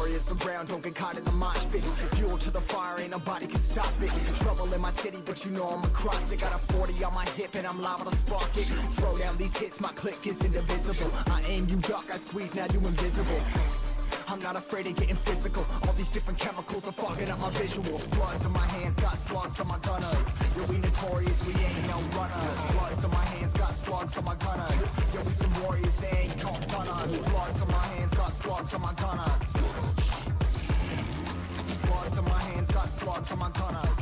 warriors around, don't get caught in the mosh pit. Fuel to the fire, ain't nobody can stop it. Trouble in my city, but you know I'm across it. Got a 40 on my hip and I'm liable to spark it. Throw down these hits, my click is indivisible. I aim, you duck, I squeeze, now you invisible. I'm not afraid of getting physical. All these different chemicals are fogging up my visuals. Bloods on my hands, got slugs on my gunners. Yo, we notorious, we ain't no runners. Bloods on my hands, got slugs on my gunners. Yo, we some warriors, they ain't called gunners. Bloods on my hands, got slugs on my gunners. Bloods on my hands, got slugs on my gunners.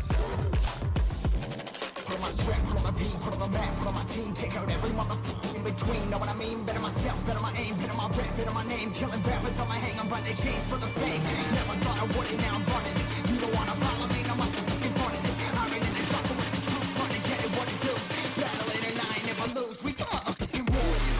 Put on my strap, put on the beat, put on the map, put on my team. Take out every motherfucker in between. Know what I mean? Better myself, better my aim, better my rap, better my name. Killing rappers on my hang, I'm by their chains for the fame. Never thought I would it, now I'm running this. You don't wanna follow me, I'm up in front of this. I ran in the jungle with the truth, trying to get it what it does. Battling and I ain't never lose. We some motherfucking warriors.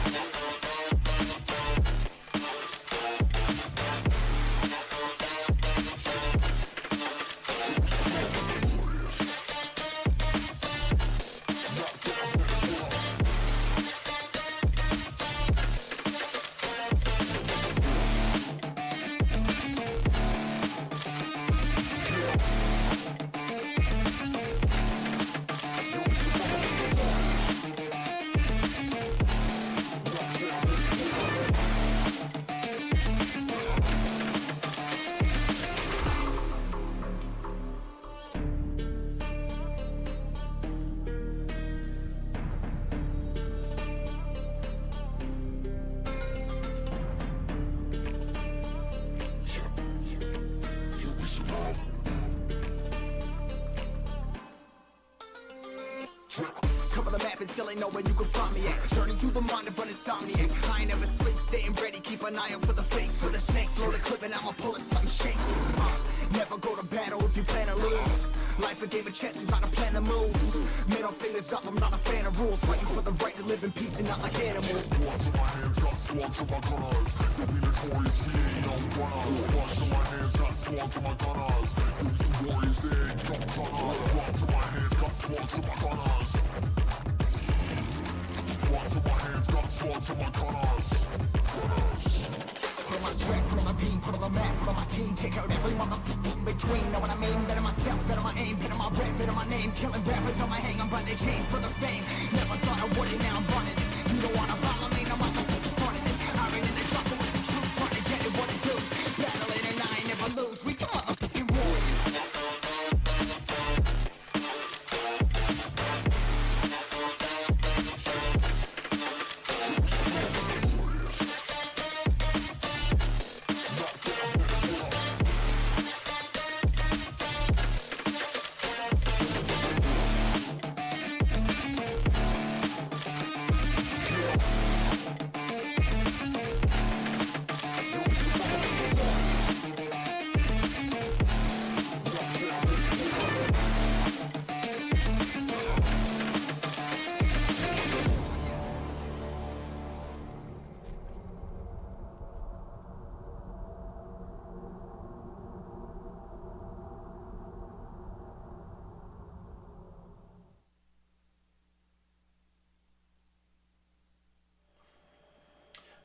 Cover the map and still ain't know where you can find me at. Journey through the mind of an insomniac. I ain't never sleep, staying ready, keep an eye out for the fakes. For the snakes, load a clip and I'ma pull it, something shakes. Never go to battle if you plan to lose. Life a game of chess, you gotta plan the moves. Middle fingers up, I'm not a fan of rules. Fighting for the right to live in peace and not like animals. Bloods in my hands, got slugs on my gunners. You'll be notorious, we ain't no runners. Bloods in my hands, got slugs on my gunners. You'll be some warriors, they ain't no gunners. Bloods in my hands, got slugs on my gunners. Bloods in my hands, got slugs on my gunners. Put on my strap, put on the beam, put on the map, put on my team. Take out every motherfucker in between. Know what I mean? Better myself, better my aim, better my rap, better my name. Killing rappers on my hang, I'm by their chains for the fame. Never thought I would it, now I'm running this. You don't wanna follow me, no motherfucking running this. I ran in the jungle with the truth, trying to get it what it does. Battling and I ain't never lose. We some motherfucking warriors.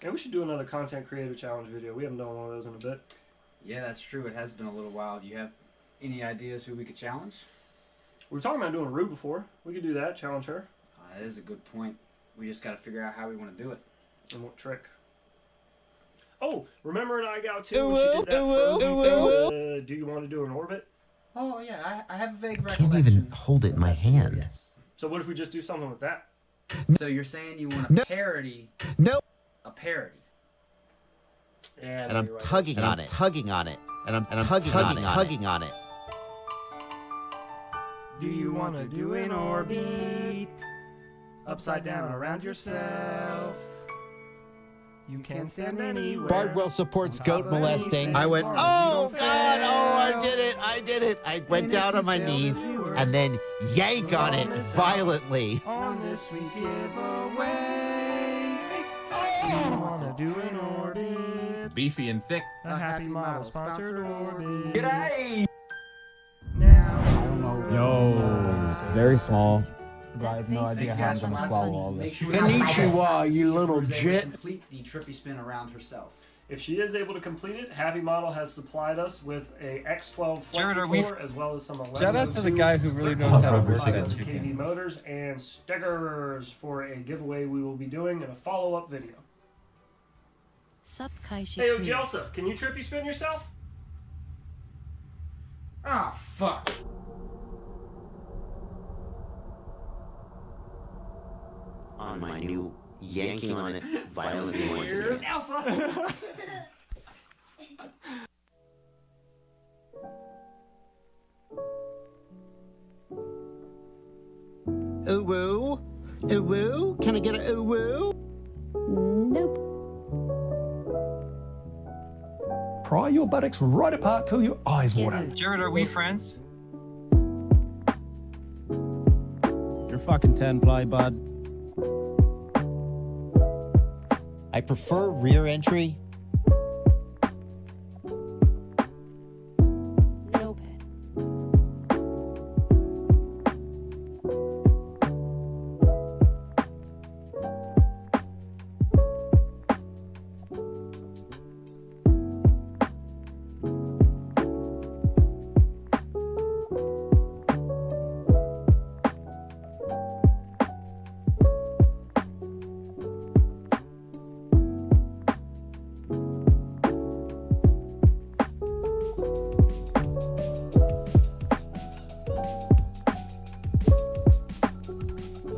Yeah, we should do another content creator challenge video. We haven't done one of those in a bit. Yeah, that's true. It has been a little while. Do you have any ideas who we could challenge? We were talking about doing Rue before. We could do that, challenge her. That is a good point. We just got to figure out how we want to do it. And what trick. Oh, remember in I Got 2 when she did that frozen thing? Do you want to do an orbit? Oh, yeah. I have a vague I recollection. can't even hold it in my hand. Yes. So what if we just do something with that? So you're saying you want a parody? No. A parody. Yeah, And I'm tugging on it, tugging on it, and I'm tugging on it. Do you want to do an orbit? Upside down around yourself. You can't stand anywhere. Bardwell supports goat molesting. I went, oh God, oh, I did it. I went down on my knees and then yank on it violently. On this we give away. Do you want to do an orbit? Beefy and thick. A happy model sponsored orbit. G'day! Now. Yo, very small. I have no idea how I'm gonna swallow all this. Make sure Konnichiwa, you little jit. Complete the trippy spin around herself. If she is able to complete it, Happy Model has supplied us with a X12 flight Jared, are we- controller as well as some 11 Shout out to the guy who really knows how to work that KV chicken. motors and stickers for a giveaway we will be doing in a follow-up video. Sup, Kaishi. Hey, Jelsa, can you trippy spin yourself? Ah, fuck. On my new yanking on it violent noise. Elsa! Ooh woo? Ooh woo? Can I get a ooh woo? Nope. Pry your buttocks right apart till your eyes water. Jared, are we friends? You're fucking 10 ply, bud. I prefer rear entry. Nope.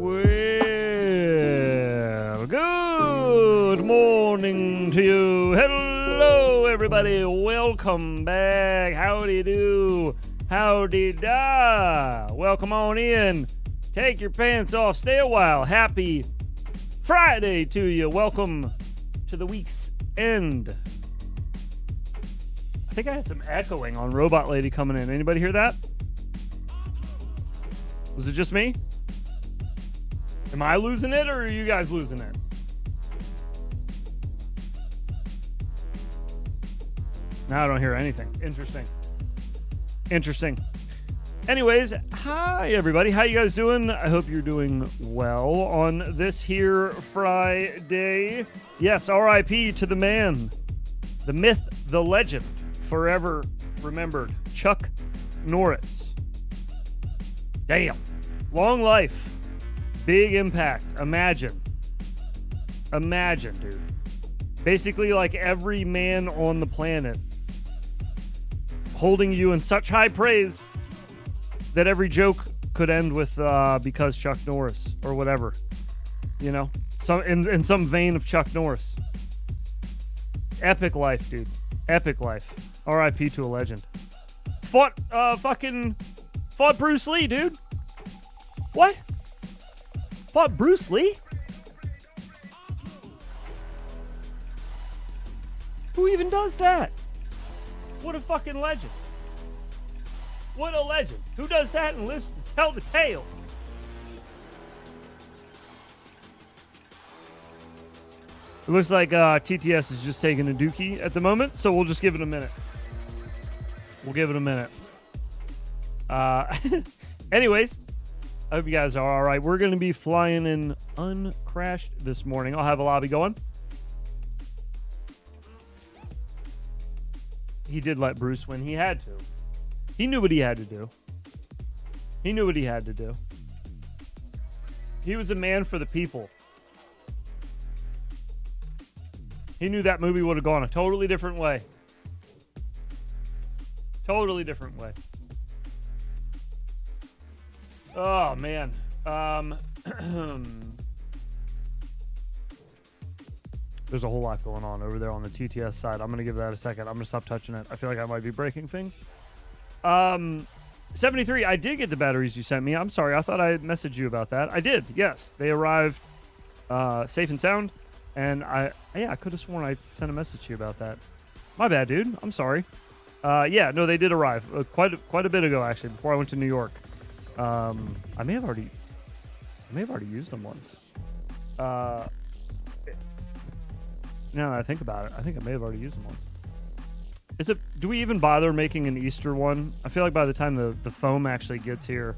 Well, good morning to you. Hello, everybody. Welcome back. Howdy do. Howdy da. Welcome on in. Take your pants off. Stay a while. Happy Friday to you. Welcome to the week's end. I think I had some echoing on Robot Lady coming in. Anybody hear that? Was it just me? Am I losing it, or are you guys losing it? Now I don't hear anything. Interesting. Anyways, hi everybody. How you guys doing? I hope you're doing well on this here Friday. Yes, R.I.P. to the man, the myth, the legend, forever remembered, Chuck Norris. Damn. Long life. Big impact. Imagine, dude. Basically, like every man on the planet holding you in such high praise that every joke could end with because Chuck Norris or whatever. You know, some in some vein of Chuck Norris. Epic life, dude. Epic life. R.I.P. to a legend. Fought Bruce Lee, dude. What? Fought Bruce Lee? Who even does that? What a fucking legend. What a legend. Who does that and lives to tell the tale? It looks like TTS is just taking a dookie at the moment, so we'll just give it a minute. Anyways, I hope you guys are all right. We're going to be flying in uncrashed this morning. I'll have a lobby going. He did let Bruce win. He had to. He knew what he had to do. He was a man for the people. He knew that movie would have gone a totally different way. Oh, man. There's a whole lot going on over there on the TTS side. I'm going to give that a second. I'm going to stop touching it. I feel like I might be breaking things. 73, I did get the batteries you sent me. I'm sorry. I thought I had messaged you about that. I did. Yes. They arrived safe and sound. And I could have sworn I sent a message to you about that. My bad, dude. I'm sorry. Yeah, no, they did arrive quite a bit ago, actually, before I went to New York. I may have already used them once. Now that I think about it, I think I may have already used them once. Do we even bother making an Easter one? I feel like by the time the foam actually gets here,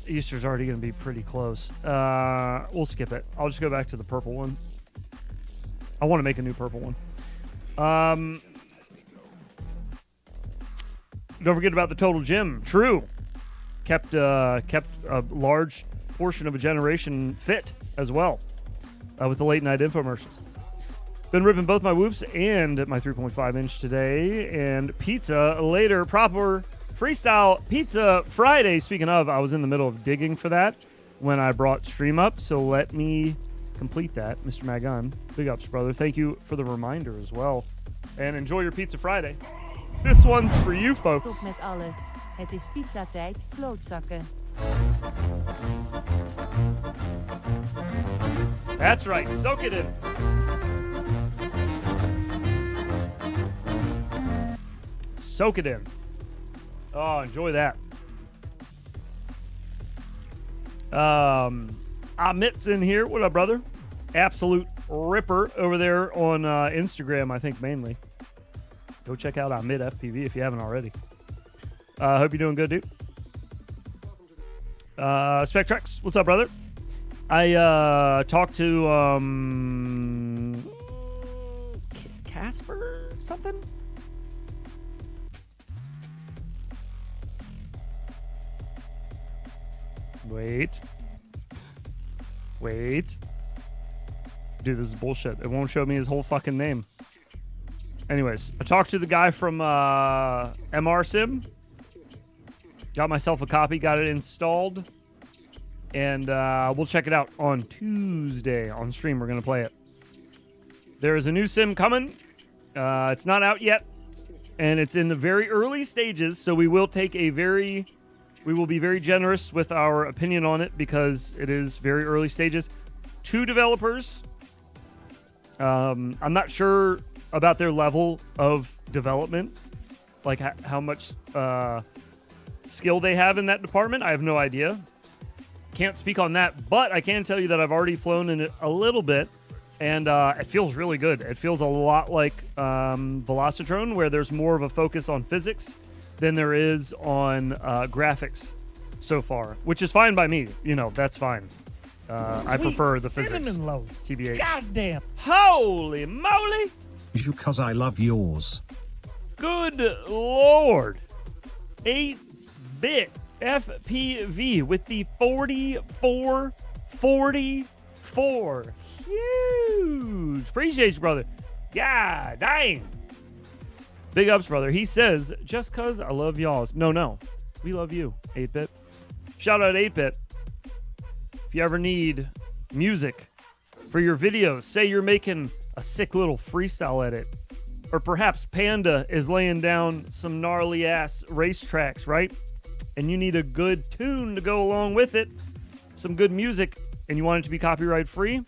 Easter's already going to be pretty close. We'll skip it. I'll just go back to the purple one. I want to make a new purple one. Don't forget about the Total Gym. True. Kept a large portion of a generation fit as well with the late night infomercials. Been ripping both my whoops and my 3.5 inch today, and pizza later. Proper Freestyle Pizza Friday. Speaking of, I was in the middle of digging for that when I brought stream up, so let me complete that. Mr. Magun, big ups, brother. Thank you for the reminder as well. And enjoy your Pizza Friday. This one's for you folks. Stop met alles. Het is pizzatijd, klootzakken. That's right. Soak it in. Soak it in. Oh, enjoy that. Amit's in here. What up, brother? Absolute ripper over there on Instagram, I think, mainly. Go check out Amit FPV if you haven't already. Hope you're doing good, dude. Spectrex, what's up, brother? I talked to Casper something? Wait. Dude, this is bullshit. It won't show me his whole fucking name. Anyways, I talked to the guy from MR Sim. Got myself a copy, got it installed. And we'll check it out on Tuesday on stream. We're going to play it. There is a new sim coming. It's not out yet. And it's in the very early stages. So we will be very generous with our opinion on it because it is very early stages. 2 developers. I'm not sure about their level of development. Like how much skill they have in that department. I have no idea. Can't speak on that, but I can tell you that I've already flown in it a little bit, and it feels really good. It feels a lot like Velocitrone, where there's more of a focus on physics than there is on graphics so far, which is fine by me. You know, that's fine. I prefer the physics. Cinnamon loaves. TBH. Goddamn. Holy moly! Because I love yours. Good Lord. 8-bit FPV with the 4444. Huge. Appreciate you, brother. God dang. Big ups, brother. He says, just cause I love y'all. No. We love you, 8-bit. Shout out 8-bit. If you ever need music for your videos, say you're making a sick little freestyle edit, or perhaps Panda is laying down some gnarly ass racetracks, right? And you need a good tune to go along with it, some good music, and you want it to be copyright free,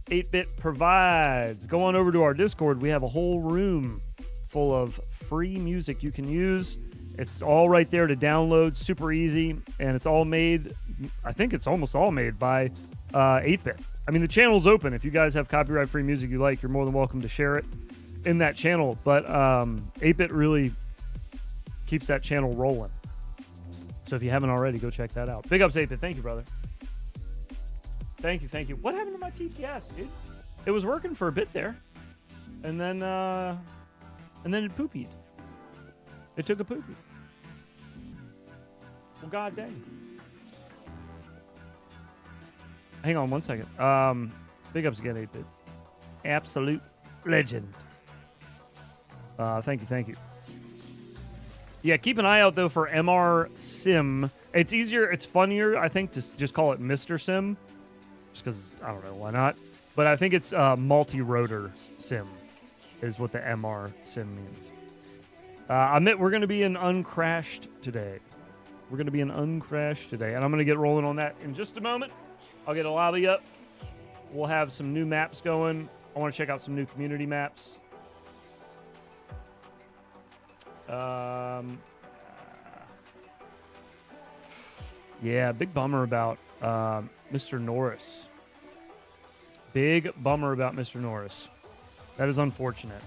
8-bit provides. Go on over to our Discord. We have a whole room full of free music you can use. It's all right there to download, super easy, and it's all made, I think it's almost all made by 8-bit. I mean, the channel's open. If you guys have copyright free music you like, you're more than welcome to share it in that channel. But 8-bit really keeps that channel rolling. So if you haven't already, go check that out. Big ups, 8-bit. Thank you, brother. Thank you. What happened to my TTS, dude? It was working for a bit there, and then it poopied. It took a poopy. Well, god dang. Hang on one second. Big ups again, 8-bit. Absolute legend. Thank you. Yeah, keep an eye out, though, for MR Sim. It's easier, it's funnier, I think, to just call it Mr. Sim. Just because, I don't know, why not? But I think it's multi-rotor sim is what the MR Sim means. I admit we're going to be in Uncrashed today. And I'm going to get rolling on that in just a moment. I'll get a lobby up. We'll have some new maps going. I want to check out some new community maps. Yeah, big bummer about Mr. Norris. That is unfortunate.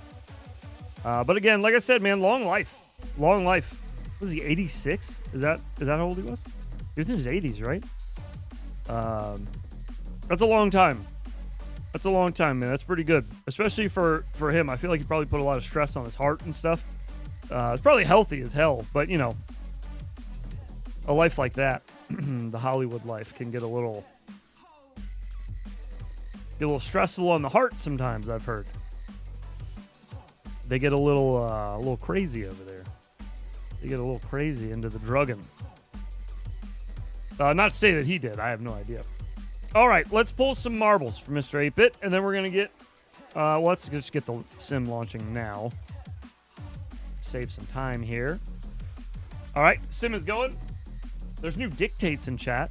But again, like I said, man, long life. Was he 86? Is that how old he was? He was in his 80s, right? That's a long time. That's a long time, man. That's pretty good, especially for him. I feel like he probably put a lot of stress on his heart and stuff. It's probably healthy as hell, but you know, a life like that, the Hollywood life, can get a little stressful on the heart sometimes. I've heard they get a little crazy over there. They get a little crazy into the drugging. Not to say that he did. I have no idea. All right, let's pull some marbles for Mr. 8-Bit, and then we're going to get... let's just get the sim launching now. Save some time here. All right, sim is going. There's new dictates in chat.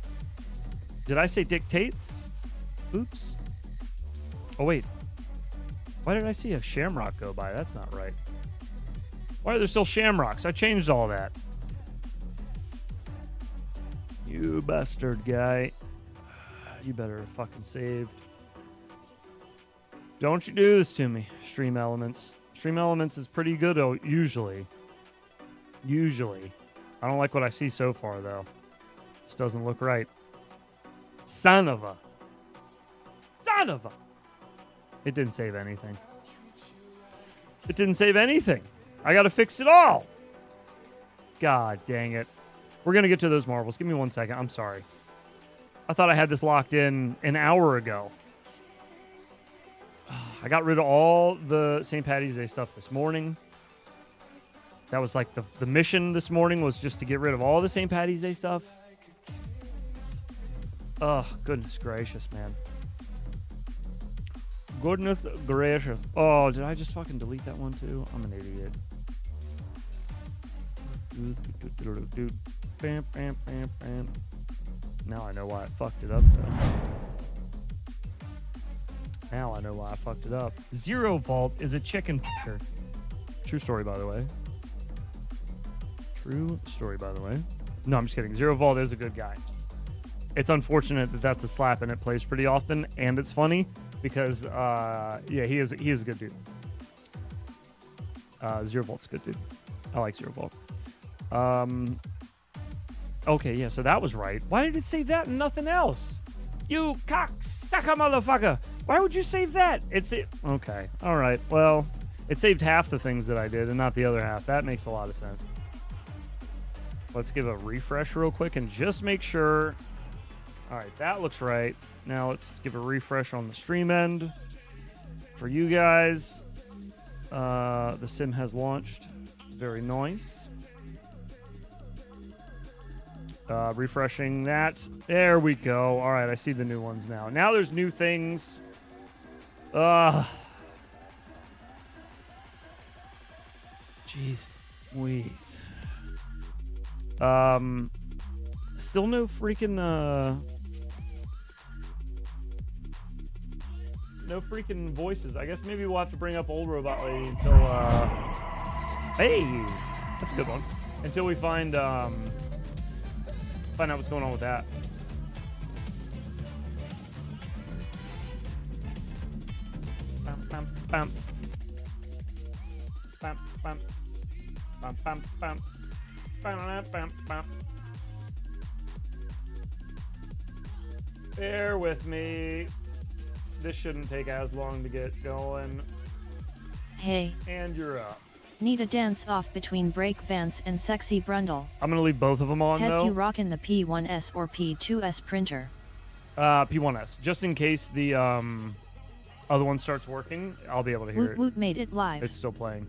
Did I say dictates? Oops. Oh, wait. Why did I see a shamrock go by? That's not right. Why are there still shamrocks? I changed all that. You bastard guy. You better have fucking saved. Don't you do this to me, Stream Elements. Stream Elements is pretty good, usually. Usually. I don't like what I see so far, though. This doesn't look right. Son of a. It didn't save anything. It didn't save anything. I gotta fix it all. God dang it. We're gonna get to those marbles. Give me 1 second. I'm sorry. I thought I had this locked in an hour ago. I got rid of all the St. Paddy's Day stuff this morning. That was like the mission this morning, was just to get rid of all the St. Paddy's Day stuff. Oh, goodness gracious, man. Goodness gracious. Oh, did I just fucking delete that one too? I'm an idiot. Bam, bam, bam, bam. Now I know why I fucked it up, though. Zero Vault is a chicken fucker. True story, by the way. No, I'm just kidding. Zero Vault is a good guy. It's unfortunate that that's a slap and it plays pretty often, and it's funny because, yeah, he is a good dude. Zero Vault's a good dude. I like Zero Vault. Okay, yeah, so that was right. Why did it save that and nothing else? You cocksucker motherfucker. Why would you save that? Okay, all right. Well, it saved half the things that I did and not the other half. That makes a lot of sense. Let's give a refresh real quick and just make sure. All right, that looks right. Now let's give a refresh on the stream end for you guys. The sim has launched. Very nice. Refreshing that. There we go. All right, I see the new ones now. Now there's new things. Jeez Louise. Still no freaking no freaking voices. I guess maybe we'll have to bring up Old Robot Lady until hey, that's a good one. Until we find out what's going on with that. Bam, bam, bam. Bam, bam. Bam, bam, bam. Bam, bam, bam. Bear with me. This shouldn't take as long to get going. Hey. And you're up. Need a dance off between Break Vance and Sexy Brundle. I'm gonna leave both of them on, Heads though. you rockin' the P1S or P2S printer? P1S. Just in case the other one starts working, I'll be able to hear Woot it. Woot made it live. It's still playing.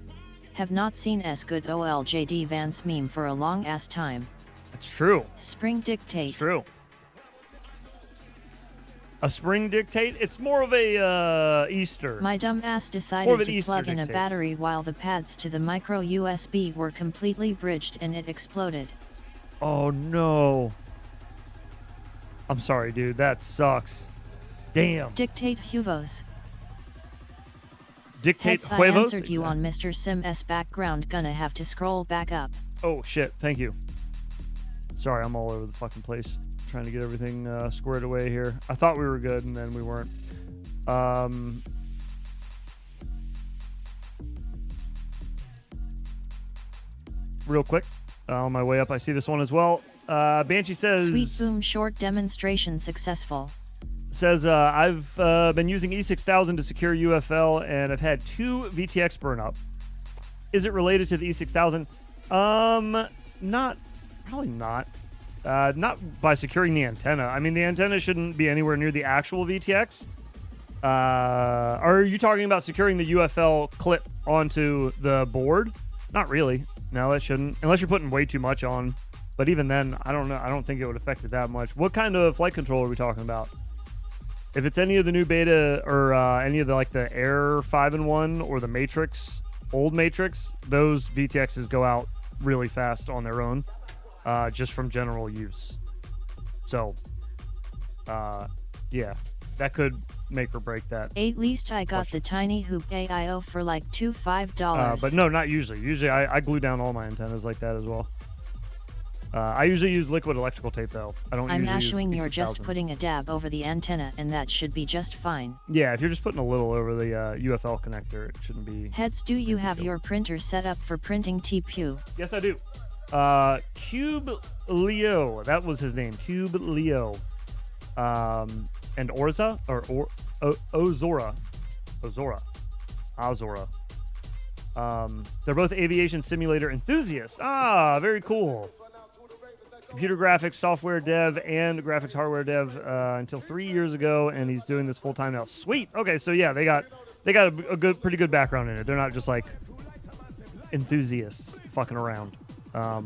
Have not seen S good OLJD Vance meme for a long ass time. It's true. Spring dictate. It's true. A spring dictate? It's more of a Easter. My dumb ass decided to Easter plug in a dictate. battery while the pads to the micro USB were completely bridged and it exploded. Oh no. I'm sorry, dude. That sucks. Damn. Dictate Huvos. Dictate Heads, I huevos? answered you on Mr. Sim's background, gonna have to scroll back up. Oh shit, thank you. Sorry, I'm all over the fucking place trying to get everything squared away here. I thought we were good and then we weren't. Real quick, on my way up, I see this one as well. Banshee says... Sweet boom short demonstration successful. says, I've been using E6000 to secure UFL, and I've had 2 VTX burn up. Is it related to the E6000? Probably not. Not by securing the antenna. I mean, the antenna shouldn't be anywhere near the actual VTX. Are you talking about securing the UFL clip onto the board? Not really. No, that shouldn't. Unless you're putting way too much on. But even then, I don't know. I don't think it would affect it that much. What kind of flight control are we talking about? If it's any of the new beta or any of the like the Air 5-in-1 or the Matrix, old Matrix, those VTXs go out really fast on their own, just from general use. So, yeah, that could make or break that. At least I got the tiny hoop AIO for like $5. But no, not usually. Usually I glue down all my antennas like that as well. I usually use liquid electrical tape though. I don't I'm usually assuming use you're just E6000. putting a dab over the antenna and that should be just fine. Yeah, if you're just putting a little over the UFL connector, it shouldn't be. Heads, do you have your printer set up for printing TPU? Yes, I do. Cube Leo, that was his name. Cube Leo. And Orza or Ozora. Azora. They're both aviation simulator enthusiasts. Ah, very cool. Computer graphics, software dev, and graphics hardware dev until 3 years ago, and he's doing this full time now. Sweet. Okay, so yeah, they got a pretty good background in it. They're not just like enthusiasts fucking around.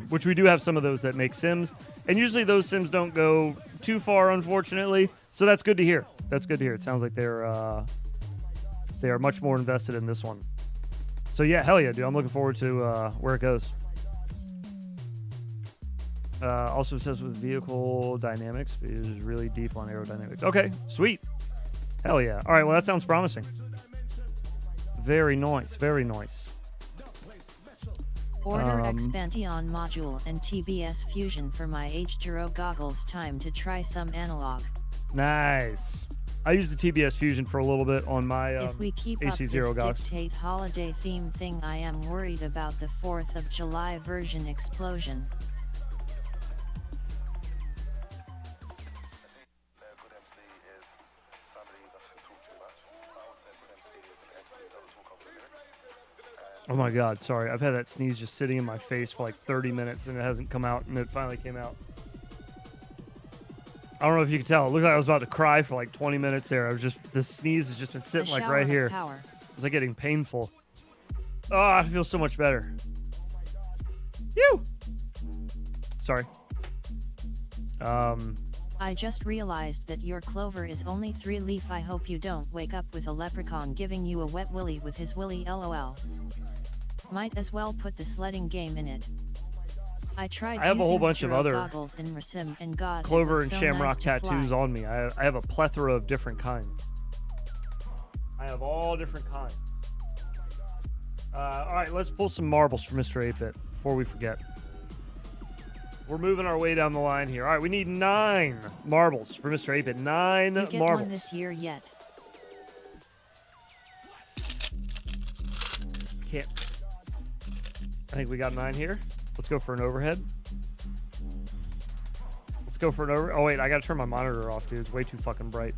Which we do have some of those that make sims, and usually those sims don't go too far, unfortunately. So that's good to hear. That's good to hear. It sounds like they are much more invested in this one. So yeah, hell yeah, dude. I'm looking forward to where it goes. Also says with vehicle dynamics, it is really deep on aerodynamics. Okay, sweet. Hell yeah. All right, well, that sounds promising. Very nice, very nice. Order Expansion module and TBS Fusion for my H0 goggles. Time to try some analog. Nice. I used the TBS Fusion for a little bit on my if we keep AC0 up this goggles. dictate holiday theme thing, I am worried about the 4th of July version explosion. Oh my god, sorry. I've had that sneeze just sitting in my face for like 30 minutes and it hasn't come out, and it finally came out. I don't know if you can tell. It looked like I was about to cry for like 20 minutes there. This sneeze has just been sitting like right here. It was like getting painful. Oh, I feel so much better. Phew! Sorry. I just realized that your clover is only 3-leaf. I hope you don't wake up with a leprechaun giving you a wet willy with his willy, lol. Might as well put the sledding game in it. I have a whole bunch of other goggles in Rasim, and God, clover and so shamrock nice tattoos on me. I have a plethora of different kinds. I have all different kinds. All right, let's pull some marbles for Mr. 8-Bit before we forget. We're moving our way down the line here. All right, we need 9 marbles for Mr. 8-Bit. 9 you get marbles. one this year yet? Can't. I think we got 9 here. Let's go for an overhead. Let's go for an over. Oh wait, I gotta turn my monitor off, dude. It's way too fucking bright.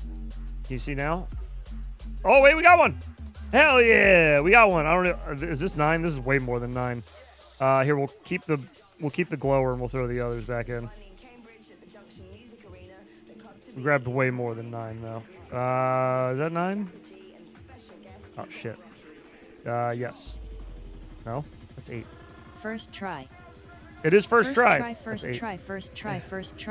Can you see now? Oh wait, we got one. Hell yeah, we got one. I don't know. Is this 9? This is way more than 9. Here, we'll keep the glower and we'll throw the others back in. We grabbed way more than 9 though. Is that 9? Oh shit. Yes. No, that's 8. First try. It is first try. First try.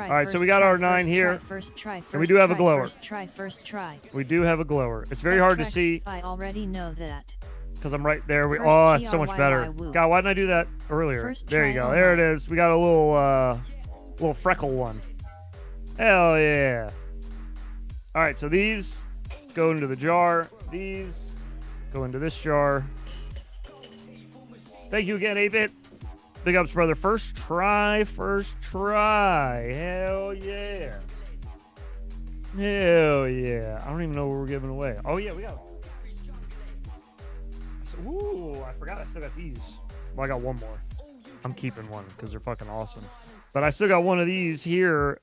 All right, so we got our 9 here. And we do have a glower. First try. We do have a glower. It's very hard to see I already know that. because I'm right there. Oh, it's so much better. Woo. God, why didn't I do that earlier? There you go. There it is. We got a little freckle one. Hell yeah. All right, so these go into the jar. These go into this jar. Thank you again, 8-Bit. Big ups, brother. First try. Hell yeah. Hell yeah. I don't even know what we're giving away. Oh, yeah, we got ooh, I forgot I still got these. Well, I got one more. I'm keeping one because they're fucking awesome. But I still got one of these here.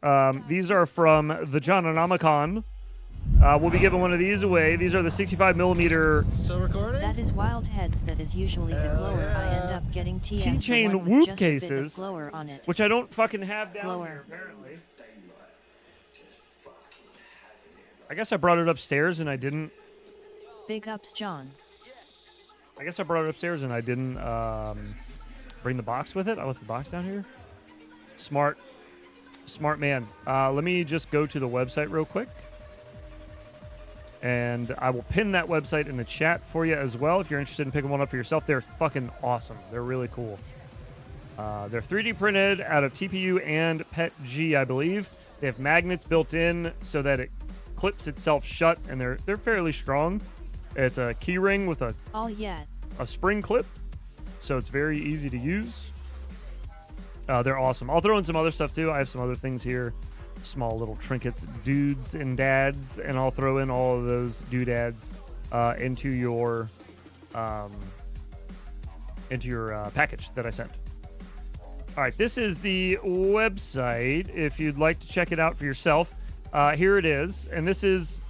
These are from the Jonanomicon. We'll be giving one of these away. These are the 65 millimeter. Still recording? That is wild heads. That is usually the glower. I end up getting TS Keychain the one with whoop just a bit of cases, glower on it. which I don't fucking have down Glower. here apparently. I guess I brought it upstairs and I didn't. Big ups, John. I guess I brought it upstairs and I didn't bring the box with it. I left the box down here. Smart man. Let me just go to the website real quick. And I will pin that website in the chat for you as well if you're interested in picking one up for yourself. They're fucking awesome. They're really cool. They're 3D printed out of TPU and PETG, I believe. They have magnets built in so that it clips itself shut, and they're fairly strong. It's a key ring with a spring clip, so it's very easy to use. They're awesome. I'll throw in some other stuff too. I have some other things here. Small little trinkets, dudes and dads, and I'll throw in all of those doodads into your package that I sent. All right, this is the website if you'd like to check it out for yourself. Here it is, and this is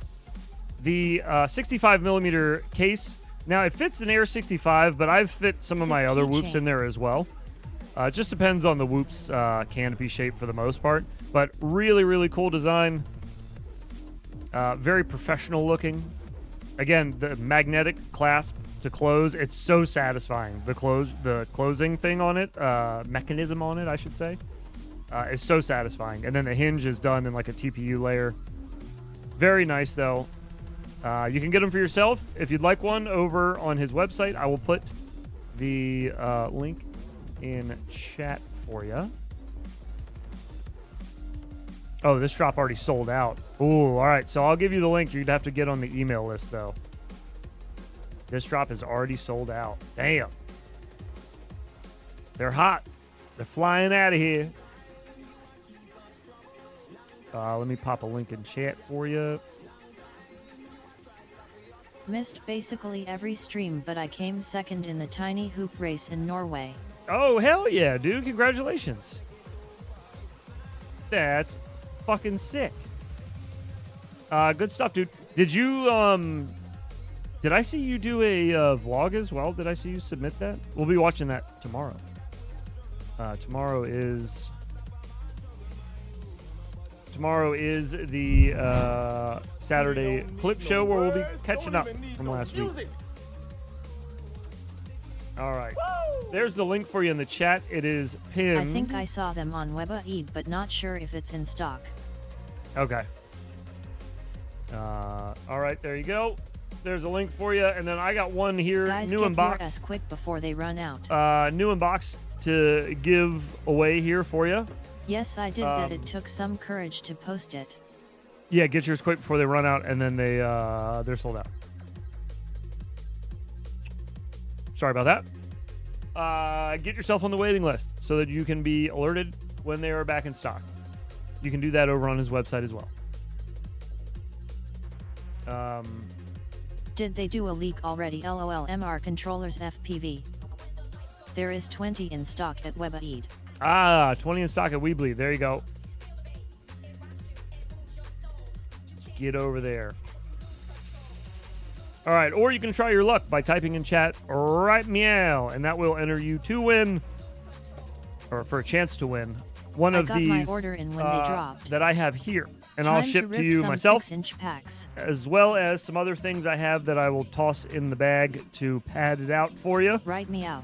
the 65 millimeter case. Now it fits an Air 65, but I've fit some of my other whoops in there as well. It just depends on the whoop's canopy shape for the most part. But really, really cool design. Very professional looking. Again, the magnetic clasp to close. It's so satisfying. The closing thing on it, mechanism on it, I should say, is so satisfying. And then the hinge is done in like a TPU layer. Very nice, though. You can get them for yourself. If you'd like one over on his website, I will put the link in chat for you. Oh, this drop already sold out. Ooh, all right. So I'll give you the link. You'd have to get on the email list, though. This drop is already sold out. Damn. They're hot. They're flying out of here. Let me pop a link in chat for you. Missed basically every stream, but I came second in the tiny hoop race in Norway. Oh, hell yeah, dude. Congratulations. That's fucking sick. Good stuff, dude. Did you, did I see you do a vlog as well? Did I see you submit that? We'll be watching that tomorrow. Tomorrow is the Saturday clip show where we'll be catching up from last week. All right. There's the link for you in the chat. It is pinned. I think I saw them on WebAid, but not sure if it's in stock. Okay. All right, there you go. There's a link for you, and then I got one here. Guys, new get in box. your ass quick before they run out. New in box to give away here for you. Yes, I did that. It took some courage to post it. Yeah, get yours quick before they run out, and then they're sold out. Sorry about that. Get yourself on the waiting list so that you can be alerted when they are back in stock. You can do that over on his website as well. Did they do a leak already? LOL. MR controllers FPV. There is 20 in stock at WebAid. 20 in stock at Weebly. There you go. Get over there. All right, or you can try your luck by typing in chat right meow, and that will enter you to win, or for a chance to win, one of these my order in when they dropped. that I have here, and Time I'll ship to you some myself, 6-inch packs. as well as some other things I have that I will toss in the bag to pad it out for you. Right meow.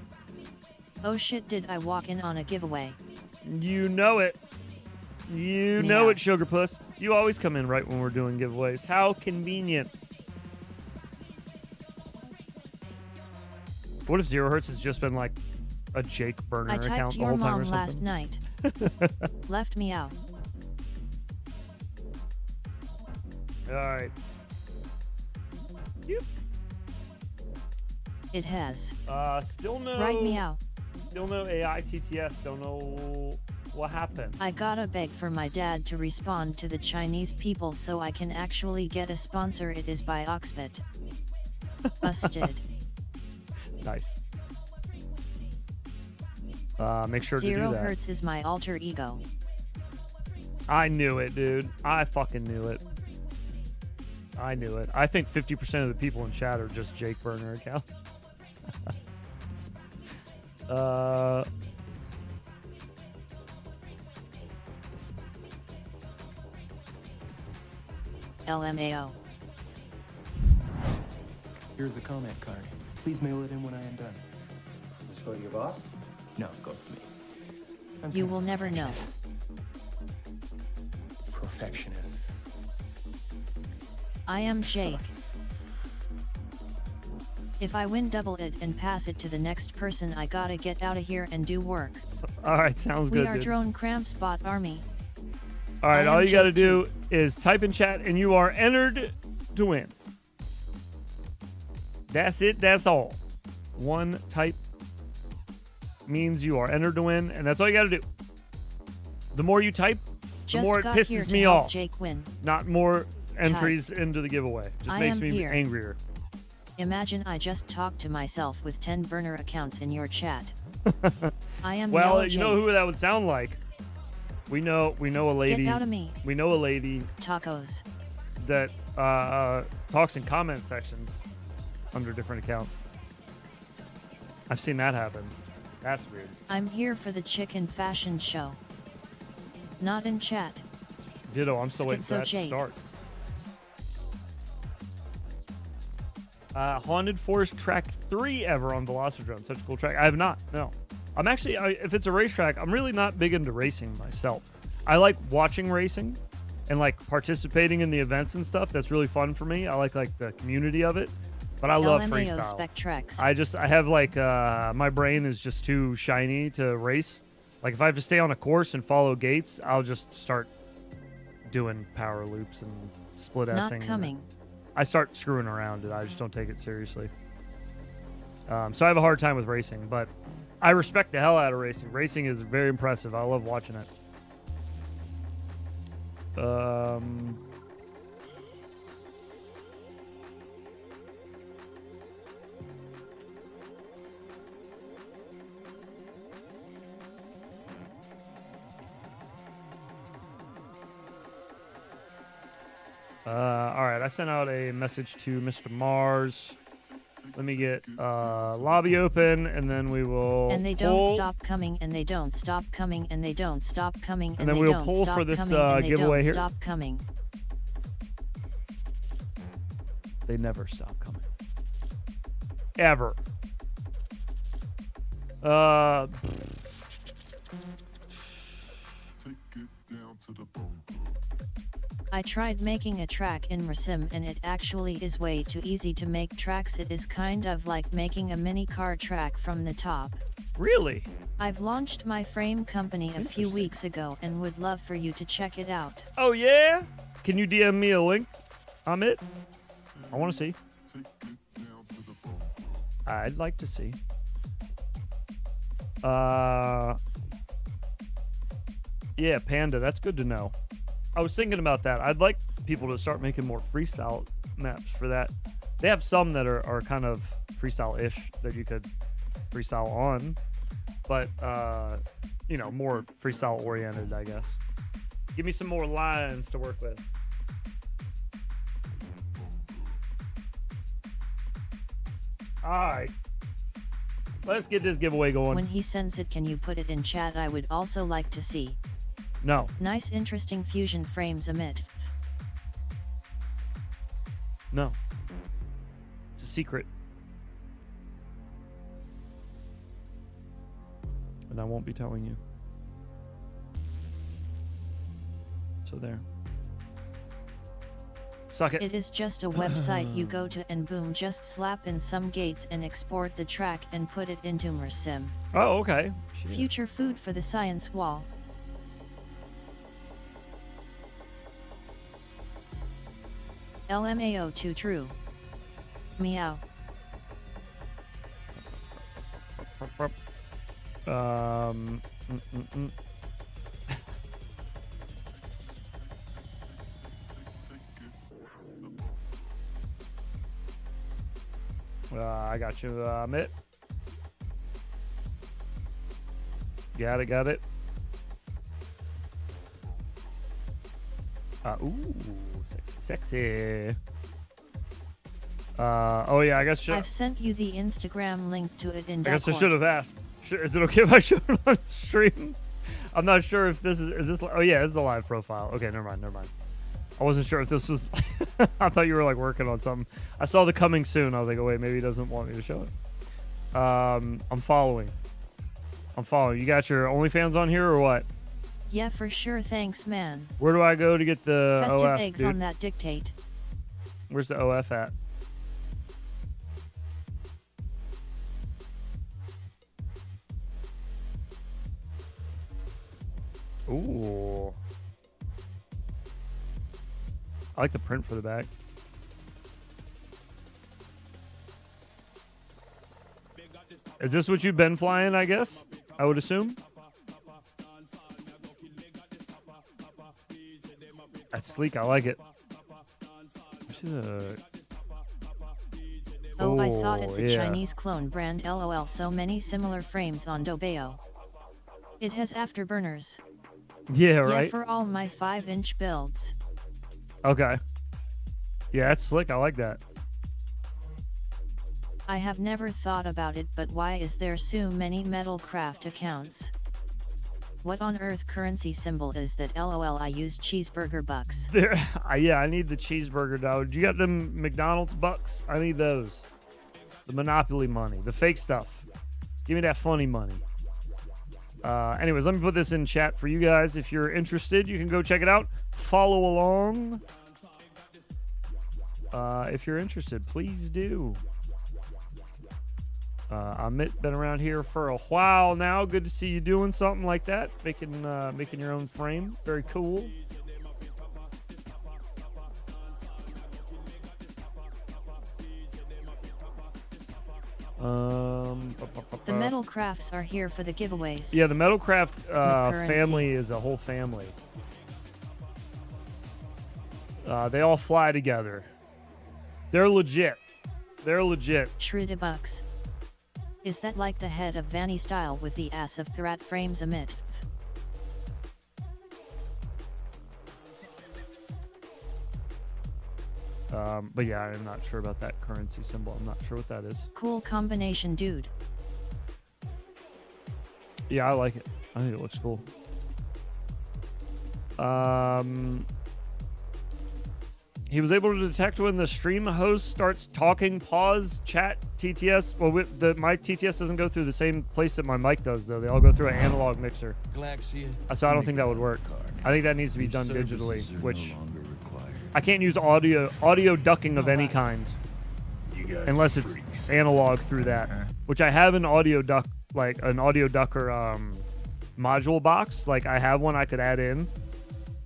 Oh shit! Did I walk in on a giveaway? You know it. You know it, Sugar Puss. You always come in right when we're doing giveaways. How convenient. What if 0 Hertz has just been like a Jake burner I account typed the your whole time or mom last something? night. Left me out. All right. Yep. It has. Still no. Right meow. Still no AI TTS. Don't know what happened. I gotta beg for my dad to respond to the Chinese people so I can actually get a sponsor. It is by Oxbit. Busted. Nice. make sure to do Zero that. Hertz is my alter ego. I knew it, dude. I fucking knew it. I knew it. I think 50% of the people in chat are just Jake Burner accounts. LMAO. Here's the comment card. Please mail it in when I am done. Just go to your boss? No, go to me. You will never know. Perfectionist. I am Jake. If I win double it and pass it to the next person, I gotta get out of here and do work. All right, sounds good. We are dude. Drone Cramps Bot Army. All right, I all am you got to Jake do is type in chat and you are entered to win. That's it. That's all. One type means you are entered to win, and that's all you got to do. The more you type, the Just more it got here pisses to me help off. Jake win. Not more entries into the giveaway. Just I makes am me here. angrier. Imagine I just talked to myself with 10 burner accounts in your chat. I am Well, Yellow you know Jake. who that would sound like. We know a lady. Get out of me. We know a lady Tacos. that talks in comment sections under different accounts. I've seen that happen. That's weird. I'm here for the chicken fashion show. Not in chat. Ditto. I'm still waiting for that to Schizo-Jake. start. Haunted Forest Track 3 ever on Velocitron. Such a cool track. I have not. No. I'm actually, if it's a racetrack, I'm really not big into racing myself. I like watching racing and like participating in the events and stuff. That's really fun for me. I like the community of it. But I love LMAO freestyle. spec tracks. I have like my brain is just too shiny to race. Like if I have to stay on a course and follow gates, I'll just start doing power loops and split Not S-ing. coming. I start screwing around and I just don't take it seriously. So I have a hard time with racing, but I respect the hell out of racing. Racing is very impressive. I love watching it. All right, I sent out a message to Mr. Mars. Let me get lobby open, and then we will. And they don't stop coming, and they don't stop coming, and they don't stop coming, And then they we'll don't pull stop for this, coming, and they giveaway don't here. Stop coming. They never stop coming. Ever. I tried making a track in Resim and it actually is way too easy to make tracks. It is kind of like making a mini car track from the top. Really? I've launched my frame company a few weeks ago and would love for you to check it out. Oh yeah? Can you DM me a link? Amit? I want to see. I'd like to see. Yeah, Panda, that's good to know. I was thinking about that. I'd like people to start making more freestyle maps for that. They have some that are kind of freestyle-ish that you could freestyle on, but you know, more freestyle-oriented, I guess. Give me some more lines to work with. All right. Let's get this giveaway going. When he sends it, can you put it in chat? I would also like to see. No. Nice interesting fusion frames emit. No. It's a secret. And I won't be telling you. So there. Suck it. It is just a website you go to and boom, just slap in some gates and export the track and put it into Mersim. Oh, okay. Shit. Future food for the science wall. LMAO 2 true. Meow. I got you, Mitt. Got it. Ooh, sexy. Oh yeah, I guess I've sent you the Instagram link to it in I guess I Discord. should have asked. Is it okay if I show it on stream? I'm not sure if this is this. Oh yeah, this is a live profile. Okay, never mind. I wasn't sure if this was. I thought you were like working on something. I saw the coming soon. I was like, oh wait, maybe he doesn't want me to show it. I'm following. You got your OnlyFans on here or what? Yeah, for sure. Thanks, man. Where do I go to get the Festive OF, eggs dude? on that dictate. Where's the OF at? Ooh. I like the print for the back. Is this what you've been flying, I guess? I would assume. That's sleek. I like it. Oh, I thought it's a yeah. Chinese clone brand. LOL. So many similar frames on Dobeo. It has afterburners. Yeah, right. Yeah, for all my 5-inch builds. Okay. Yeah, that's slick. I like that. I have never thought about it, but why is there so many Metalcraft accounts? What on earth currency symbol is that? LOL. I use cheeseburger bucks. There, yeah, I need the cheeseburger dough. You got them McDonald's bucks? I need those. The Monopoly money, the fake stuff. Give me that funny money. Anyways, let me put this in chat for you guys. If you're interested, you can go check it out. Follow along. If you're interested, please do. Amit, been around here for a while now. Good to see you doing something like that, making your own frame. Very cool. The metal crafts are here for the giveaways. Yeah, the Metalcraft family is a whole family. They all fly together. They're legit. Shrida Bucks. Is that like the head of Vanny Style with the ass of Pirat frames emit? But yeah, I'm not sure about that currency symbol. I'm not sure what that is. Cool combination, dude. Yeah, I like it. I think it looks cool. He was able to detect when the stream host starts talking, pause, chat, TTS. Well, my TTS doesn't go through the same place that my mic does, though. They all go through an analog mixer. So I don't think that would work. I think that needs to be done digitally, which I can't use audio ducking of any kind unless it's analog through that, which I have an audio duck, like an audio ducker module box. Like I have one I could add in.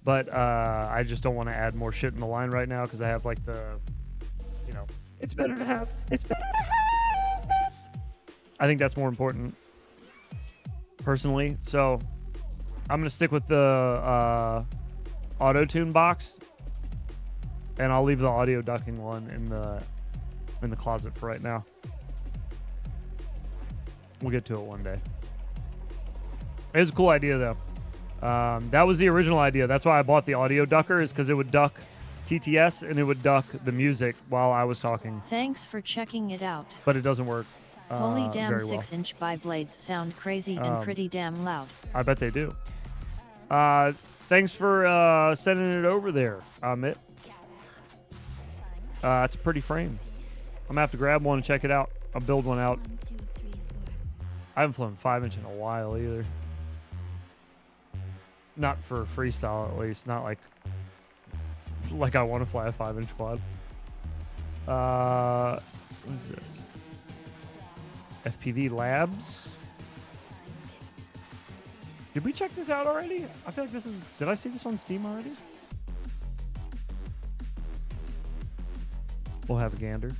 But I just don't want to add more shit in the line right now because I have like it's better to have this. I think that's more important, personally. So I'm gonna stick with the auto-tune box, and I'll leave the audio ducking one in the closet for right now. We'll get to it one day. It's a cool idea though. That was the original idea. That's why I bought the audio ducker, is because it would duck TTS and it would duck the music while I was talking. Thanks for checking it out. But it doesn't work. Holy damn, very well. 6-inch bi-blades sound crazy and pretty damn loud. I bet they do. Thanks for sending it over there, Amit. It's a pretty frame. I'm gonna have to grab one and check it out. I'll build one out. I haven't flown 5-inch in a while either. Not for freestyle, at least. Not like I want to fly a 5-inch quad. What is this? FPV Labs. Did we check this out already? I feel like this is... Did I see this on Steam already? We'll have a gander.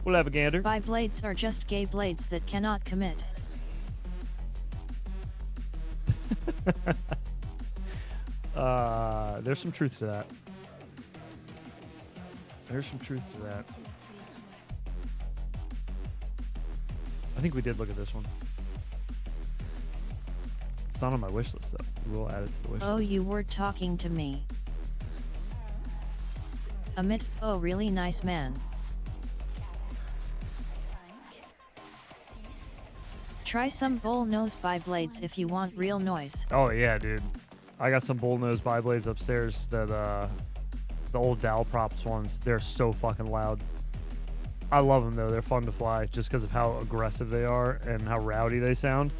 We'll have a gander. Bi-blades are just gay blades that cannot commit. There's some truth to that. There's some truth to that. I think we did look at this one. It's not on my wish list though. We'll add it to the wish Oh, list. you were talking to me. Amit, oh really nice man. Try some bullnose bi-blades if you want real noise. Oh yeah, dude. I got some bullnose bi-blades upstairs that the old Dow Props ones. They're so fucking loud. I love them though. They're fun to fly just because of how aggressive they are and how rowdy they sound.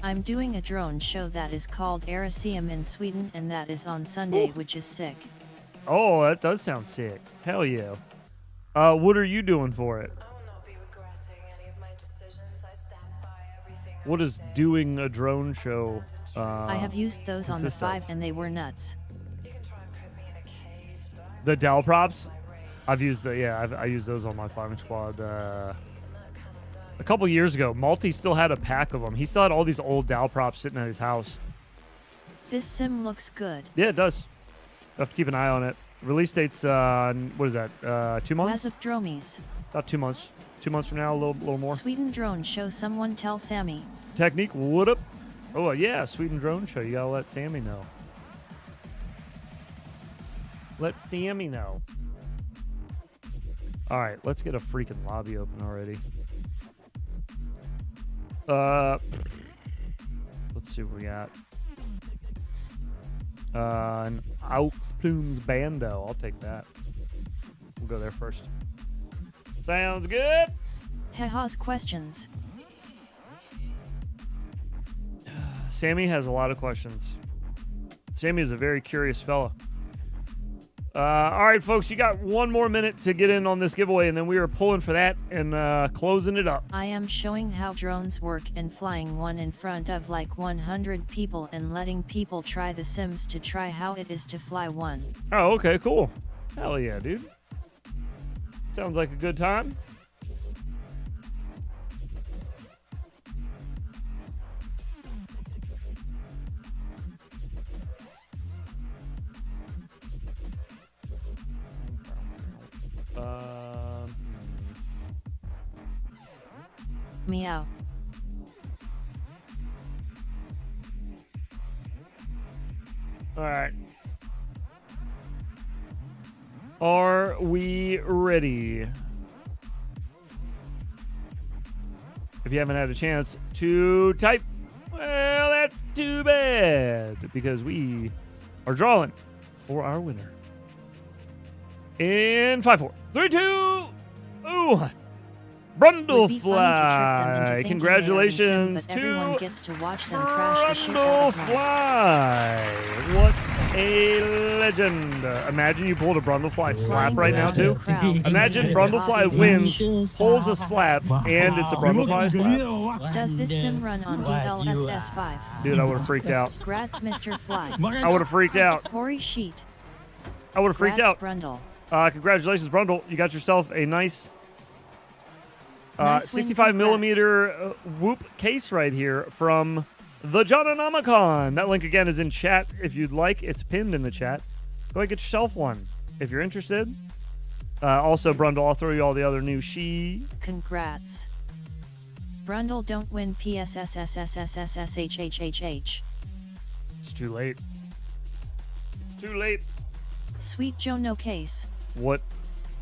I'm doing a drone show that is called Eraseum in Sweden and that is on Sunday, which is sick. Oh, that does sound sick. Hell yeah. What are you doing for it? What is doing a drone show? I have used those on the consist of? 5 and they were nuts. The Dell Props? I've used I used those on my firing squad a couple years ago. Malty still had a pack of them. He still had all these old Dell Props sitting at his house. This sim looks good. Yeah, it does. You have to keep an eye on it. Release date's what is that? 2 months? Wazop Dromies. About 2 months. 2 months from now, a little more. Sweden drone show, someone tell Sammy. Technique, what up? Oh yeah, Sweden drone show. You gotta let Sammy know. Let Sammy know. All right, let's get a freaking lobby open already. Let's see what we got. An Aux Plumes Bando. I'll take that. We'll go there first. Sounds good. Heha's questions. Sammy has a lot of questions. Sammy is a very curious fella. All right, folks, you got 1 more minute to get in on this giveaway, and then we are pulling for that and closing it up. I am showing how drones work and flying one in front of like 100 people and letting people try the sims to try how it is to fly one. Oh, okay, cool. Hell yeah, dude. Sounds like a good time. Meow. All right. Are we ready? If you haven't had a chance to type, well, that's too bad because we are drawing for our winner. In 5, 4, 3, 2, 1. Brundlefly. Congratulations but everyone to gets to watch them crash the shit out of mine. Brundlefly. What a legend. Imagine you pulled a Brundlefly slap right now, too. Imagine Brundlefly wins, pulls a slap, and it's a Brundlefly slap. Does this sim run on DLSS5? Dude, I would have freaked out. Grats, Mr. Fly. I would have freaked out. Hoary sheet. I would have freaked out. Brundle. Congratulations, Brundle. You got yourself a nice Nice 65 millimeter whoop case right here from the Jonanomicon. That link again is in chat if you'd like. It's pinned in the chat. Go ahead and get yourself one if you're interested. Also, Brundle, I'll throw you all the other new Congrats. Brundle don't win PSSSSSSSHHHH. It's too late. It's too late. Sweet Joe no case. What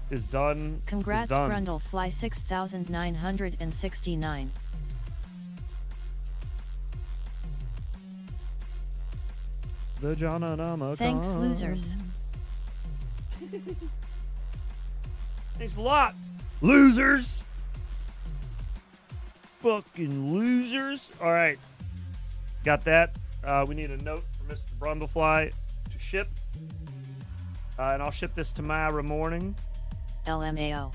is done Congrats, is done. Brundle fly 6,969. The Jonanomicon. Thanks, losers. Thanks a lot, losers. Fucking losers. All right. Got that. We need a note for Mr. Brundlefly to ship. And I'll ship this tomorrow morning. LMAO.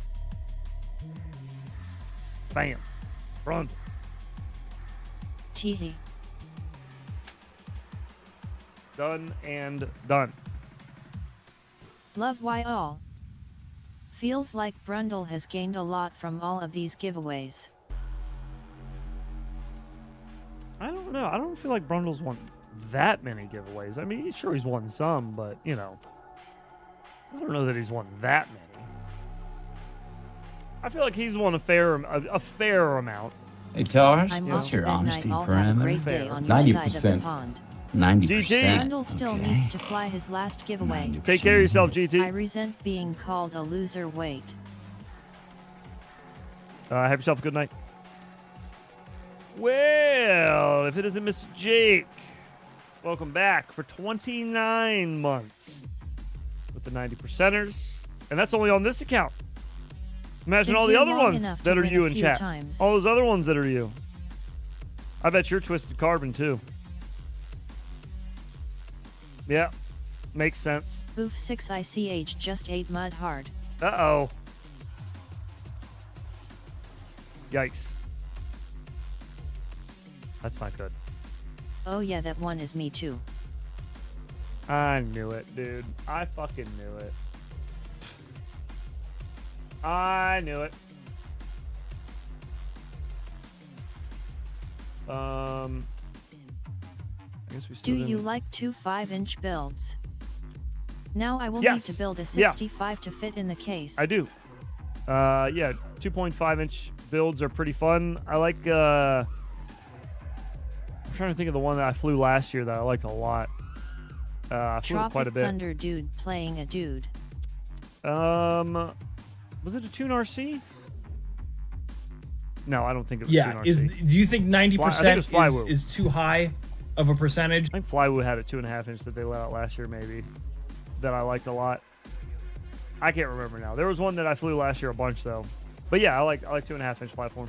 Bam. Brundle. Teehee. Done and done. Love why all. Feels like Brundle has gained a lot from all of these giveaways. I don't know. I don't feel like Brundle's won that many giveaways. I mean, sure he's won some, but, you know. I don't know that he's won that many. I feel like he's won a fair amount. Hey, Tars, I'm what's off to your bed night. honesty I'll have a parameter? great day on your side of the 90%. pond. 90%. Randall still needs to fly his last giveaway. Take care of yourself, GT. I resent being called a loser. Wait. Have yourself a good night. Well, if it isn't Mr. Jake, welcome back for 29 months with the 90%ers. And that's only on this account. Imagine Been all the here other long ones enough that to are win you a in few chat. times. All those other ones that are you. I bet you're Twisted Carbon, too. Yeah, makes sense. Oof 6 ICH just ate mud hard. Uh-oh. Yikes. That's not good. Oh yeah, that one is me too. I knew it, dude. I fucking knew it. I knew it. I guess we still Do you didn't- like 2 5-inch builds? Now I will Yes. need to build a Yeah. 65 to fit in the case. I do. Yeah, 2.5-inch builds are pretty fun. I like, I'm trying to think of the one that I flew last year that I liked a lot. I flew it Tropic quite a bit. Thunder dude playing a dude. Was it a Tune RC? No, I don't think it was Yeah, Tune is RC. do you think 90% was Flywoo. is too high of a percentage? I think Flywoo had a 2.5-inch that they let out last year, maybe, that I liked a lot. I can't remember now. There was one that I flew last year a bunch though. But yeah, I like 2.5-inch platform.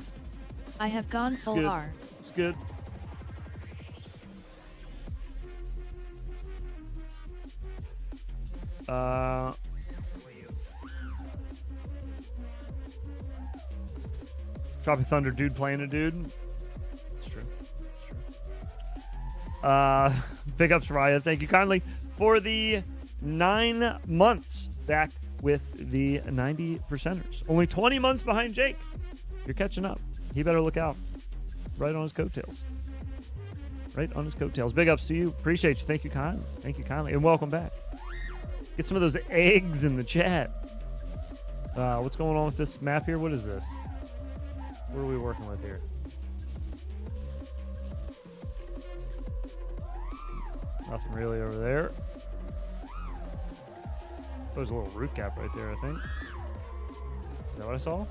I have gone It's full good. R. It's good. Tropic Thunder dude playing a dude. It's true. Big ups, Raya. Thank you kindly for the 9 months back with the 90%ers. Only 20 months behind Jake. You're catching up. He better look out. Right on his coattails. Right on his coattails. Big ups to you. Appreciate you. Thank you kindly. Thank you kindly. And welcome back. Get some of those eggs in the chat. What's going on with this map here? What is this? What are we working with here? Nothing really over there. There's a little roof gap right there, I think. Is that what I saw?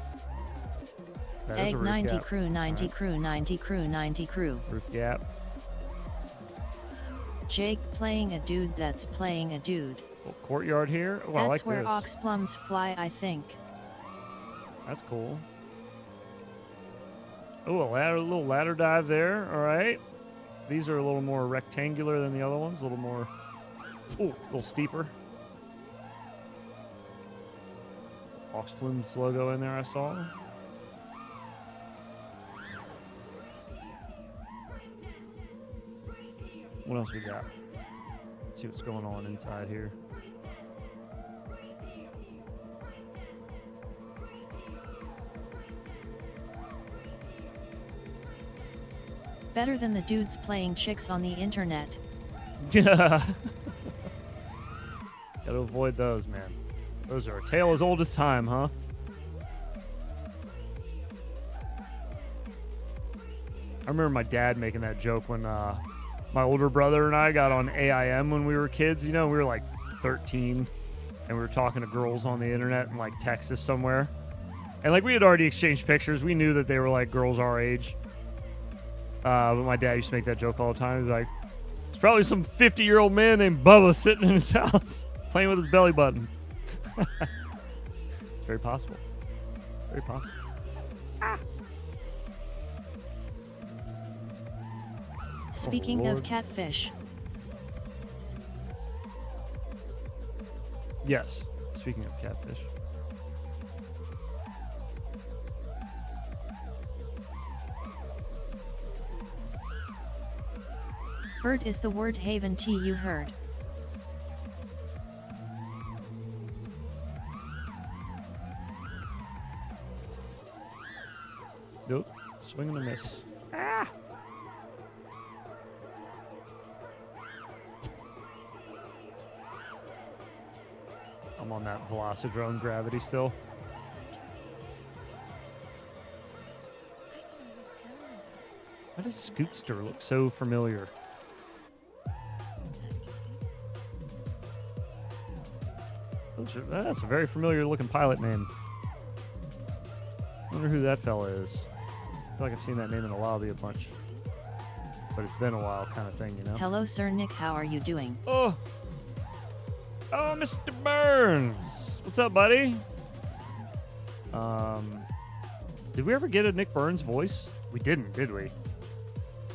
That is a Egg roof 90 gap. crew, 90 Alright. crew, 90 crew, 90 crew. Roof gap. Jake playing a dude that's playing a dude. Little courtyard here. Oh, I That's like where this. oxplums fly, I think. That's cool. Oh, a little ladder dive there. All right. These are a little more rectangular than the other ones. A little more, a little steeper. Oxplume's logo in there, I saw. What else we got? Let's see what's going on inside here. Better than the dudes playing chicks on the internet. Gotta avoid those, man. Those are a tale as old as time, huh? I remember my dad making that joke when my older brother and I got on AIM when we were kids. You know, we were like 13, and we were talking to girls on the internet in like Texas somewhere. And like we had already exchanged pictures. We knew that they were like girls our age. But my dad used to make that joke all the time. He'd be like, it's probably some 50-year-old man named Bubba sitting in his house playing with his belly button. It's very possible. Very possible. Speaking Lord. of catfish, Yes. Speaking of catfish. bird is the word haven T you heard. Nope. Swing and a miss. Ah! I'm on that Velocidrone gravity still. does Scootster look so familiar? That's a very familiar looking pilot name. I wonder who that fella is. I feel like I've seen that name in the lobby a bunch. But it's been a while kind of thing, you know? Hello, Sir Nick. How are you doing? Oh, Mr. Burns. What's up, buddy? Did we ever get a Nick Burns voice? We didn't, did we?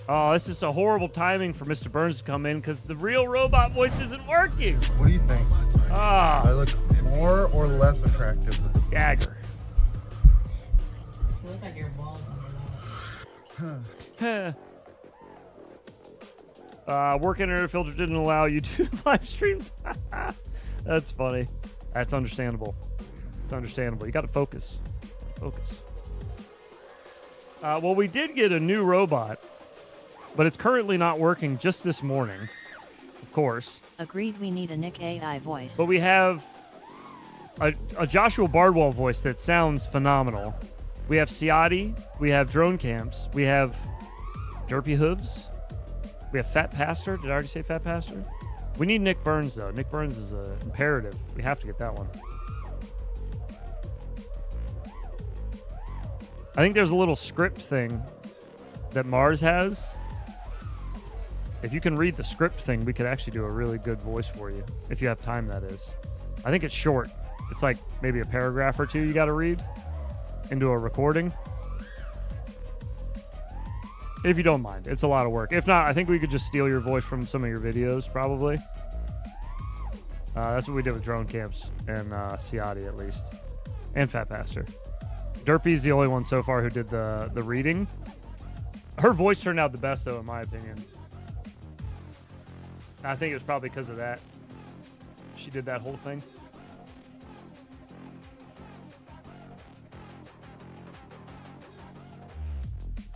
Oh, this is a horrible timing for Mr. Burns to come in because the real robot voice isn't working. What do you think? Ah. I look more or less attractive with this. Gagger. You look like you're bald. Work internet filter didn't allow you to do live streams. That's funny. That's understandable. It's understandable. You got to focus. Focus. Well, we did get a new robot, but it's currently not working just this morning, of course. Agreed, we need a Nick AI voice. But we have a Joshua Bardwell voice that sounds phenomenal. We have Ciati. We have Drone Camps. We have Derpy Hooves. We have Fat Pastor. Did I already say Fat Pastor? We need Nick Burns, though. Nick Burns is an imperative. We have to get that one. I think there's a little script thing that Mars has. If you can read the script thing, we could actually do a really good voice for you. If you have time, that is. I think it's short. It's like maybe a paragraph or two you got to read into a recording. If you don't mind. It's a lot of work. If not, I think we could just steal your voice from some of your videos, probably. That's what we did with Drone Camps and Ciati, at least. And Fat Pastor. Derpy's the only one so far who did the reading. Her voice turned out the best, though, in my opinion. I think it was probably because of that. She did that whole thing.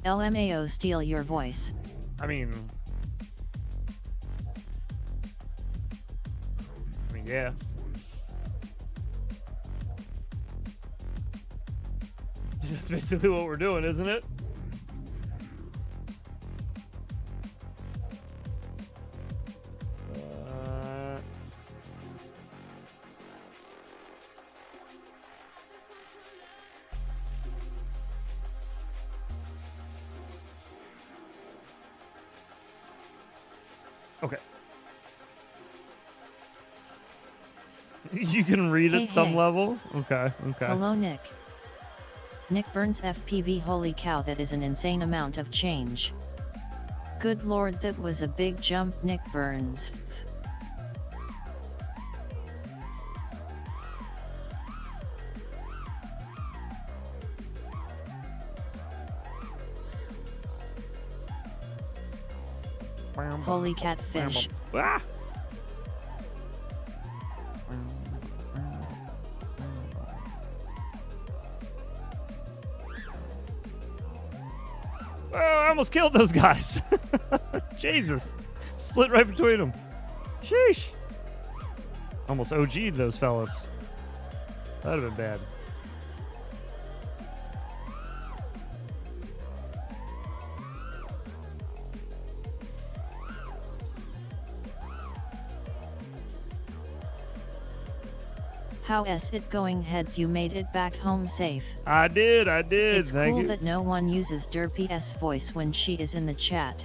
LMAO, steal your voice. I mean, yeah. That's basically what we're doing, isn't it? Okay. You can read at some level? Okay, okay. Hello, Nick. Nick Burns FPV, holy cow, that is an insane amount of change. Good lord, that was a big jump, Nick Burns. Holy catfish. Ah! Oh, I almost killed those guys. Jesus. Split right between them. Sheesh. Almost OG'd those fellas. That'd have been bad. How is it going, heads? You made it back home safe. I did. It's Thank cool you. that no one uses Derpy's voice when she is in the chat.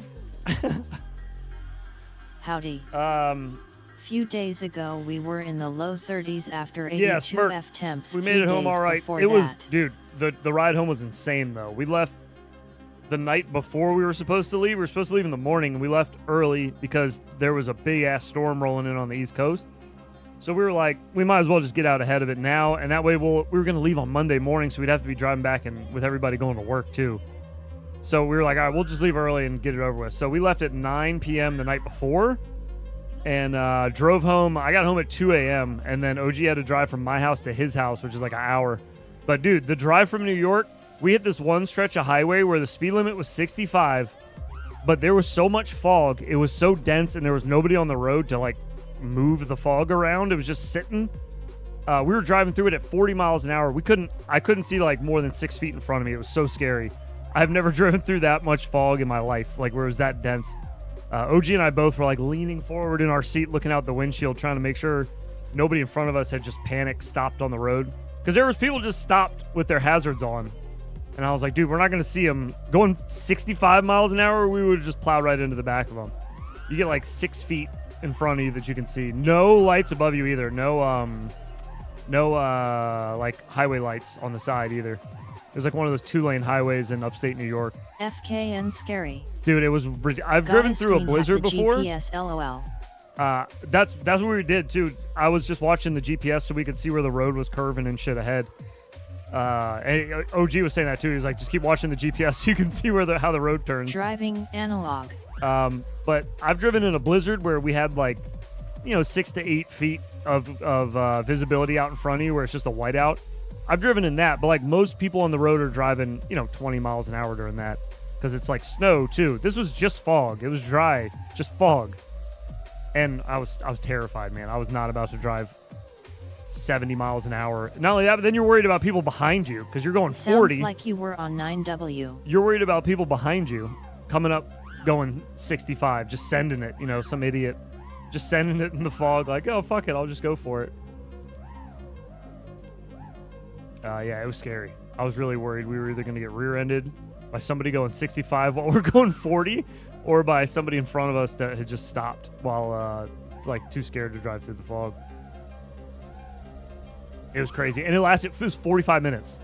Howdy. Few days ago we were in the low 30s after 82 F temps. We made it home all right. It was, dude, the ride home was insane though. We left the night before we were supposed to leave. We were supposed to leave in the morning, and we left early because there was a big ass storm rolling in on the East Coast. So we were like, we might as well just get out ahead of it now, and that way we were going to leave on Monday morning, so we'd have to be driving back and with everybody going to work too. So we were like, all right, we'll just leave early and get it over with. So we left at 9 p.m. the night before and drove home. I got home at 2 a.m., and then OG had to drive from my house to his house, which is like an hour. But, dude, the drive from New York, we hit this one stretch of highway where the speed limit was 65, but there was so much fog. It was so dense, and there was nobody on the road to, like, move the fog around. It was just sitting. We were driving through it at 40 miles an hour. I couldn't see like more than 6 feet in front of me. It was so scary. I've never driven through that much fog in my life, like where it was that dense. OG and I both were like leaning forward in our seat, looking out the windshield, trying to make sure nobody in front of us had just panicked, stopped on the road. Because there was people just stopped with their hazards on. And I was like, dude, we're not going to see them. Going 65 miles an hour, we would just plow right into the back of them. You get like 6 feet in front of you that you can see. No lights above you either. No, like highway lights on the side either. It was like one of those 2-lane highways in upstate New York. FKN scary. Dude, it was. I've driven through a blizzard before. GPS LOL. That's what we did too. I was just watching the GPS so we could see where the road was curving and shit ahead. And OG was saying that too. He was like, just keep watching the GPS so you can see where how the road turns. Driving analog. But I've driven in a blizzard where we had like, 6 to 8 feet of visibility out in front of you where it's just a whiteout. I've driven in that, but like most people on the road are driving, 20 miles an hour during that because it's like snow too. This was just fog. It was dry, just fog. And I was terrified, man. I was not about to drive 70 miles an hour. Not only that, but then you're worried about people behind you because you're going 40. Sounds like you were on 9W. You're worried about people behind you coming up going 65, just sending it, some idiot just sending it in the fog like, oh, fuck it, I'll just go for it. Yeah, it was scary. I was really worried we were either going to get rear-ended by somebody going 65 while we're going 40 or by somebody in front of us that had just stopped while like too scared to drive through the fog. It was crazy. And it was 45 minutes.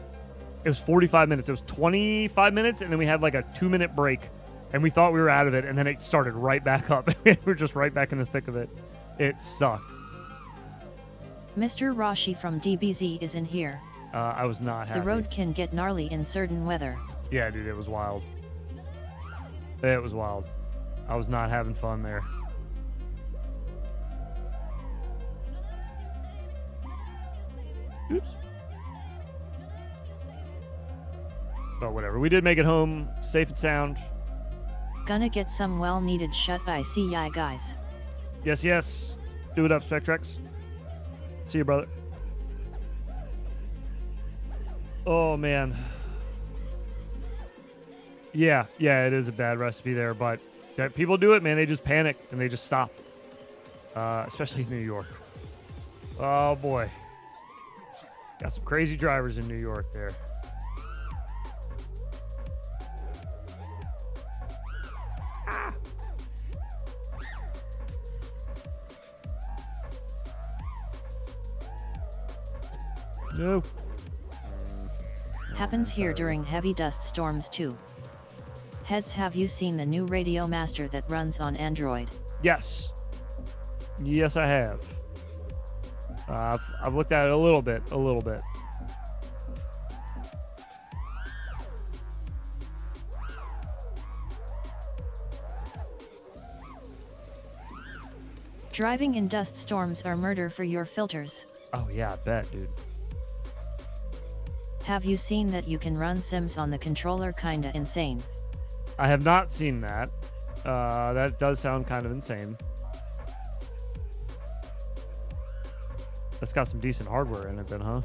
It was 45 minutes. It was 25 minutes, and then we had like a 2-minute break, and we thought we were out of it, and then it started right back up. We were just right back in the thick of it. It sucked. Mr. Rashi from DBZ is in here. I was not happy. The road can get gnarly in certain weather. Yeah, dude, it was wild. It was wild. I was not having fun there. Oops. But whatever. We did make it home safe and sound. Gonna get some well-needed shut-eye. See ya, guys. Yes, yes. Do it up, Spectrex. See you, brother. Oh, man. Yeah, it is a bad recipe there, but people do it, man. They just panic and they just stop. Especially in New York. Oh, boy. Got some crazy drivers in New York there. No. Happens here during heavy dust storms too. Heads, have you seen the new Radio Master that runs on Android? Yes. Yes, I have. I've looked at it a little bit. Driving in dust storms are murder for your filters. Oh yeah, I bet, dude. Have you seen that you can run Sims on the controller? Kinda insane. I have not seen that. That does sound kind of insane. That's got some decent hardware in it then, huh?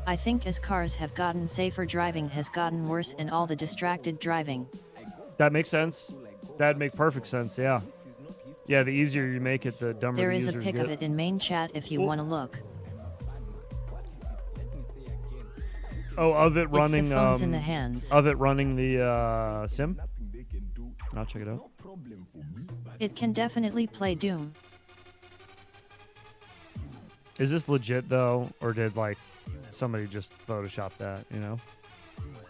I think as cars have gotten safer, driving has gotten worse and all the distracted driving. That makes sense. That'd make perfect sense, yeah. Yeah, the easier you make it, the dumber there the is users a pic get. of it in main chat if you want to look. Oh, of it It's running the phones in the hands. Of it running the sim? I'll check it out. It can definitely play Doom. Is this legit though, or did like somebody just Photoshop that, you know?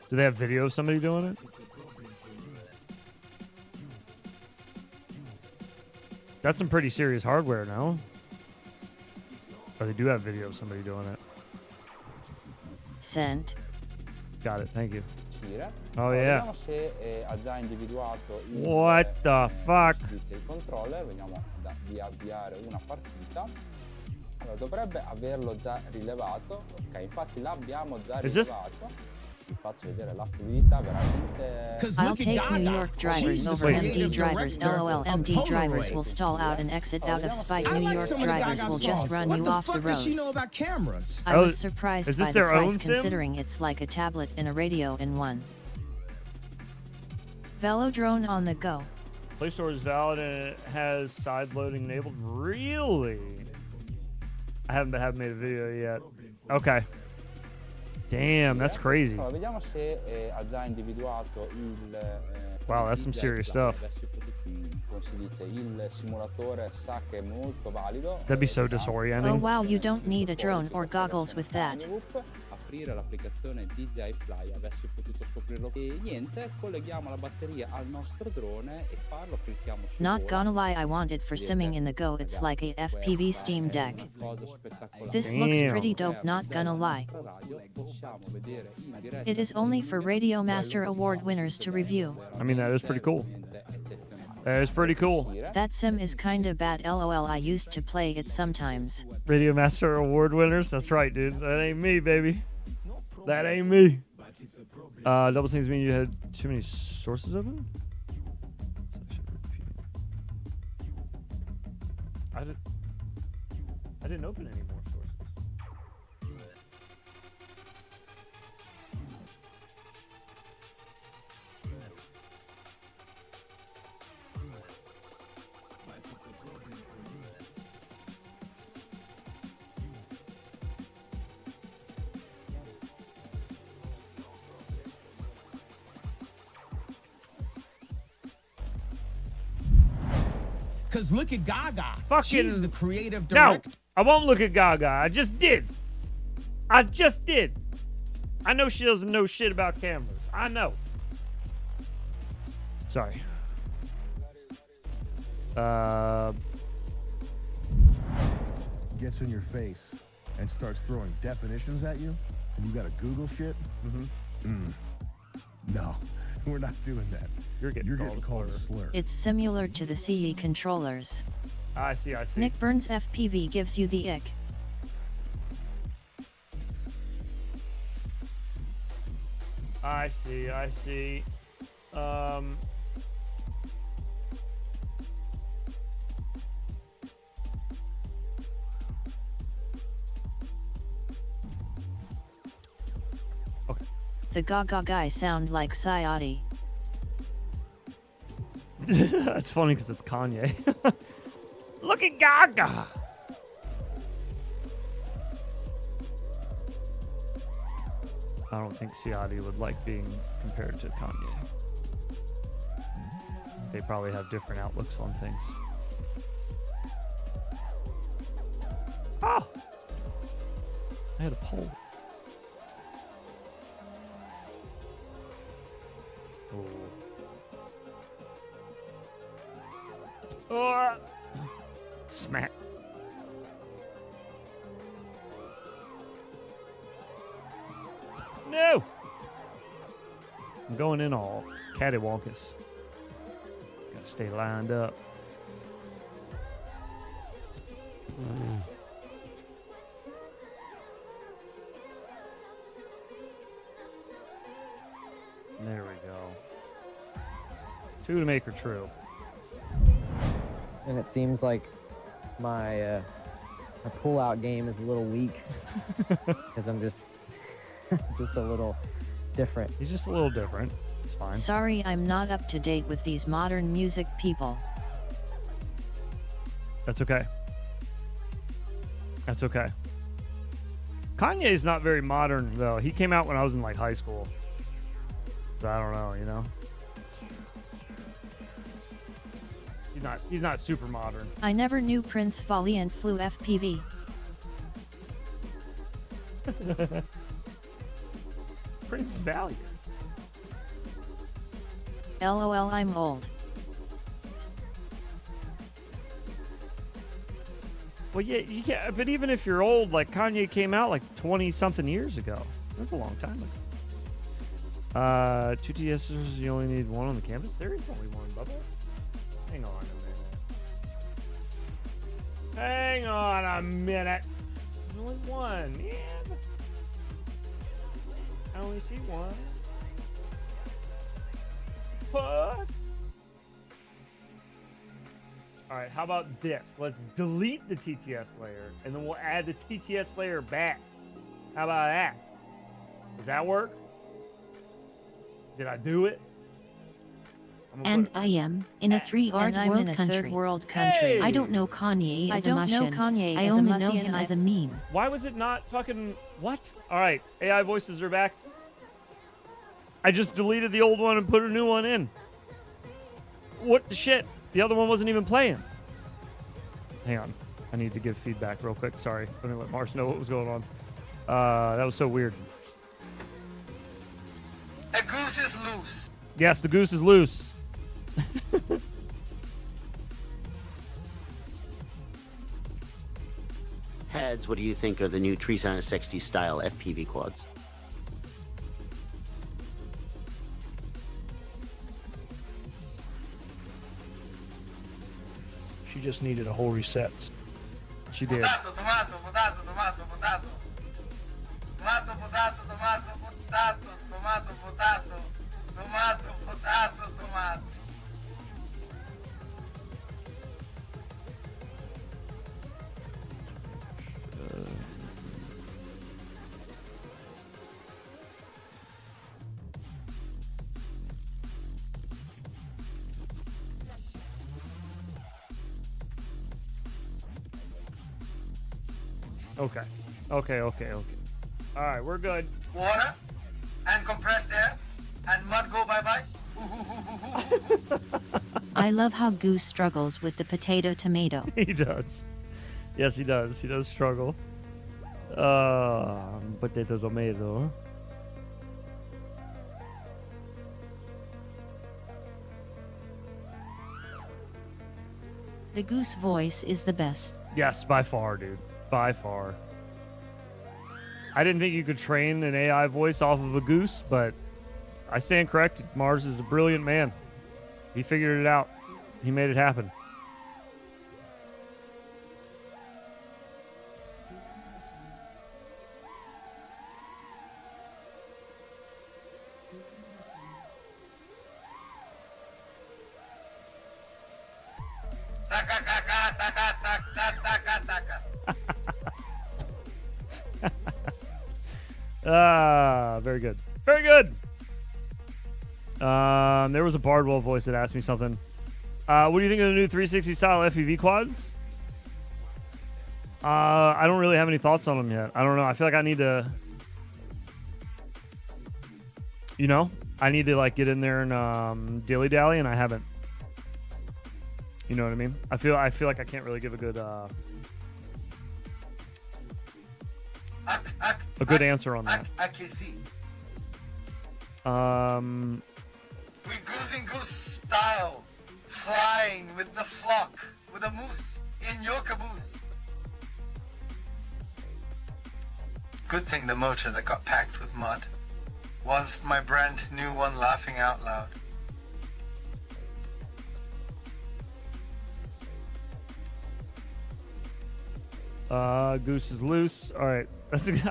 Do they have video of somebody doing it? That's some pretty serious hardware, no? Or they do have video of somebody doing it. Sent. Got it, thank you. Oh yeah. Vediamo se ha già individuato il What the fuck? il controller, veniamo di avviare una partita. Allora, dovrebbe averlo già rilevato. Ok, infatti l'abbiamo già Is this- rilevato. ti faccio vedere la fluidità veramente. I'll take New York drivers over MD drivers. LOL. MD drivers will stall out and exit out of spite. New York drivers will just run you off the road. I was surprised by the price considering it's like a tablet and a radio in one. Velodrone on the go. Play Store is valid and it has side loading enabled. Really? I haven't made a video yet. Okay. Damn, that's crazy. Allora, vediamo se ha già individuato il. Wow, that's some serious stuff. Come si dice, il simulatore sa che è molto valido. That'd be so disorienting. Oh wow, you don't need a drone or goggles with that. Aprire l'applicazione DJI Fly, avessi potuto scoprirlo. E niente, colleghiamo la batteria al nostro drone e farlo, clicchiamo su. Not gonna lie, I want it for simming in the go. It's like a FPV Steam Deck. This looks pretty dope, not gonna lie. It is only for Radio Master Award winners to review. I mean, that is pretty cool. That is pretty cool. That sim is kinda bad. LOL. I used to play it sometimes. Radio Master Award winners? That's right, dude. That ain't me, baby. That ain't me. Double things mean you had too many sources open? I didn't open any more sources. Because look at Gaga. Fucking She's the creative director. No, I won't look at Gaga. I just did. I know she doesn't know shit about cameras. I know. Sorry. Gets in your face and starts throwing definitions at you, and you gotta Google shit. No, we're not doing that. You're getting called a slur. It's similar to the CE controllers. I see. Nick Burns FPV gives you the ick. I see. Okay. The Gaga guy sound like Sayati. That's funny because it's Kanye. Look at Gaga. I don't think Ciati would like being compared to Kanye. They probably have different outlooks on things. Oh! I had a pole. Oh. Smack. No! I'm going in all cattywampus. Gotta stay lined up. There we go. 2 to make her true. And it seems like my pull-out game is a little weak because I'm just a little different. He's just a little different. It's fine. Sorry, I'm not up to date with these modern music people. That's okay. That's okay. Kanye's not very modern though. He came out when I was in like high school. So I don't know, you know. He's not super modern. I never knew Prince Valiant flew FPV. Prince Valiant. LOL, I'm old. Well, yeah, but even if you're old, like Kanye came out like 20-something years ago. That's a long time ago. 2 TSers, you only need 1 on the campus? There is only 1, Bubba. Hang on a minute. Hang on a minute. There's only 1, man. I only see one. What? All right, how about this? Let's delete the TTS layer, and then we'll add the TTS layer back. How about that? Does that work? Did I do it? And I am in a third world country. Hey! I don't know Kanye as a Mushin. I only know him as a meme. Why was it not fucking... What? All right, AI voices are back. I just deleted the old one and put a new one in. What the shit? The other one wasn't even playing. Hang on. I need to give feedback real quick. Sorry. I'm going to let Mars know what was going on. That was so weird. A goose is loose. Yes, the goose is loose. Heads, what do you think of the new Treeson 60 style FPV quads? She just needed a whole reset. She did. Potato, tomato, potato, tomato, potato. Tomato, potato, tomato, potato, tomato, potato, tomato, potato, tomato. Okay. Okay. All right, we're good. Water and compressed air and mud go bye-bye. I love how Goose struggles with the potato tomato. He does. Yes, he does. He does struggle. Potato tomato. The Goose voice is the best. Yes, by far, dude. By far. I didn't think you could train an AI voice off of a goose, but I stand corrected. Mars is a brilliant man. He figured it out. He made it happen. Very good. Very good. There was a Bardwell voice that asked me something. What do you think of the new 360 style FPV quads? I don't really have any thoughts on them yet. I don't know. I feel like I need to, I need to like get in there and dilly dally, and I haven't. You know what I mean? I feel like I can't really give a good answer on that. I can see. We goose in goose style, flying with the flock, with a moose in your caboose. Good thing the motor that got packed with mud. Once my brand new one laughing out loud. Goose is loose. All right,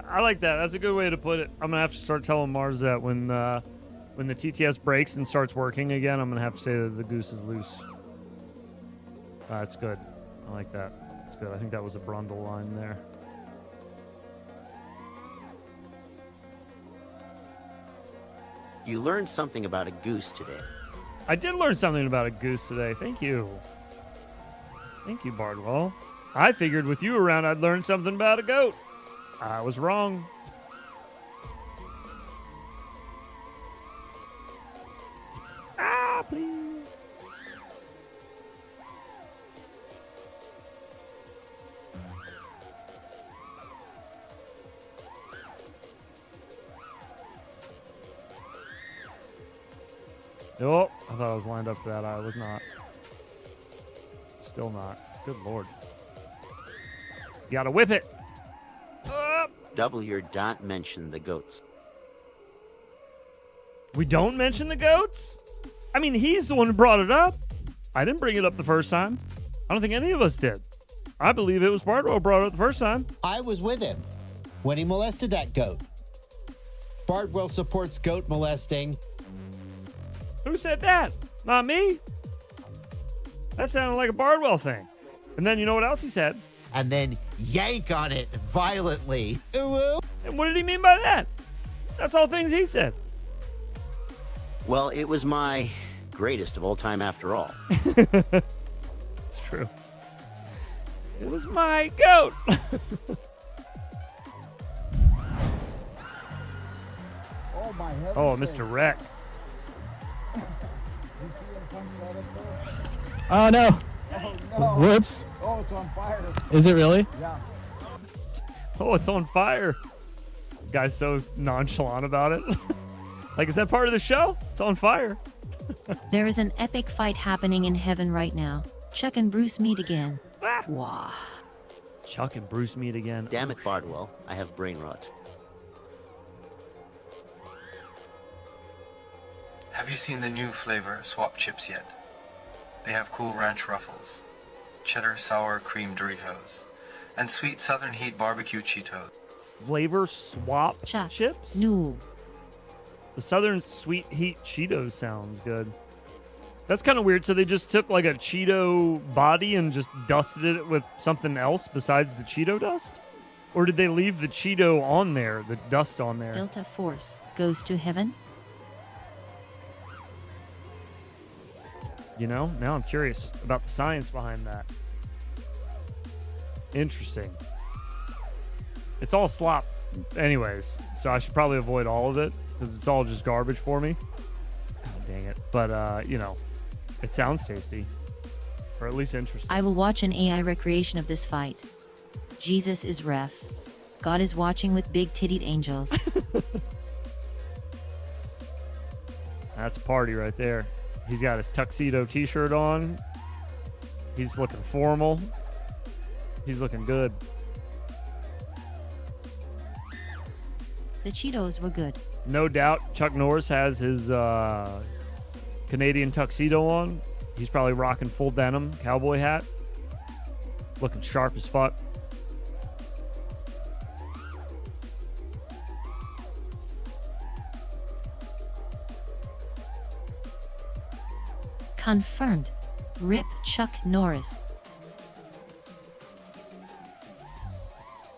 I like that. That's a good way to put it. I'm gonna have to start telling Mars that when the TTS breaks and starts working again, I'm gonna have to say that the goose is loose. That's good. I like that. That's good. I think that was a Brundle line there. You learned something about a goose today. I did learn something about a goose today. Thank you. Thank you, Bardwell. I figured with you around I'd learn something about a goat. I was wrong. Please. Oh, I thought I was lined up for that. I was not. Still not. Good Lord. You gotta whip it. Double your don't mention the goats. We don't mention the goats? I mean, he's the one who brought it up. I didn't bring it up the first time. I don't think any of us did. I believe it was Bardwell who brought it up the first time. I was with him when he molested that goat. Bardwell supports goat molesting. Who said that? Not me. That sounded like a Bardwell thing. And then you know what else he said? And then yank on it violently. Ooh. And what did he mean by that? That's all things he said. Well, it was my greatest of all time after all. It's true. It was my goat. Oh, Mr. Wreck. Oh no. Oh, no. Whoops. Oh, it's on fire. Is it really? Yeah. Oh, it's on fire. Guy's so nonchalant about it. Like, is that part of the show? It's on fire. There is an epic fight happening in heaven right now. Chuck and Bruce meet again. Wah. Chuck and Bruce meet again. Damn it, Bardwell. I have brain rot. Have you seen the new flavor swap chips yet? They have Cool Ranch Ruffles, Cheddar Sour Cream Doritos, and Sweet Southern Heat Barbecue Cheetos. Flavor swap chips? No. The Southern Sweet Heat Cheetos sounds good. That's kind of weird. So they just took like a Cheeto body and just dusted it with something else besides the Cheeto dust? Or did they leave the Cheeto on there, the dust on there? Delta Force goes to heaven. You know, now I'm curious about the science behind that. Interesting. It's all slop anyways, so I should probably avoid all of it because it's all just garbage for me. God dang it. But, you know, it sounds tasty. Or at least interesting. I will watch an AI recreation of this fight. Jesus is ref. God is watching with big tittied angels. That's a party right there. He's got his tuxedo t-shirt on. He's looking formal. He's looking good. The Cheetos were good. No doubt Chuck Norris has his Canadian tuxedo on. He's probably rocking full denim cowboy hat. Looking sharp as fuck. Confirmed. Rip Chuck Norris.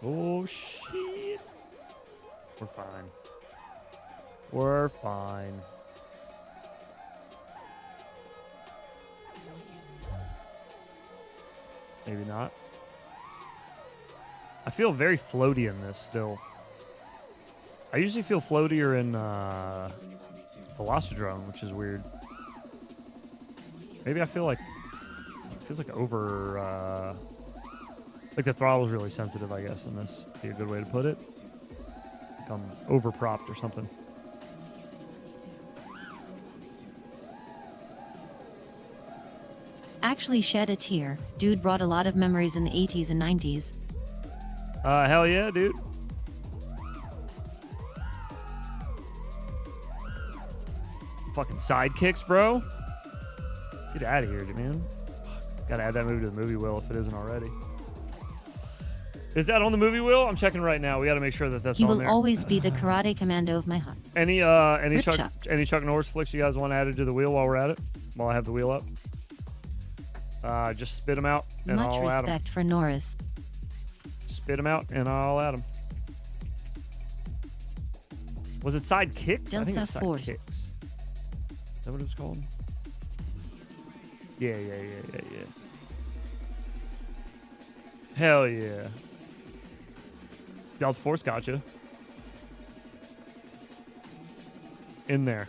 Oh, shit. We're fine. We're fine. Maybe not. I feel very floaty in this still. I usually feel floatier in Velocidrome, which is weird. Maybe I feel like it feels like over like the throttle's really sensitive, I guess, in this would be a good way to put it. Like I'm over propped or something. Actually shed a tear. Dude brought a lot of memories in the 80s and 90s. Hell yeah, dude. Fucking sidekicks, bro. Get out of here, man. Gotta add that movie to the movie wheel if it isn't already. Is that on the movie wheel? I'm checking right now. We gotta make sure that that's He on will there. always be the karate commando of my heart. Any Rip Chuck Norris flicks you guys want added to the wheel while we're at it? While I have the wheel up? Just spit them out and Much I'll add them. respect for Norris. Spit them out and I'll add them. Was it sidekicks? I think it was Delta Force. sidekicks. Is that what it was called? Yeah. Hell yeah. Delta Force gotcha. In there.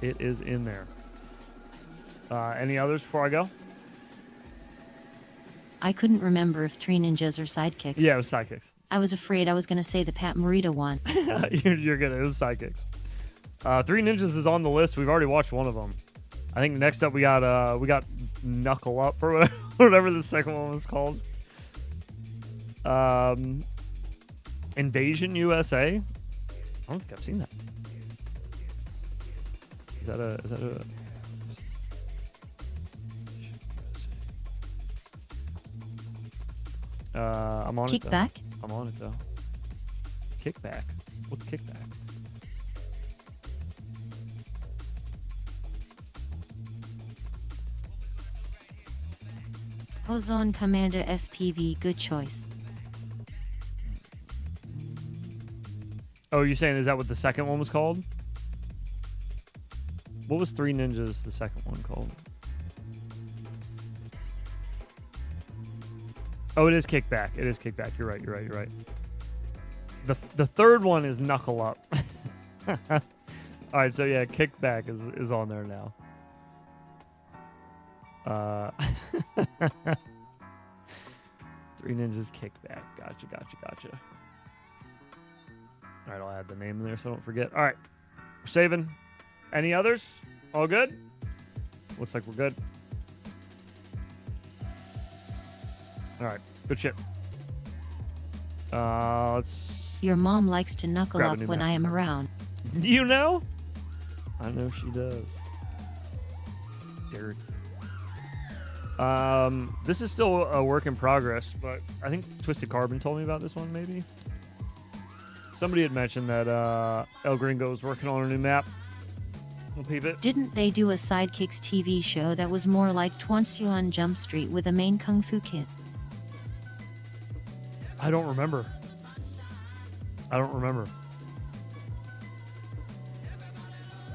It is in there. Any others before I go? I couldn't remember if Tree Ninjas or Sidekicks. Yeah, it was sidekicks. I was afraid I was going to say the Pat Morita one. You're good. It was sidekicks. Three Ninjas is on the list. We've already watched one of them. I think next up we got Knuckle Up or whatever the second one was called. Invasion USA. I don't think I've seen that. Is that a? I'm on it. Kickback? I'm on it though. kickback? What's kickback? Ozone Commander FPV, good choice. Oh, you're saying is that what the second one was called? What was Three Ninjas, the second one, called? Oh, it is kickback. It is kickback. You're right. You're right. You're right. The third one is Knuckle Up. All right, so yeah, kickback is on there now. Three Ninjas kickback. Gotcha. All right, I'll add the name in there so I don't forget. All right, we're saving. Any others? All good? Looks like we're good. All right, good shit. Let's. Your mom likes to knuckle Grab a up new when map. I am around. You know? I know she does. Derek. This is still a work in progress, but I think Twisted Carbon told me about this one, maybe. Somebody had mentioned that El Gringo was working on a new map. We'll peep it. Didn't they do a Sidekicks TV show that was more like 21 on Jump Street with a main kung fu kid? I don't remember.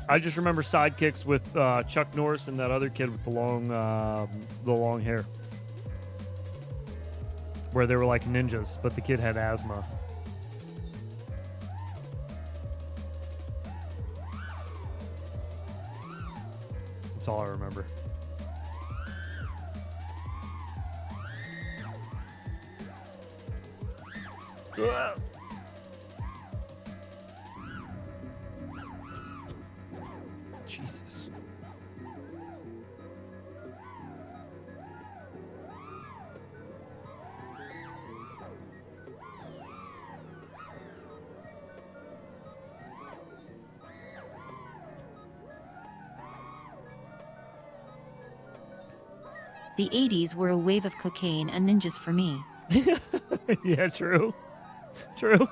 I just remember Sidekicks with Chuck Norris and that other kid with the long hair, where they were like ninjas, but the kid had asthma. That's all I remember. Jesus. The 80s were a wave of cocaine and ninjas for me. Yeah, true. True.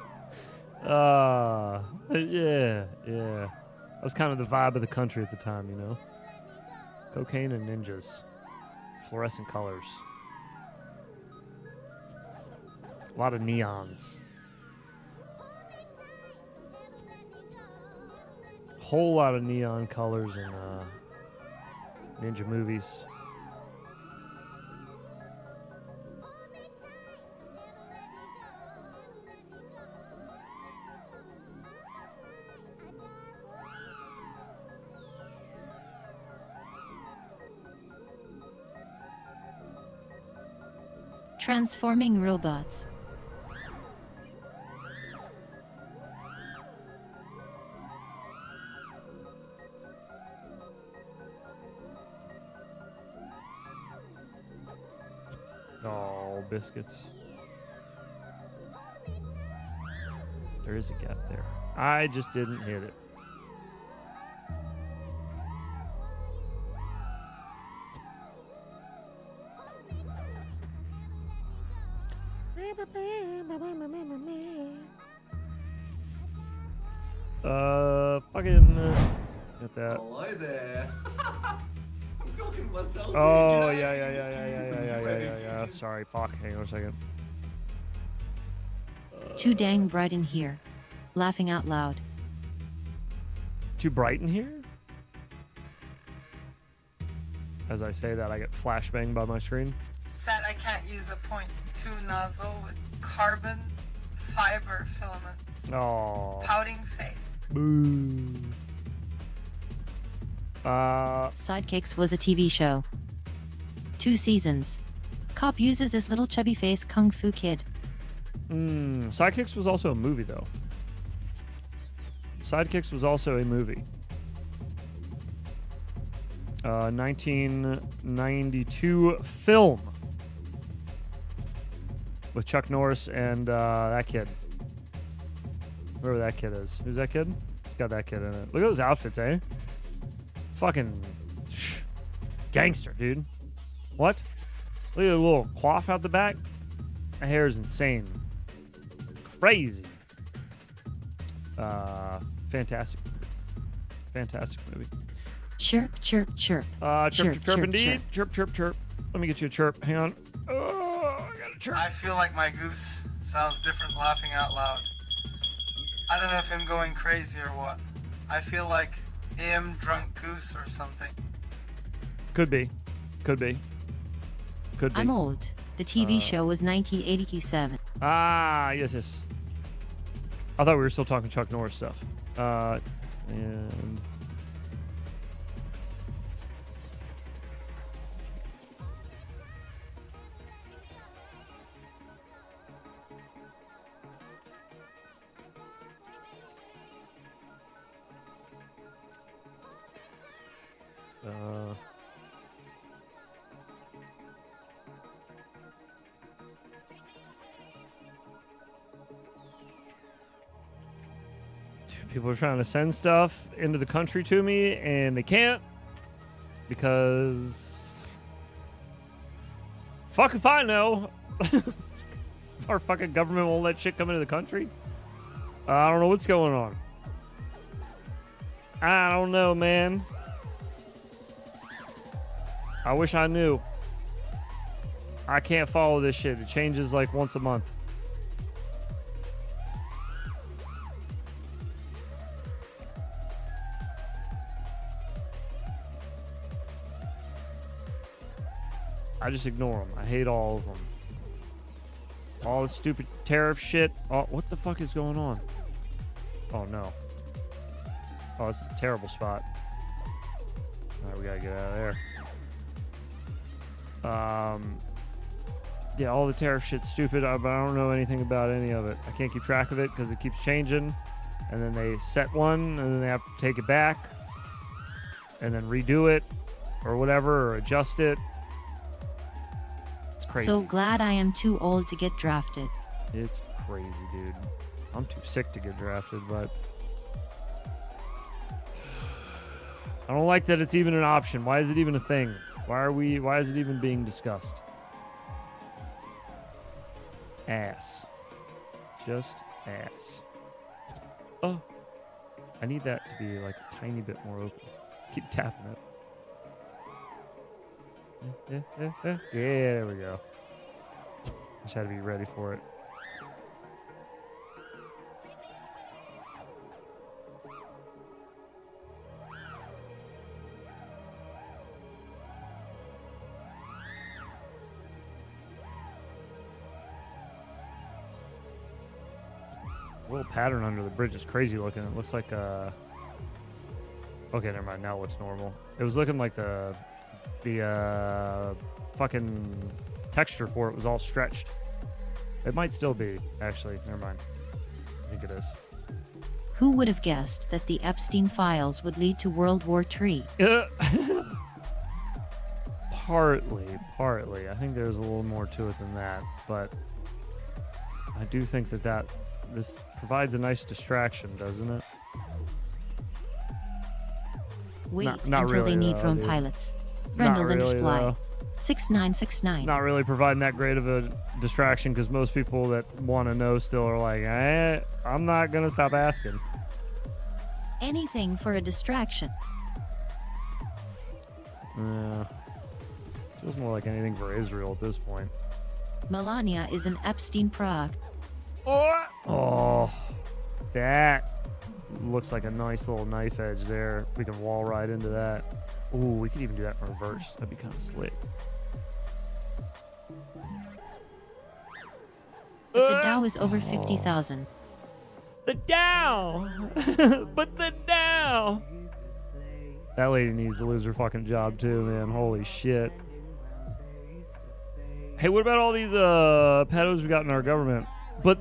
Yeah. That was kind of the vibe of the country at the time, you know? Cocaine and ninjas. Fluorescent colors. A lot of neons. Whole lot of neon colors in ninja movies. Transforming robots. Oh, biscuits. There is a gap there. I just didn't hit it. Get that. Hello there. I'm talking to myself. Oh, yeah. Sorry, fuck. Hang on a second. Too dang bright in here. Laughing out loud. Too bright in here? As I say that, I get flashbanged by my screen. Sad I can't use a .2 nozzle with carbon fiber filaments. Oh. Pouting face. Boo. Sidekicks was a TV show. 2 seasons. Cop uses his little chubby face kung fu kid. Sidekicks was also a movie, though. Sidekicks was also a movie. 1992 film with Chuck Norris and that kid. Whoever that kid is. Who's that kid? It's got that kid in it. Look at those outfits, eh? Fucking gangster, dude. What? Look at the little coif out the back. That hair is insane. Crazy. Fantastic movie. Fantastic movie. Chirp, chirp, chirp. Chirp, chirp, indeed. Chirp, chirp, chirp. Let me get you a chirp. Hang on. Oh, I got a chirp. I feel like my goose sounds different laughing out loud. I don't know if I'm going crazy or what. I feel like am drunk goose or something. Could be. Could be. Could be. I'm old. The TV show was 1987. Ah, yes, yes. I thought we were still talking Chuck Norris stuff. And... people are trying to send stuff into the country to me, and they can't because fuck if I know. Our fucking government won't let shit come into the country. I don't know what's going on. I don't know, man. I wish I knew. I can't follow this shit. It changes like once a month. I just ignore them. I hate all of them. All the stupid tariff shit. Oh, what the fuck is going on? Oh, no. Oh, it's a terrible spot. All right, we gotta get out of there. Yeah, all the tariff shit's stupid, but I don't know anything about any of it. I can't keep track of it because it keeps changing. And then they set one, and then they have to take it back. And then redo it, or whatever, or adjust it. It's crazy. So glad I am too old to get drafted. It's crazy, dude. I'm too sick to get drafted, but... I don't like that it's even an option. Why is it even a thing? Why is it even being discussed? Ass. Just ass. Oh. I need that to be like a tiny bit more open. Keep tapping it. Yeah, there we go. Just had to be ready for it. A little pattern under the bridge is crazy looking. It looks like okay, never mind. Now it looks normal. It was looking like the fucking texture for it was all stretched. It might still be, actually. Never mind. I think it is. Who would have guessed that the Epstein files would lead to World War III? Partly. I think there's a little more to it than that, but I do think that this provides a nice distraction, doesn't it? Wait not until really, they need though, drone dude. pilots. Not Brendel really, though. 6969. Not really providing that great of a distraction because most people that want to know still are like, I'm not going to stop asking. Anything for a distraction. Yeah. Feels more like anything for Israel at this point. Melania is an Epstein product. Oh, that looks like a nice little knife edge there. We can wall right into that. Ooh, we could even do that in reverse. That'd be kind of slick. But the Dow is over 50,000. The Dow! But the Dow! That lady needs to lose her fucking job too, man. Holy shit. Hey, what about all these pedos we got in our government? But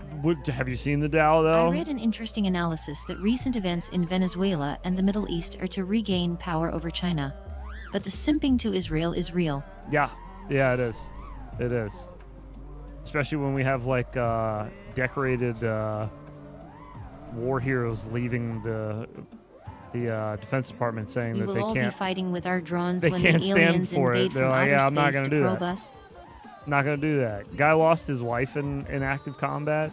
have you seen the Dow, though? I read an interesting analysis that recent events in Venezuela and the Middle East are to regain power over China. But the simping to Israel is real. Yeah, it is. It is. Especially when we have, like, decorated war heroes leaving the Defense Department saying We that will they all can't... be fighting with our drones They when the can't stand aliens for it. invade They're from like, outer yeah, I'm not space gonna to do probe that. us. Not gonna do that. Guy lost his wife in active combat.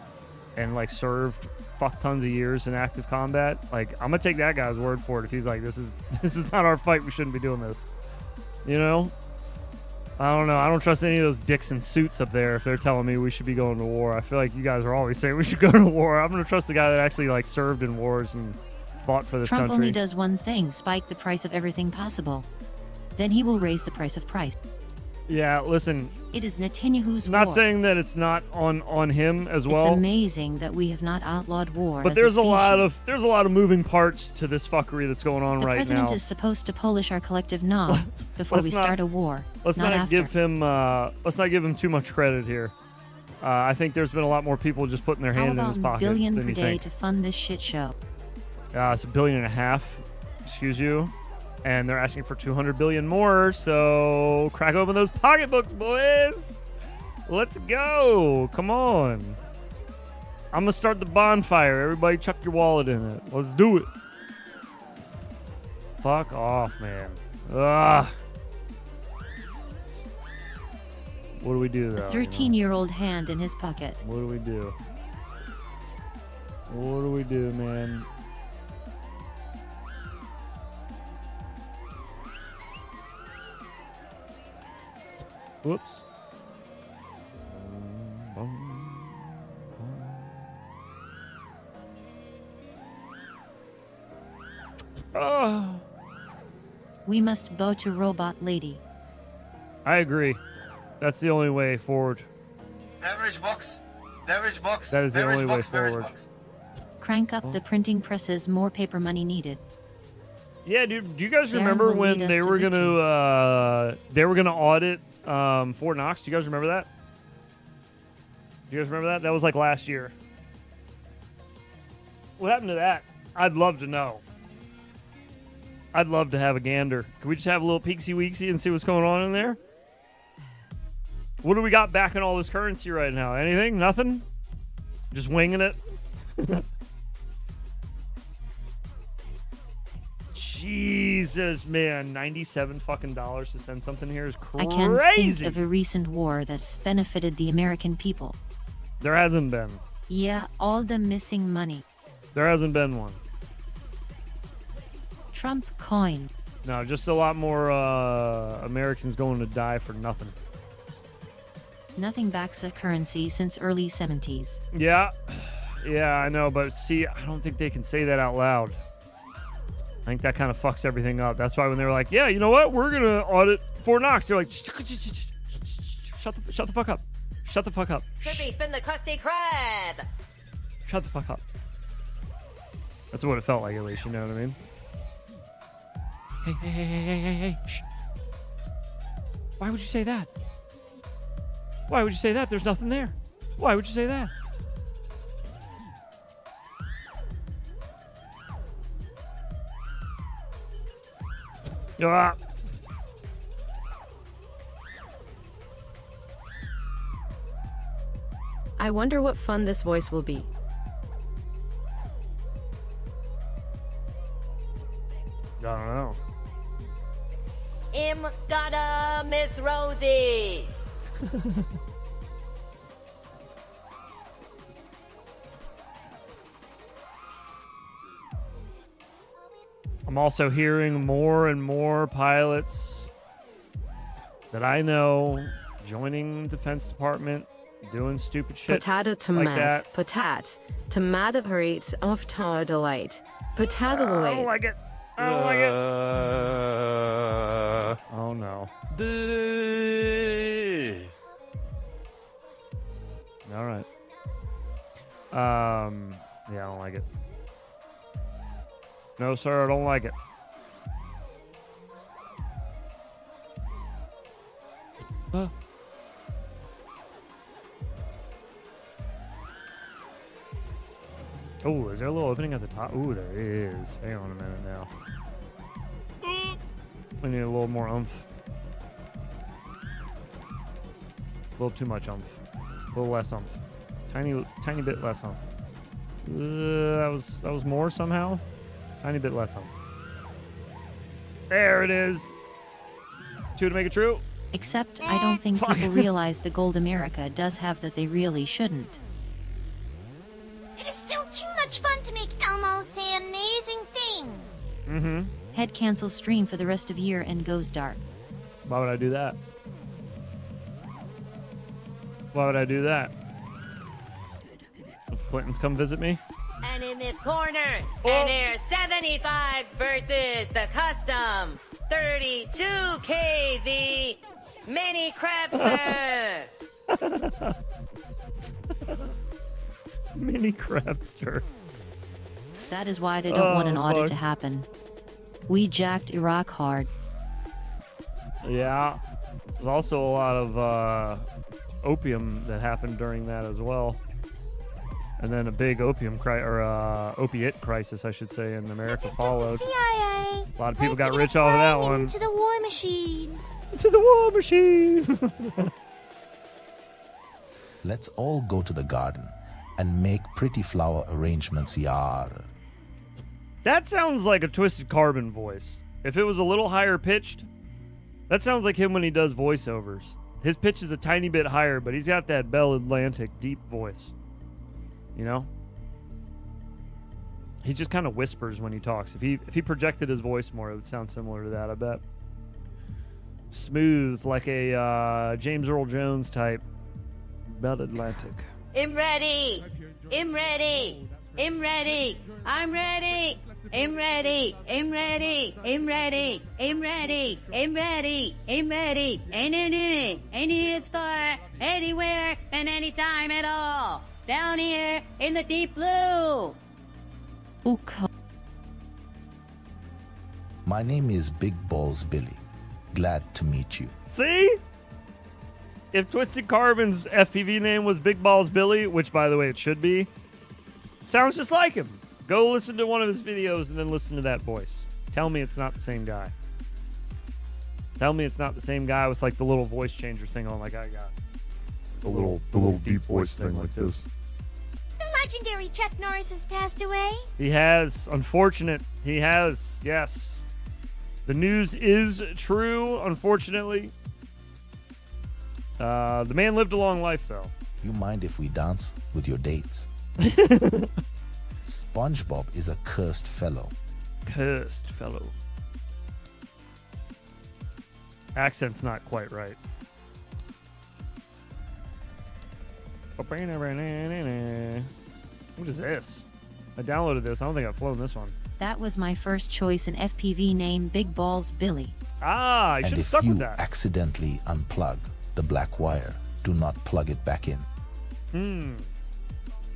and like served fuck tons of years in active combat, like I'm gonna take that guy's word for it if he's like, this is not our fight, we shouldn't be doing this. You know? I don't know. I don't trust any of those dicks in suits up there if they're telling me we should be going to war. I feel like you guys are always saying we should go to war. I'm gonna trust the guy that actually like served in wars and fought for this Trump country. only does one thing: spike the price of everything possible. Then he will raise the price of price. Yeah, listen. It is Netanyahu's I'm not war. saying that it's not on him as well. It's amazing that we have not outlawed war. But as there's a a lot species. of moving parts to this fuckery that's going on The right president now. is supposed to polish our collective knob before we start a war. Let's not after. give him too much credit here. I think there's been a lot more people just putting their How hand in about his pocket $1 billion than per you day think. to fund this shit show? It's $1.5 billion, excuse you, and they're asking for 200 billion more. So crack open those pocketbooks, boys. Let's go. Come on. I'm gonna start the bonfire. Everybody, chuck your wallet in it. Let's do it. Fuck off, man. Ugh. What do we do, A though? 13-year-old hand in his pocket. What do we do? What do we do, man? Whoops. Oh. We must bow to robot lady. I agree. That's the only way forward. Beverage box. Beverage box. That is the beverage only way box, beverage forward. box. Crank up the printing presses, more paper money needed. Yeah, dude. Do you guys Darren remember will when lead us they to were gonna audit Fort Knox? Do you guys remember that? Do you guys remember that? That was like last year. What happened to that? I'd love to know. I'd love to have a gander. Can we just have a little peeksy-weeksy and see what's going on in there? What do we got back in all this currency right now? Anything? Nothing? Just winging it? Jesus, man. 97 fucking dollars to send something here is crazy. I can think of a recent war that's benefited the American people. There hasn't been. Yeah, all the missing money. There hasn't been one. Trump coin. No, just a lot more Americans going to die for nothing. Nothing backs a currency since early 70s. Yeah. Yeah, I know, but see, I don't think they can say that out loud. I think that kind of fucks everything up. That's why when they were like, yeah, you know what? We're going to audit Fort Knox. They're like, shut the fuck up. Shut the fuck up. Trippy, spin the Krusty Krab! Shut the fuck up. That's what it felt like, at least. You know what I mean? Hey. Shh. Why would you say that? Why would you say that? There's nothing there. Why would you say that? Ah. I wonder what fun this voice will be. I don't know. Gotta Miss Rosie! I'm also hearing more and more pilots that I know joining Defense Department, doing stupid shit Potato like tomat. that. Potat. Tomato parade of tar delight. Potato I don't away. like it. I don't like it. Oh no. All right. Yeah, I don't like it. No, sir, I don't like it. Oh, is there a little opening at the top? Ooh, there is. Hang on a minute now. We need a little more oomph. A little too much oomph. A little less oomph. Tiny bit less oomph. That was more somehow. Tiny bit less oomph. There it is. Two to make it true. Except I don't think people realize the gold America does have that they really shouldn't. It is still too much fun to make Elmo say amazing things. Mm-hmm. Head cancels stream for the rest of year and goes dark. Why would I do that? Why would I do that? If Clintons come visit me? And in this corner, an Air 75 versus the custom 32 kV Mini Crabster. Mini Crabster. That is why they don't want an audit fuck. to happen. We jacked Iraq hard. Yeah. There's also a lot of opium that happened during that as well. And then a big opiate crisis, I should say, in America followed. CIA. A lot of people got rich off of that one. Into the war machine. To the war machine! Let's all go to the garden and make pretty flower arrangements, yar. That sounds like a Twisted Carbon voice. If it was a little higher pitched, that sounds like him when he does voiceovers. His pitch is a tiny bit higher, but he's got that Bell Atlantic deep voice. You know? He just kind of whispers when he talks. If he projected his voice more, it would sound similar to that, I bet. Smooth, like a James Earl Jones type. Bell Atlantic. I'm ready. I'm ready. I'm ready. I'm ready. I'm ready. I'm ready. I'm ready. I'm ready. I'm ready. I'm ready. And it's for anywhere and anytime at all. Down here in the deep blue. My name is Big Balls Billy. Glad to meet you. See? If Twisted Carbon's FPV name was Big Balls Billy, which, by the way, it should be, sounds just like him. Go listen to one of his videos and then listen to that voice. Tell me it's not the same guy. Tell me it's not the same guy with, like, the little voice changer thing on like I got. The little deep voice thing like this. The legendary Chuck Norris has passed away. He has. Unfortunate. He has. Yes. The news is true, unfortunately. The man lived a long life, though. You mind if we dance with your dates? SpongeBob is a cursed fellow. Cursed fellow. Accent's not quite right. What is this? I downloaded this. I don't think I've flown this one. That was my first choice in FPV name Big Balls Billy. Ah, you should have stuck with that. And if you accidentally unplug the black wire, do not plug it back in.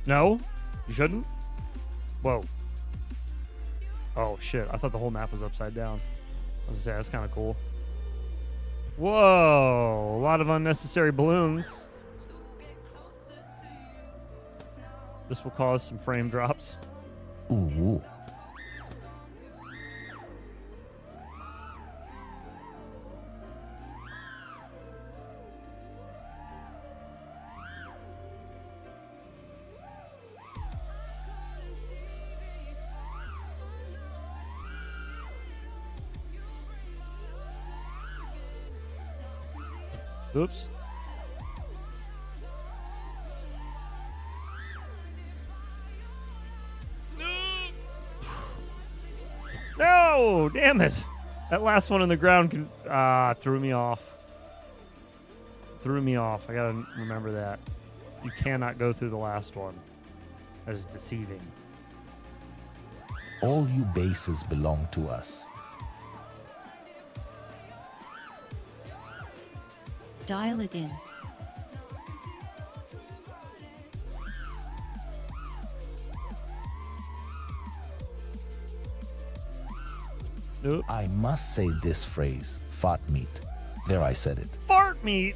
No? You shouldn't? Whoa. Oh, shit. I thought the whole map was upside down. I was gonna say, that's kind of cool. Whoa. A lot of unnecessary balloons. This will cause some frame drops. Ooh. Oops. No! Damn it! That last one on the ground threw me off. Threw me off. I gotta remember that. You cannot go through the last one. That is deceiving. All you bases belong to us. Dial it in. Nope. I must say this phrase, fart meat. There, I said it. Fart meat!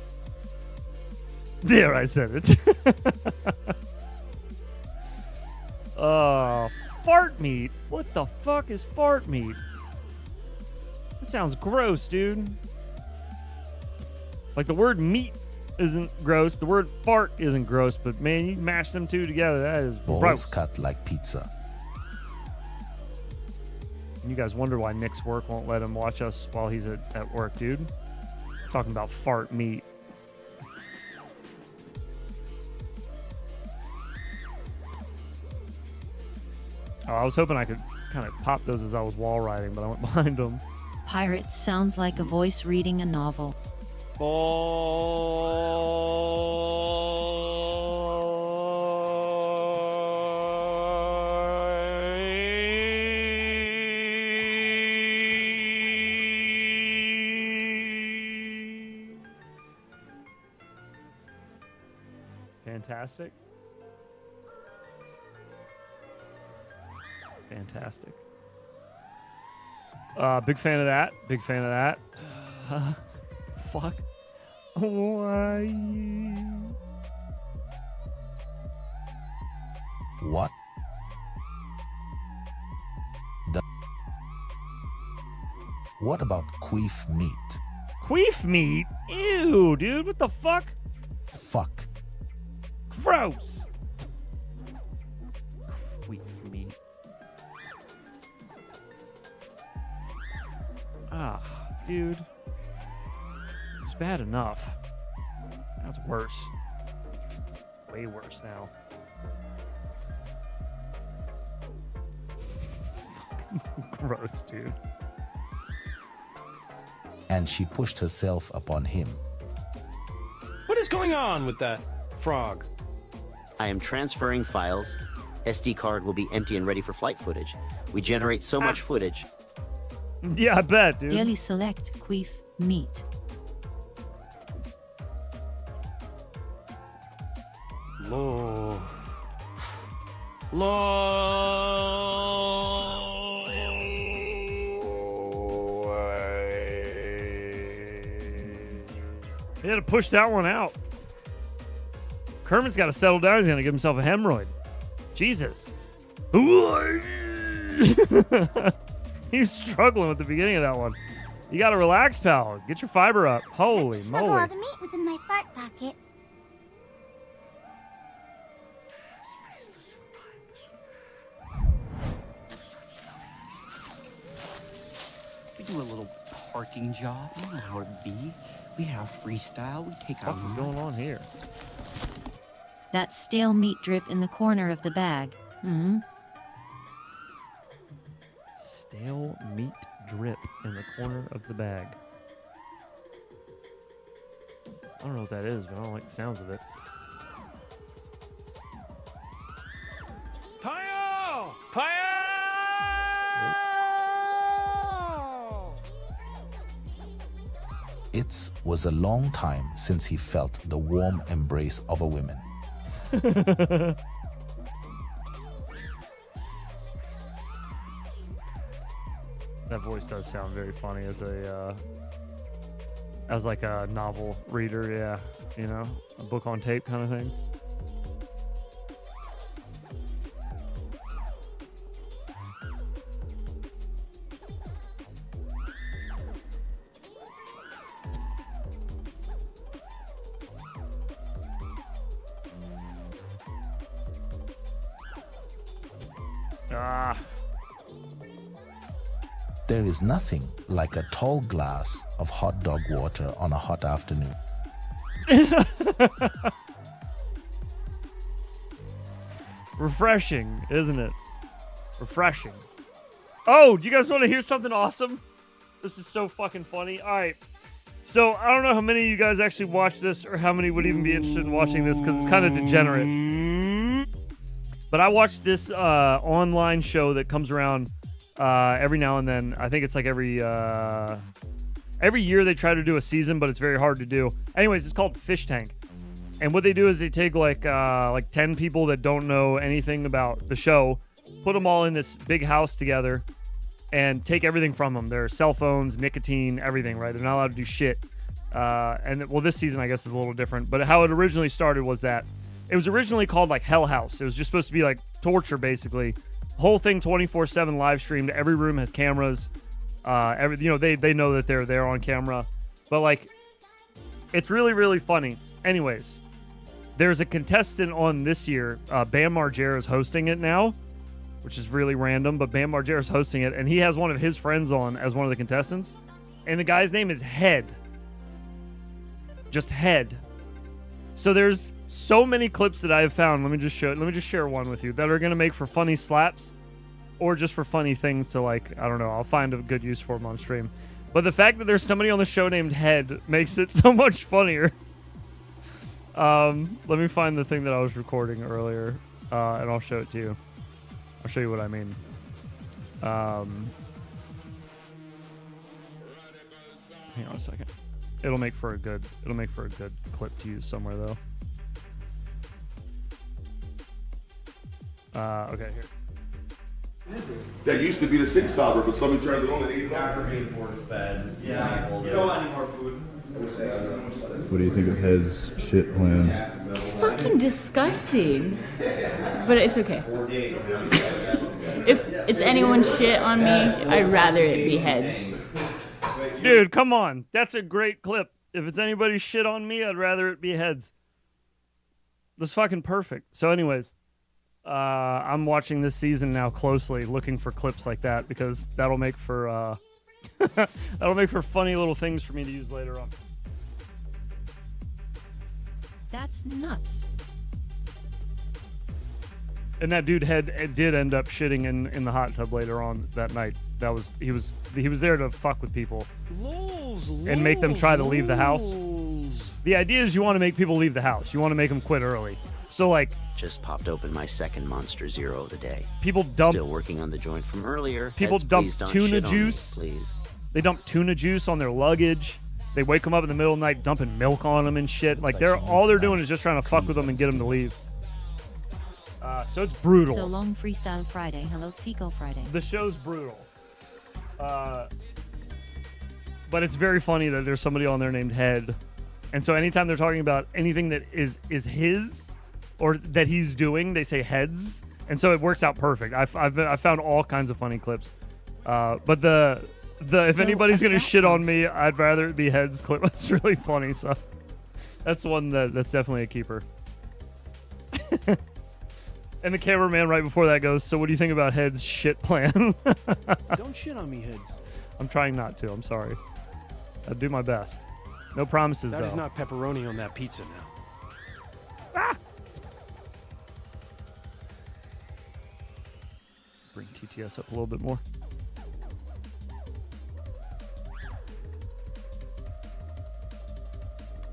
There, I said it. Fart meat? What the fuck is fart meat? That sounds gross, dude. Like, the word meat isn't gross. The word fart isn't gross. But, man, you mash them two together. That is Balls gross. cut like pizza. And you guys wonder why Nick's work won't let him watch us while he's at work, dude. Talking about fart meat. Oh, I was hoping I could kind of pop those as I was wall riding, but I went behind them. Pirates sounds like a voice reading a novel. Fantastic. Fantastic. Big fan of that. Big fan of that. Fuck. Why? What? What about queef meat? Queef meat? Ew, dude. What the fuck? Fuck. Gross. Queef meat. Ah, dude. It's bad enough. That's worse. Way worse now. Gross, dude. And she pushed herself upon him. What is going on with that frog? I am transferring files. SD card will be empty and ready for flight footage. We generate so much footage. Yeah, I bet, dude. Daily select queef meat. Lo. He had to push that one out. Kermit's got to settle down. He's going to give himself a hemorrhoid. Jesus. He's struggling with the beginning of that one. You got to relax, pal. Get your fiber up. Holy Snuggle moly. all the meat within my fart pocket. We do a little parking job. You know how it be. We have freestyle. We take our What is going on here? That stale meat drip in the corner of the bag. Hmm. Stale meat drip in the corner of the bag. I don't know what that is, but I don't like the sounds of it. Pio! Pio! It was a long time since he felt the warm embrace of a woman. That voice does sound very funny as a as like a novel reader, yeah, you know, a book on tape kind of thing. Ah. There is nothing like a tall glass of hot dog water on a hot afternoon. Refreshing, isn't it? Refreshing. Oh, do you guys want to hear something awesome? This is so fucking funny. All right. So, I don't know how many of you guys actually watch this or how many would even be interested in watching this because it's kind of degenerate. But I watch this online show that comes around every now and then. I think it's like every year they try to do a season, but it's very hard to do. Anyways, it's called Fish Tank. And what they do is they take like 10 people that don't know anything about the show, put them all in this big house together, and take everything from them. Their cell phones, nicotine, everything, right? They're not allowed to do shit. And well, this season I guess is a little different. But how it originally started was that it was originally called like Hell House. It was just supposed to be like torture, basically. Whole thing 24/7 live streamed. Every room has cameras. They know that they're there on camera. But like, it's really, really funny. Anyways, there's a contestant on this year. Bam Margera is hosting it now, which is really random. But Bam Margera is hosting it, and he has one of his friends on as one of the contestants. And the guy's name is Head. Just Head. So there's so many clips that I have found. Let me just share one with you that are going to make for funny slaps. or just for funny things to like, I don't know, I'll find a good use for them on stream. But the fact that there's somebody on the show named Head makes it so much funnier. Let me find the thing that I was recording earlier, and I'll show it to you. I'll show you what I mean. Hang on a second. It'll make for a good clip to use somewhere though. Okay, here. That used to be the 6 stopper, but somebody turned it on at 8 o'clock. Reinforced bed. Yeah. You don't want any more food. What do you think of Head's shit plan? It's fucking disgusting. But it's okay. If it's anyone's shit on me, I'd rather it be Heads. Dude, come on. That's a great clip. If it's anybody's shit on me, I'd rather it be Heads. That's fucking perfect. So anyways, I'm watching this season now closely, looking for clips like that because that'll make for that'll make for funny little things for me to use later on. That's nuts. And that dude did end up shitting in the hot tub later on that night. He was there to fuck with people and make them try to leave the house. The idea is you want to make people leave the house. You want to make them quit early. So like, just popped open my second Monster Zero of the day. People dump. Still working on the joint from earlier. People Heads, dump please don't tuna shit on me, juice. please. They dump tuna juice on their luggage. They wake them up in the middle of the night dumping milk on them and shit. Like all they're doing is just trying to fuck with them and get them to leave. So it's brutal. So long Freestyle Friday. Hello Pico Friday. The show's brutal. But it's very funny that there's somebody on there named Head. And so anytime they're talking about anything that is his or that he's doing, they say Heads. And so it works out perfect. I've found all kinds of funny clips. But if anybody's going to shit on me, I'd rather it be Heads clip. That's really funny. So that's one that's definitely a keeper. And the cameraman right before that goes, so what do you think about Head's shit plan? Don't shit on me, Heads. I'm trying not to. I'm sorry. I'll do my best. No promises, That though. is not pepperoni on that pizza now. Bring TTS up a little bit more.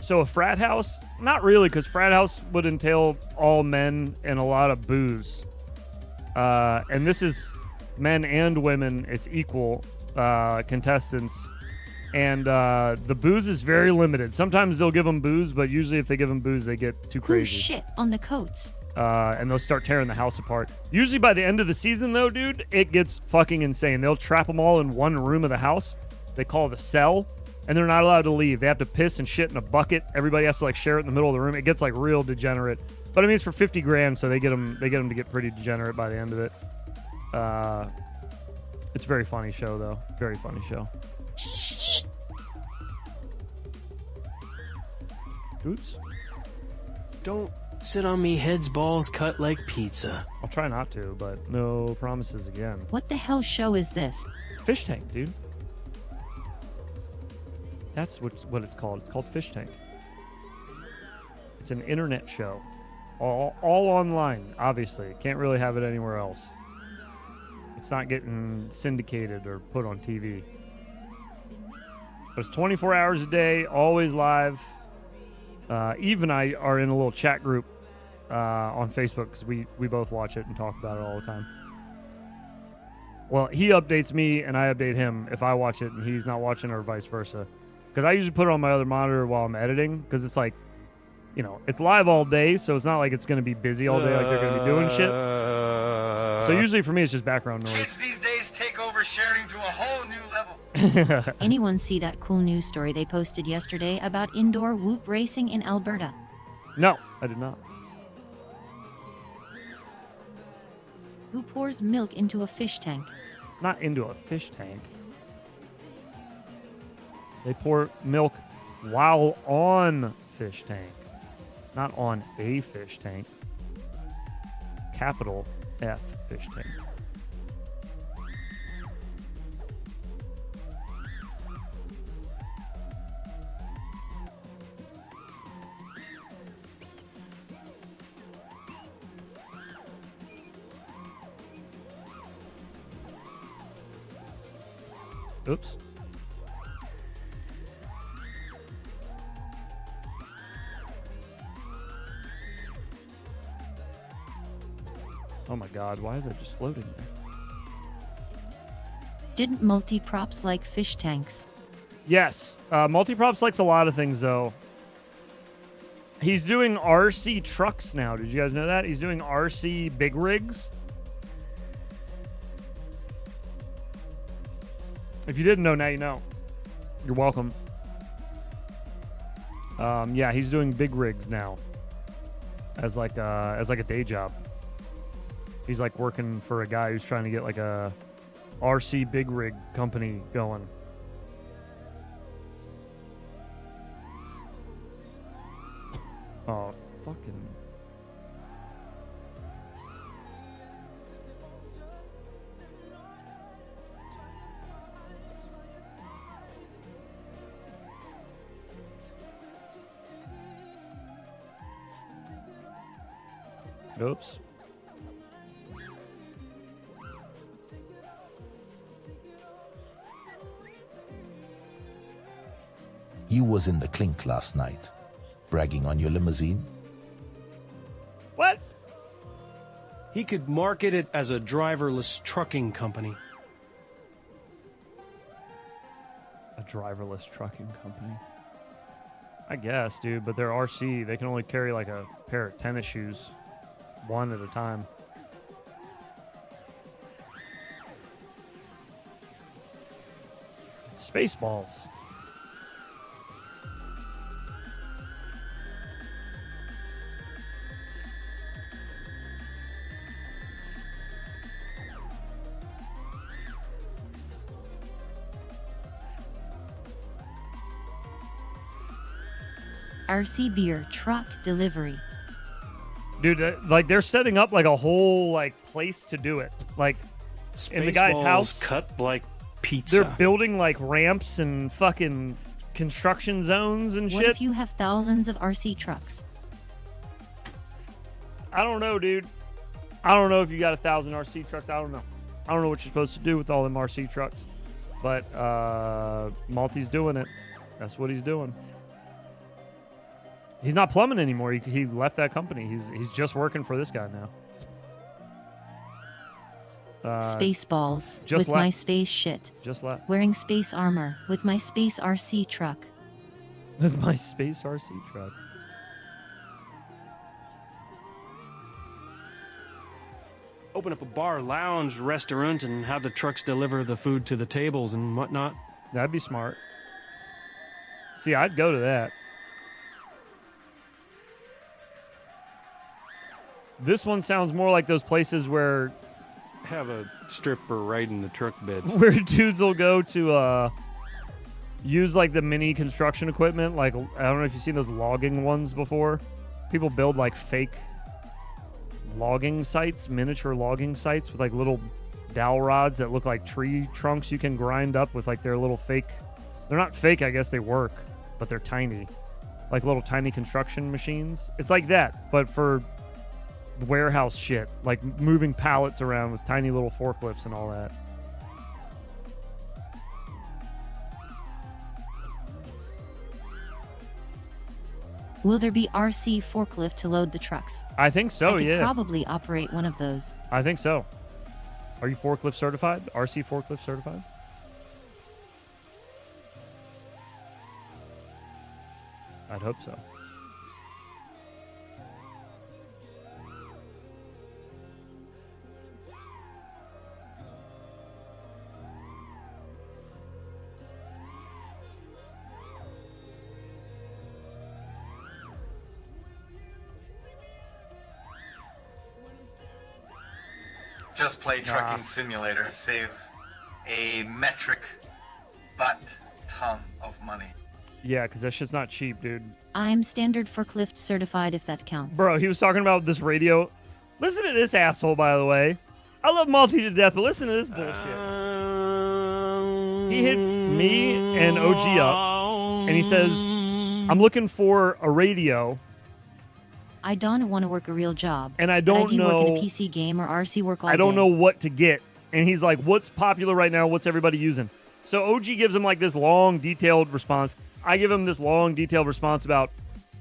So a frat house? Not really, because frat house would entail all men and a lot of booze. And this is men and women. It's equal contestants. And the booze is very limited. Sometimes they'll give them booze, but usually if they give them booze, they get too Who crazy. shit on the coats? And they'll start tearing the house apart. Usually by the end of the season, though, dude, it gets fucking insane. They'll trap them all in one room of the house. They call it a cell. And they're not allowed to leave. They have to piss and shit in a bucket. Everybody has to like share it in the middle of the room. It gets like real degenerate. But I mean, it's for 50 grand, so they get them to get pretty degenerate by the end of it. It's a very funny show, though. Very funny show. Oops. Don't sit on me, Heads, balls cut like pizza. I'll try not to, but no promises again. What the hell show is this? Fish Tank, dude. That's what it's called. It's called Fish Tank. It's an internet show. All online, obviously. Can't really have it anywhere else. It's not getting syndicated or put on TV. But it's 24 hours a day, always live. Eve and I are in a little chat group on Facebook because we both watch it and talk about it all the time. Well, he updates me and I update him if I watch it and he's not watching, or vice versa. Because I usually put it on my other monitor while I'm editing, because it's like, you know, it's live all day, so it's not like it's going to be busy all day like they're going to be doing shit. So usually for me, it's just background noise. Kids these days take over sharing to a whole new level. Anyone see that cool news story they posted yesterday about indoor whoop racing in Alberta? No, I did not. Who pours milk into a fish tank? Not into a fish tank. They pour milk while on fish tank, not on a fish tank. Capital F fish tank. Oops. Oh my god, why is it just floating there? Didn't multi-props like fish tanks? Yes. Multiprops likes a lot of things, though. He's doing RC trucks now. Did you guys know that? He's doing RC big rigs. If you didn't know, now you know. You're welcome. Yeah, he's doing big rigs now. As like a day job. He's like working for a guy who's trying to get like a RC big rig company going. Oh, fucking. Oops. You was in the clink last night, bragging on your limousine. What? He could market it as a driverless trucking company. A driverless trucking company? I guess, dude, but they're RC. They can only carry like a pair of tennis shoes, one at a time. Spaceballs. RC beer truck delivery. Dude, like they're setting up like a whole like place to do it. Like in the guy's Spaceballs house, cut like pizza. they're building like ramps and fucking construction zones and What shit. if you have thousands of RC trucks? I don't know, dude. I don't know if you got 1,000 RC trucks. I don't know. I don't know what you're supposed to do with all them RC trucks. But Malty's doing it. That's what he's doing. He's not plumbing anymore. He left that company. He's just working for this guy now. Spaceballs just with left. my space shit. Just left. Wearing space armor with my space RC truck. With my space RC truck. Open up a bar, lounge, restaurant, and have the trucks deliver the food to the tables and whatnot. That'd be smart. See, I'd go to that. This one sounds more like those places where Have a stripper right in the truck beds. where dudes will go to use like the mini construction equipment. Like, I don't know if you've seen those logging ones before. People build like fake logging sites, miniature logging sites with like little dowel rods that look like tree trunks you can grind up with like their little fake. They're not fake, I guess they work, but they're tiny. Like little tiny construction machines. It's like that, but for warehouse shit, like moving pallets around with tiny little forklifts and all that. Will there be RC forklift to load the trucks? I think so, I could yeah. probably operate one of those. I think so. Are you forklift certified? RC forklift certified? I'd hope so. Just play Trucking Simulator. Save a metric butt ton of money. Yeah, because that shit's not cheap, dude. I'm standard forklift certified if that counts. Bro, he was talking about this radio. Listen to this asshole, by the way. I love Malty to death, but listen to this bullshit. He hits me and OG up, and he says, I'm looking for a radio. I don't want to work a real job. And I don't but I do know. work in a PC game or RC work all I don't day. know what to get. And he's like, what's popular right now? What's everybody using? So OG gives him like this long, detailed response. I give him this long, detailed response about,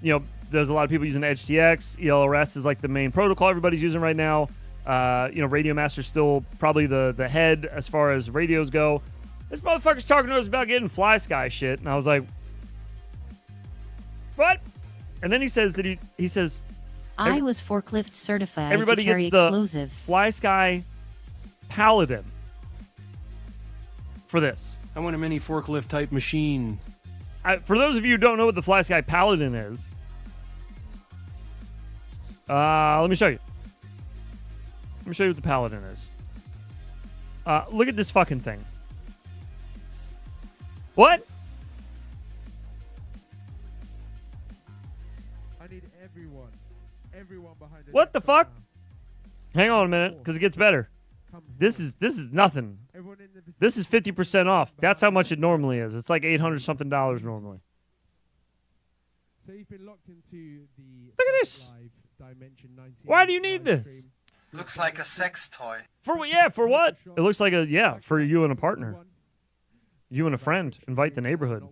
there's a lot of people using EdgeTX. ELRS is like the main protocol everybody's using right now. Radio Master's still probably the head as far as radios go. This motherfucker's talking to us about getting Fly Sky shit, and I was like, what? And then he says that he says, I was forklift certified everybody to carry gets the explosives. Fly Sky Paladin for this. I want a mini forklift type machine. For those of you who don't know what the Fly Sky Paladin is, let me show you. Let me show you what the Paladin is. Look at this fucking thing. What? I need everyone behind it. What the fuck? Hang on a minute, because it gets better. This is nothing. This is 50% off. That's how much it normally is. It's like $800 something normally. So you've been locked into the Look at this. Dimension 19. Why do you need this? Looks like a sex toy. For what? Yeah, for what? It looks like for you and a partner. You and a friend. Invite the neighborhood.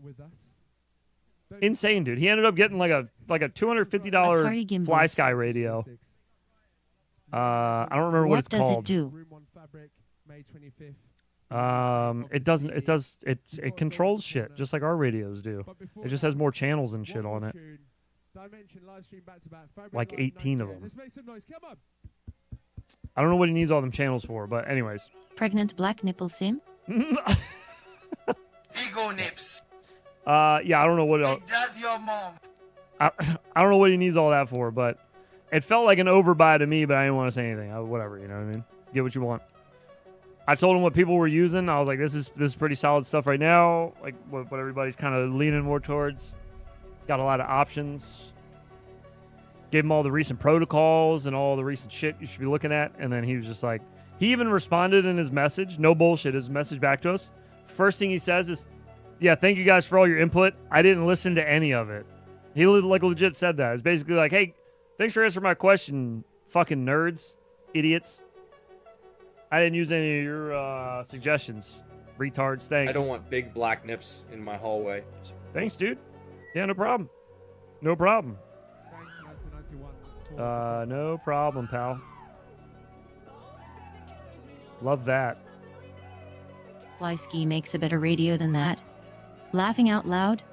Insane, dude. He ended up getting like a $250 Fly Sky radio. I don't remember what it's called. What does it do? It controls shit just like our radios do. It just has more channels and shit on it. Like 18 of them. I don't know what he needs all them channels for, but anyways. Pregnant black nipple sim? Ego nips. Yeah, I don't know what else. Does your mom? I don't know what he needs all that for, but it felt like an overbuy to me, but I didn't want to say anything. Whatever, you know what I mean? Get what you want. I told him what people were using. I was like, this is pretty solid stuff right now. Like what everybody's kind of leaning more towards. Got a lot of options. Gave him all the recent protocols and all the recent shit you should be looking at. And then he was just like, he even responded in his message. No bullshit. His message back to us. First thing he says is, yeah, thank you guys for all your input. I didn't listen to any of it. He like legit said that. It's basically like, hey, thanks for answering my question, fucking nerds, idiots. I didn't use any of your suggestions, retards. Thanks. I don't want big black nips in my hallway. Thanks, dude. Yeah, no problem. No problem. No problem, pal. Love that. Flyski makes a better radio than that. Laughing out loud?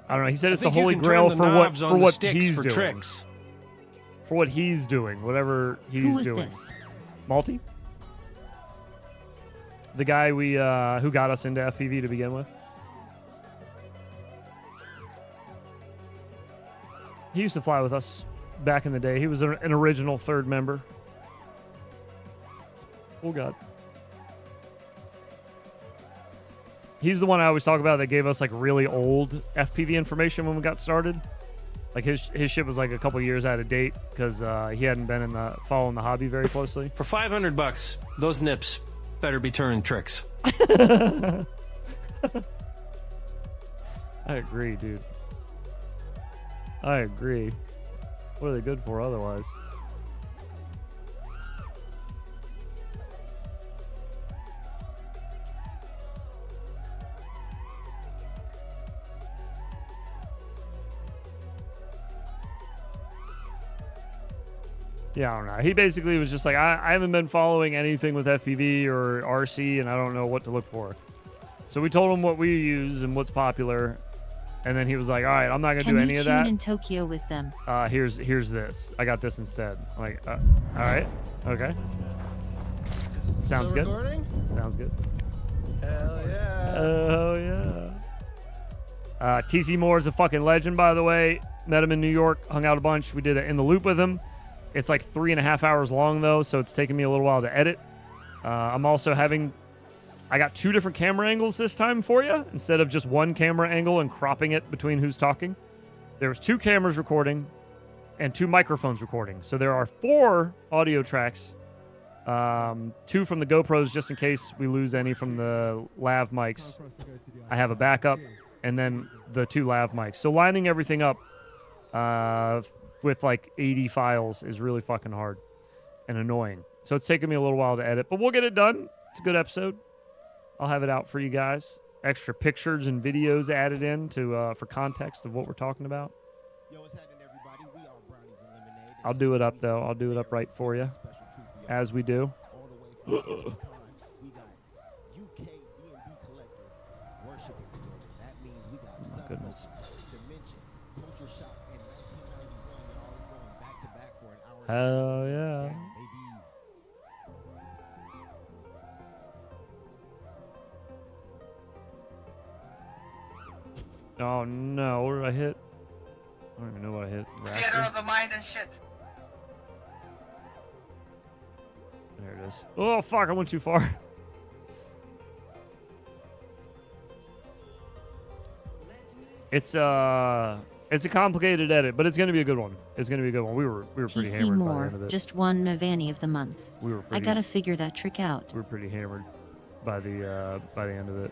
I don't know. He said it's the think you holy can grail turn the for knobs on the what sticks he's for doing. tricks. For what he's doing, whatever he's Who is doing. this? Malty? The guy who got us into FPV to begin with. He used to fly with us back in the day. He was an original third member. Oh, God. He's the one I always talk about that gave us like really old FPV information when we got started. Like his shit was like a couple years out of date because he hadn't been following the hobby very closely. For $500, those nips better be turning tricks. I agree, dude. I agree. What are they good for otherwise? Yeah, I don't know. He basically was just like, I haven't been following anything with FPV or RC, and I don't know what to look for. So we told him what we use and what's popular, and then he was like, all right, I'm not going to do any of that. Can you tune in Tokyo with them? Here's this. I got this instead. Like, all right. Okay. Sounds good. Recording? Sounds good. Hell yeah. Oh, yeah. TC Moore is a fucking legend, by the way. Met him in New York, hung out a bunch. We did it in the loop with him. It's like 3.5 hours long, though, so it's taking me a little while to edit. I'm also I got 2 different camera angles this time for you, instead of just one camera angle and cropping it between who's talking. There was 2 cameras recording and 2 microphones recording. So there are 4 audio tracks, 2 from the GoPros just in case we lose any from the lav mics. I have a backup, and then the 2 lav mics. So lining everything up with like 80 files is really fucking hard and annoying. So it's taken me a little while to edit, but we'll get it done. It's a good episode. I'll have it out for you guys. Extra pictures and videos added in to for context of what we're talking about. I'll do it up, though. I'll do it up right for you, as we do. Oh, my goodness. Hell yeah. Oh no, what did I hit? I don't even know what I hit. Theater of the mind and shit. There it is. Oh fuck, I went too far. It's a complicated edit, but it's gonna be a good one. It's gonna be a good one. We were pretty TC hammered by the Moore, end of it. just one Navani of the month. We were I pretty, gotta figure that trick out. We were pretty hammered by the end of it.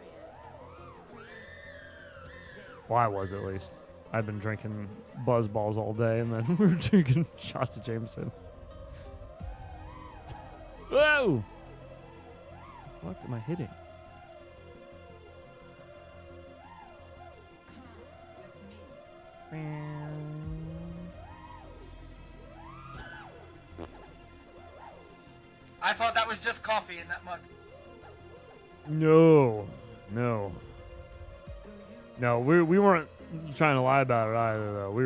Well, I was at least. I've been drinking buzz balls all day, and then we were drinking shots of Jameson. Whoa! What am I hitting? I thought that was just coffee in that mug. No. We weren't trying to lie about it either, though. We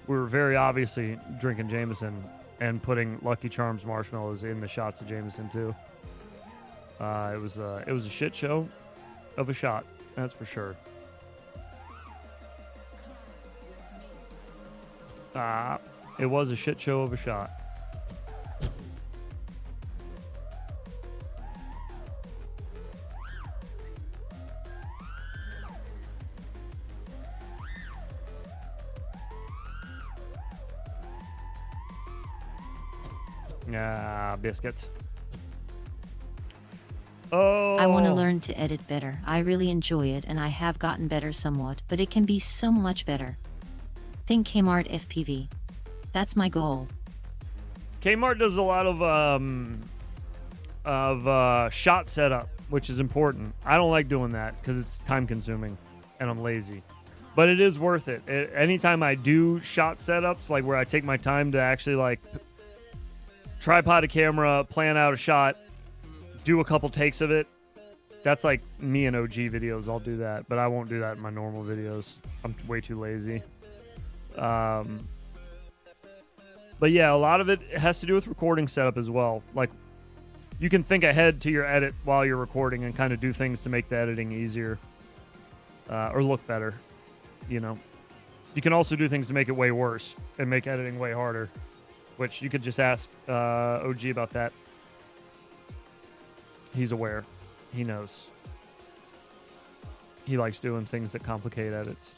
were very obviously drinking Jameson and putting Lucky Charms marshmallows in the shots of Jameson too. It was a shit show of a shot, that's for sure. It was a shit show of a shot. Biscuits. Oh. I want to learn to edit better. I really enjoy it, and I have gotten better somewhat, but it can be so much better. Think Kmart FPV. That's my goal. Kmart does a lot of shot setup, which is important. I don't like doing that because it's time consuming and I'm lazy. But it is worth it. Anytime I do shot setups, like where I take my time to actually like tripod a camera, plan out a shot, do a couple takes of it. That's like me in OG videos. I'll do that, but I won't do that in my normal videos. I'm way too lazy. But yeah, a lot of it has to do with recording setup as well. Like, you can think ahead to your edit while you're recording and kind of do things to make the editing easier or look better, you know. You can also do things to make it way worse and make editing way harder, which you could just ask OG about that. He's aware. He knows. He likes doing things that complicate edits.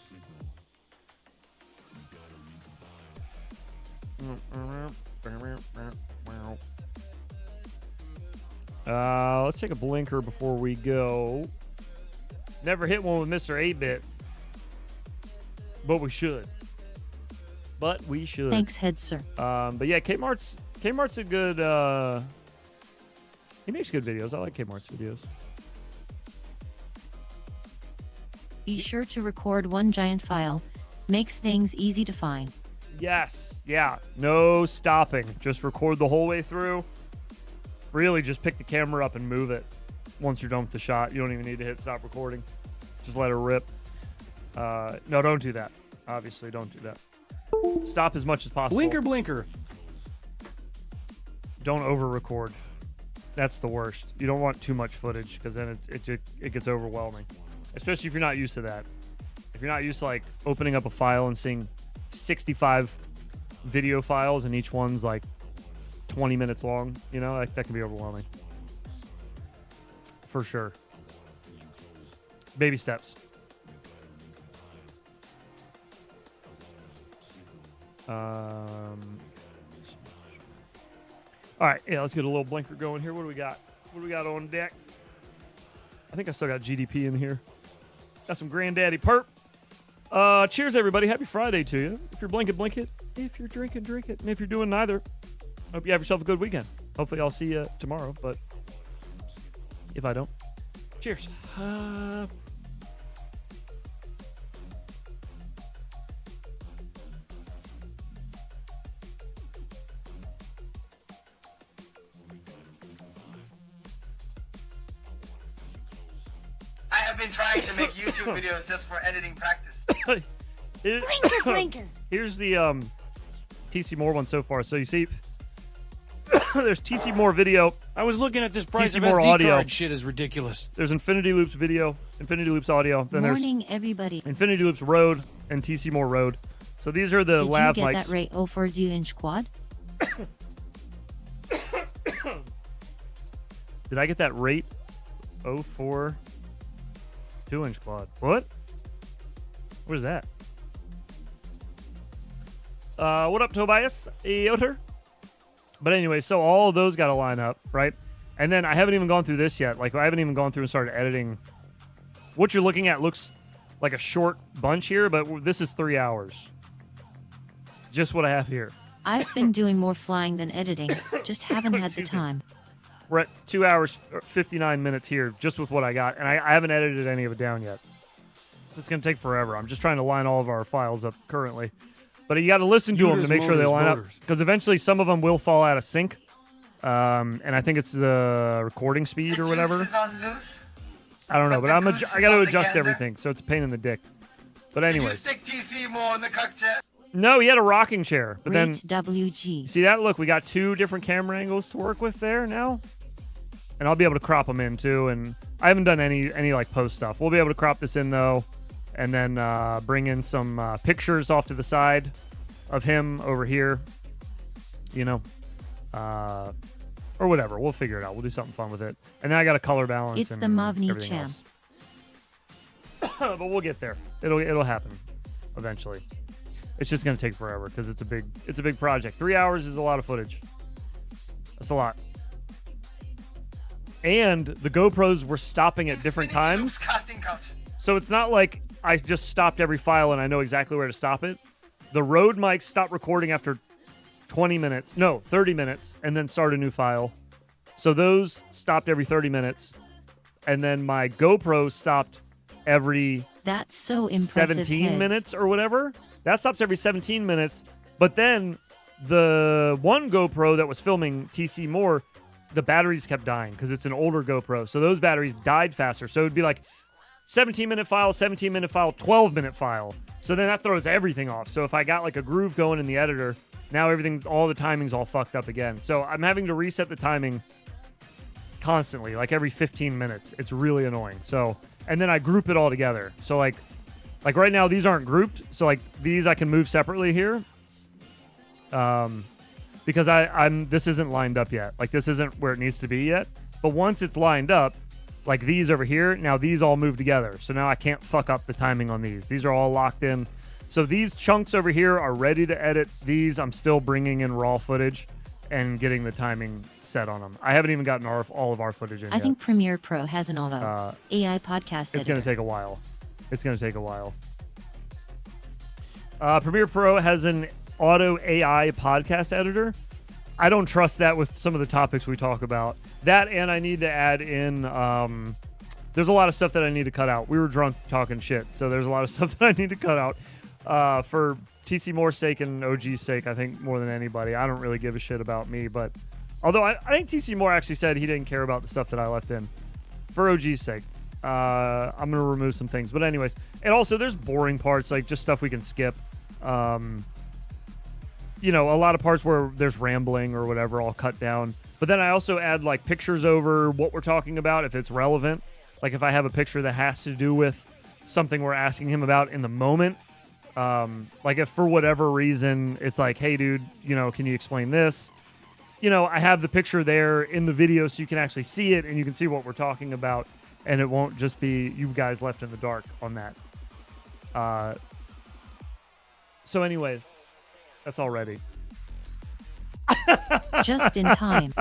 Let's take a blinker before we go. Never hit one with Mr. 8-Bit, but we should. Thanks, head sir. But yeah, Kmart's a good. He makes good videos. I like Kmart's videos. Be sure to record one giant file. Makes things easy to find. Yes. Yeah. No stopping. Just record the whole way through. Really, just pick the camera up and move it. Once you're done with the shot, you don't even need to hit stop recording. Just let it rip. No, don't do that. Obviously, don't do that. Stop as much as possible. Blinker. Don't over-record. That's the worst. You don't want too much footage because then it gets overwhelming. Especially if you're not used to that. If you're not used to like opening up a file and seeing 65 video files and each one's like 20 minutes long, you know, like, that can be overwhelming. For sure. Baby steps. All right, yeah, let's get a little blinker going here. What do we got? What do we got on deck? I think I still got GDP in here. Got some Granddaddy Perp. Cheers, everybody. Happy Friday to you. If you're blinking, blink it. If you're drinking, drink it. And if you're doing neither, hope you have yourself a good weekend. Hopefully I'll see you tomorrow, but If I don't. Cheers. I have been trying to make YouTube videos just for editing practice. Blinker. Here's the TC Moore one so far. So you see, there's TC Moore video. I was looking at this price TC of Moore SD audio. card shit is ridiculous. There's Infinity Loops video, Infinity Loops audio. Then Morning, everybody. there's Infinity Loops Rode and TC Moore Rode. So these are the Did lav you get mics. that rate 040-inch quad? Did I get that rate? 0.4 2-inch quad. What? What is that? What up, Tobias? Yoter? But anyway, so all of those got to line up, right? And then I haven't even gone through this yet. Like, I haven't even gone through and started editing. What you're looking at looks like a short bunch here, but this is 3 hours. Just what I have here. I've been doing more flying than editing, just haven't had the time. We're at 2 hours, 59 minutes here, just with what I got. And I haven't edited any of it down yet. It's going to take forever. I'm just trying to line all of our files up currently. But you got to listen to them to make sure they line up. Because eventually some of them will fall out of sync. And I think it's the recording speed or whatever. Is on loose? I don't know, but I got to adjust everything, so it's a pain in the dick. But Did you anyways. stick TC more in the cuck chair? No, he had a rocking chair. But then, Rate WG. see that? Look, we got 2 different camera angles to work with there now. And I'll be able to crop them in too. And I haven't done any like post stuff. We'll be able to crop this in though, and then bring in some pictures off to the side of him over here. You know, or whatever. We'll figure it out. We'll do something fun with it. And then I got a color balance. It's and the Mavni everything champ. else. But we'll get there. It'll happen eventually. It's just gonna take forever because it's a big project. 3 hours is a lot of footage. That's a lot. And the GoPros were stopping at different times. So it's not like I just stopped every file and I know exactly where to stop it. The Rode mics stopped recording after 30 minutes, and then start a new file. So those stopped every 30 minutes. And then my GoPro stopped every That's so impressive. 17 heads. minutes or whatever. That stops every 17 minutes. But then the one GoPro that was filming TC Moore, the batteries kept dying because it's an older GoPro. So those batteries died faster. So it would be like 17-minute file, 17-minute file, 12-minute file. So then that throws everything off. So if I got like a groove going in the editor, now all the timing's all fucked up again. So I'm having to reset the timing constantly, like every 15 minutes. It's really annoying. So, and then I group it all together. So like right now, these aren't grouped. So like these I can move separately here. Because this isn't lined up yet. Like this isn't where it needs to be yet. But once it's lined up, like these over here, now these all move together. So now I can't fuck up the timing on these. These are all locked in. So these chunks over here are ready to edit. These I'm still bringing in raw footage and getting the timing set on them. I haven't even gotten all of our footage in I yet. think Premiere Pro has an auto AI podcast It's going editor. to take a while. It's going to take a while. Premiere Pro has an auto AI podcast editor. I don't trust that with some of the topics we talk about. That, and I need to add in, there's a lot of stuff that I need to cut out. We were drunk talking shit, so there's a lot of stuff that I need to cut out. For TC Moore's sake and OG's sake, I think more than anybody. I don't really give a shit about me, but although I think TC Moore actually said he didn't care about the stuff that I left in. For OG's sake, I'm going to remove some things. But anyways, and also there's boring parts, like just stuff we can skip. You know, a lot of parts where there's rambling or whatever, I'll cut down. But then I also add like pictures over what we're talking about if it's relevant. Like if I have a picture that has to do with something we're asking him about in the moment. Like if for whatever reason it's like, hey dude, you know, can you explain this? You know, I have the picture there in the video so you can actually see it and you can see what we're talking about, and it won't just be you guys left in the dark on that. So anyways, that's all ready. Just in time.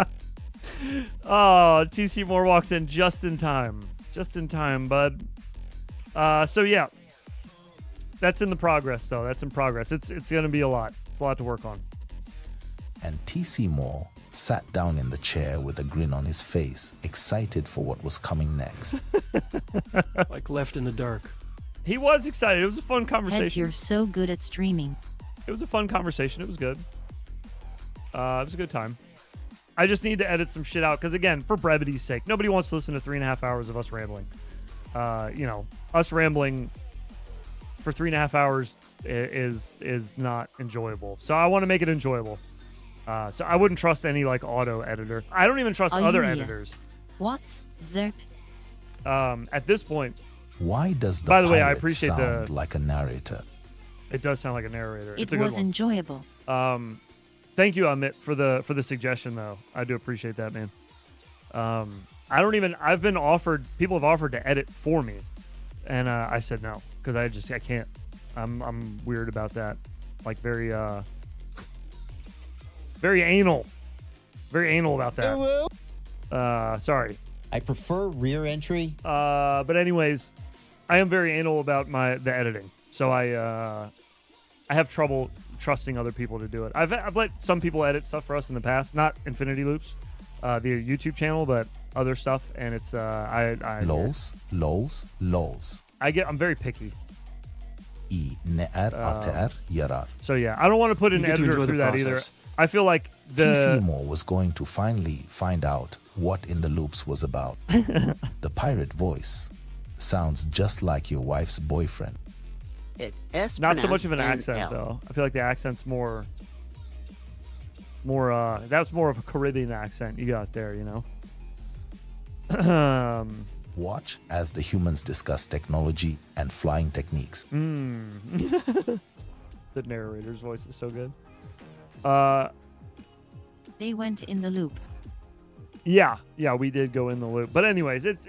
Oh, TC Moore walks in just in time. Just in time, bud. So yeah. That's in the progress, though. That's in progress. It's going to be a lot. It's a lot to work on. and TC Moore sat down in the chair with a grin on his face, excited for what was coming next. Like left in the dark. He was excited. It was a fun conversation. Heads, you're so good at streaming. It was a fun conversation. It was good. It was a good time. I just need to edit some shit out because, again, for brevity's sake, nobody wants to listen to 3.5 hours of us rambling. Us rambling for 3.5 hours is not enjoyable. So I want to make it enjoyable. So I wouldn't trust any like auto editor. I don't even trust other editors. What's Zerp? At this point. Why does the By the way, I pirate appreciate sound like a narrator? It does sound like a narrator. It it's a good was one. enjoyable. Thank you, Amit, for the suggestion though. I do appreciate that, man. I've been offered, people have offered to edit for me, and I said no because I can't. I'm weird about that. Like very anal about that. Sorry. I prefer rear entry. But anyways, I am very anal about the editing. So I have trouble trusting other people to do it. I've let some people edit stuff for us in the past, not Infinity Loops, the YouTube channel, but other stuff, and it's lols. I'm very picky. Yarar. So yeah, I don't want to put an editor through that either. I feel like TC Moore was going to finally find out what In the Loops was about. The pirate voice sounds just like your wife's boyfriend. Not so much of an accent though. I feel like the accent's more that's more of a Caribbean accent you got there, you know. Watch as the humans discuss technology and flying techniques. The narrator's voice is so good. They went in the loop. Yeah, we did go in the loop. But anyways, it's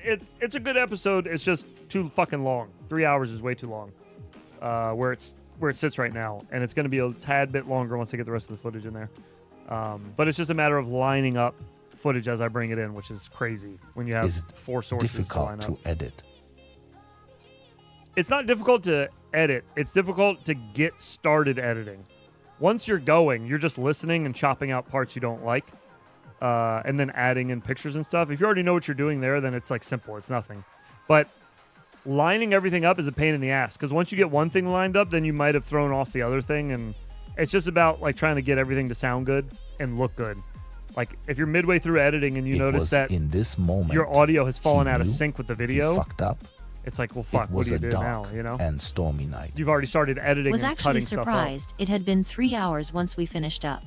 a good episode. It's just too fucking long. 3 hours is way too long. Where it sits right now, and it's going to be a tad bit longer once I get the rest of the footage in there. But it's just a matter of lining up footage as I bring it in, which is crazy when you have 4 sources difficult to line up. To edit? It's not difficult to edit. It's difficult to get started editing. Once you're going, you're just listening and chopping out parts you don't like, and then adding in pictures and stuff. If you already know what you're doing there, then it's like simple. It's nothing. But lining everything up is a pain in the ass because once you get one thing lined up, then you might have thrown off the other thing, and it's just about like trying to get everything to sound good and look good. Like if you're midway through editing and you notice that in this moment your audio has fallen out of sync with the video, he fucked up. It's like, well, fuck, what do you do now? You know, and stormy night. You've already started editing Was and actually cutting stuff out. surprised it had been 3 hours once we finished up.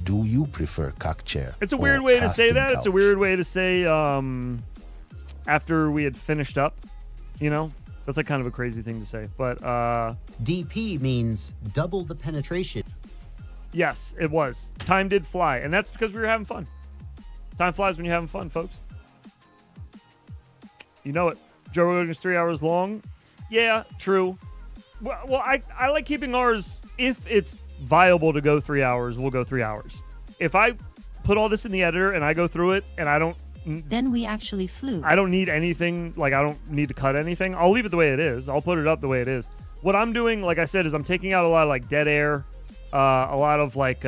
Do you prefer cock chair? It's a weird way to say that. It's a weird way to say after we had finished up. You know, that's like kind of a crazy thing to say. But DP means double the penetration. Yes, it was. Time did fly, and that's because we were having fun. Time flies when you're having fun, folks. You know it. Joe Rogan's 3 hours long. Yeah, true. Well, I like keeping ours. If it's viable to go 3 hours, we'll go 3 hours. If I put all this in the editor and I go through it and I don't... Then we actually flew. I don't need anything. Like, I don't need to cut anything. I'll leave it the way it is. I'll put it up the way it is. What I'm doing, like I said, is I'm taking out a lot of, like, dead air. A lot of, like...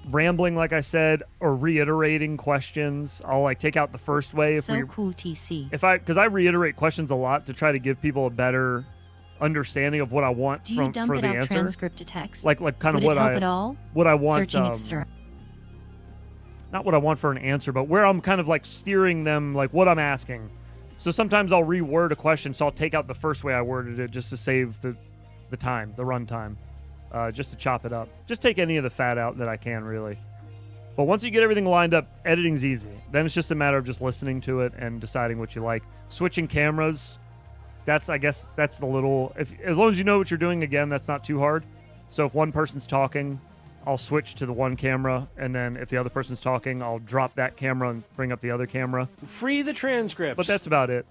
rambling, like I said, or reiterating questions. I'll like take out the first way if cool TC. Because I reiterate questions a lot to try to give people a better understanding of what I want Do you dump for it the out answer. Transcript to text? Like kind of Would it help at all? What I want. Searching extra. Not what I want for an answer, but where I'm kind of like steering them, like what I'm asking. So sometimes I'll reword a question, so I'll take out the first way I worded it just to save the time, the run time. Just to chop it up. Just take any of the fat out that I can, really. But once you get everything lined up, editing's easy. Then it's just a matter of just listening to it and deciding what you like. Switching cameras, I guess that's a little... as long as you know what you're doing, again, that's not too hard. So if one person's talking, I'll switch to the one camera, and then if the other person's talking, I'll drop that camera and bring up the other camera. Free the transcripts. But that's about it.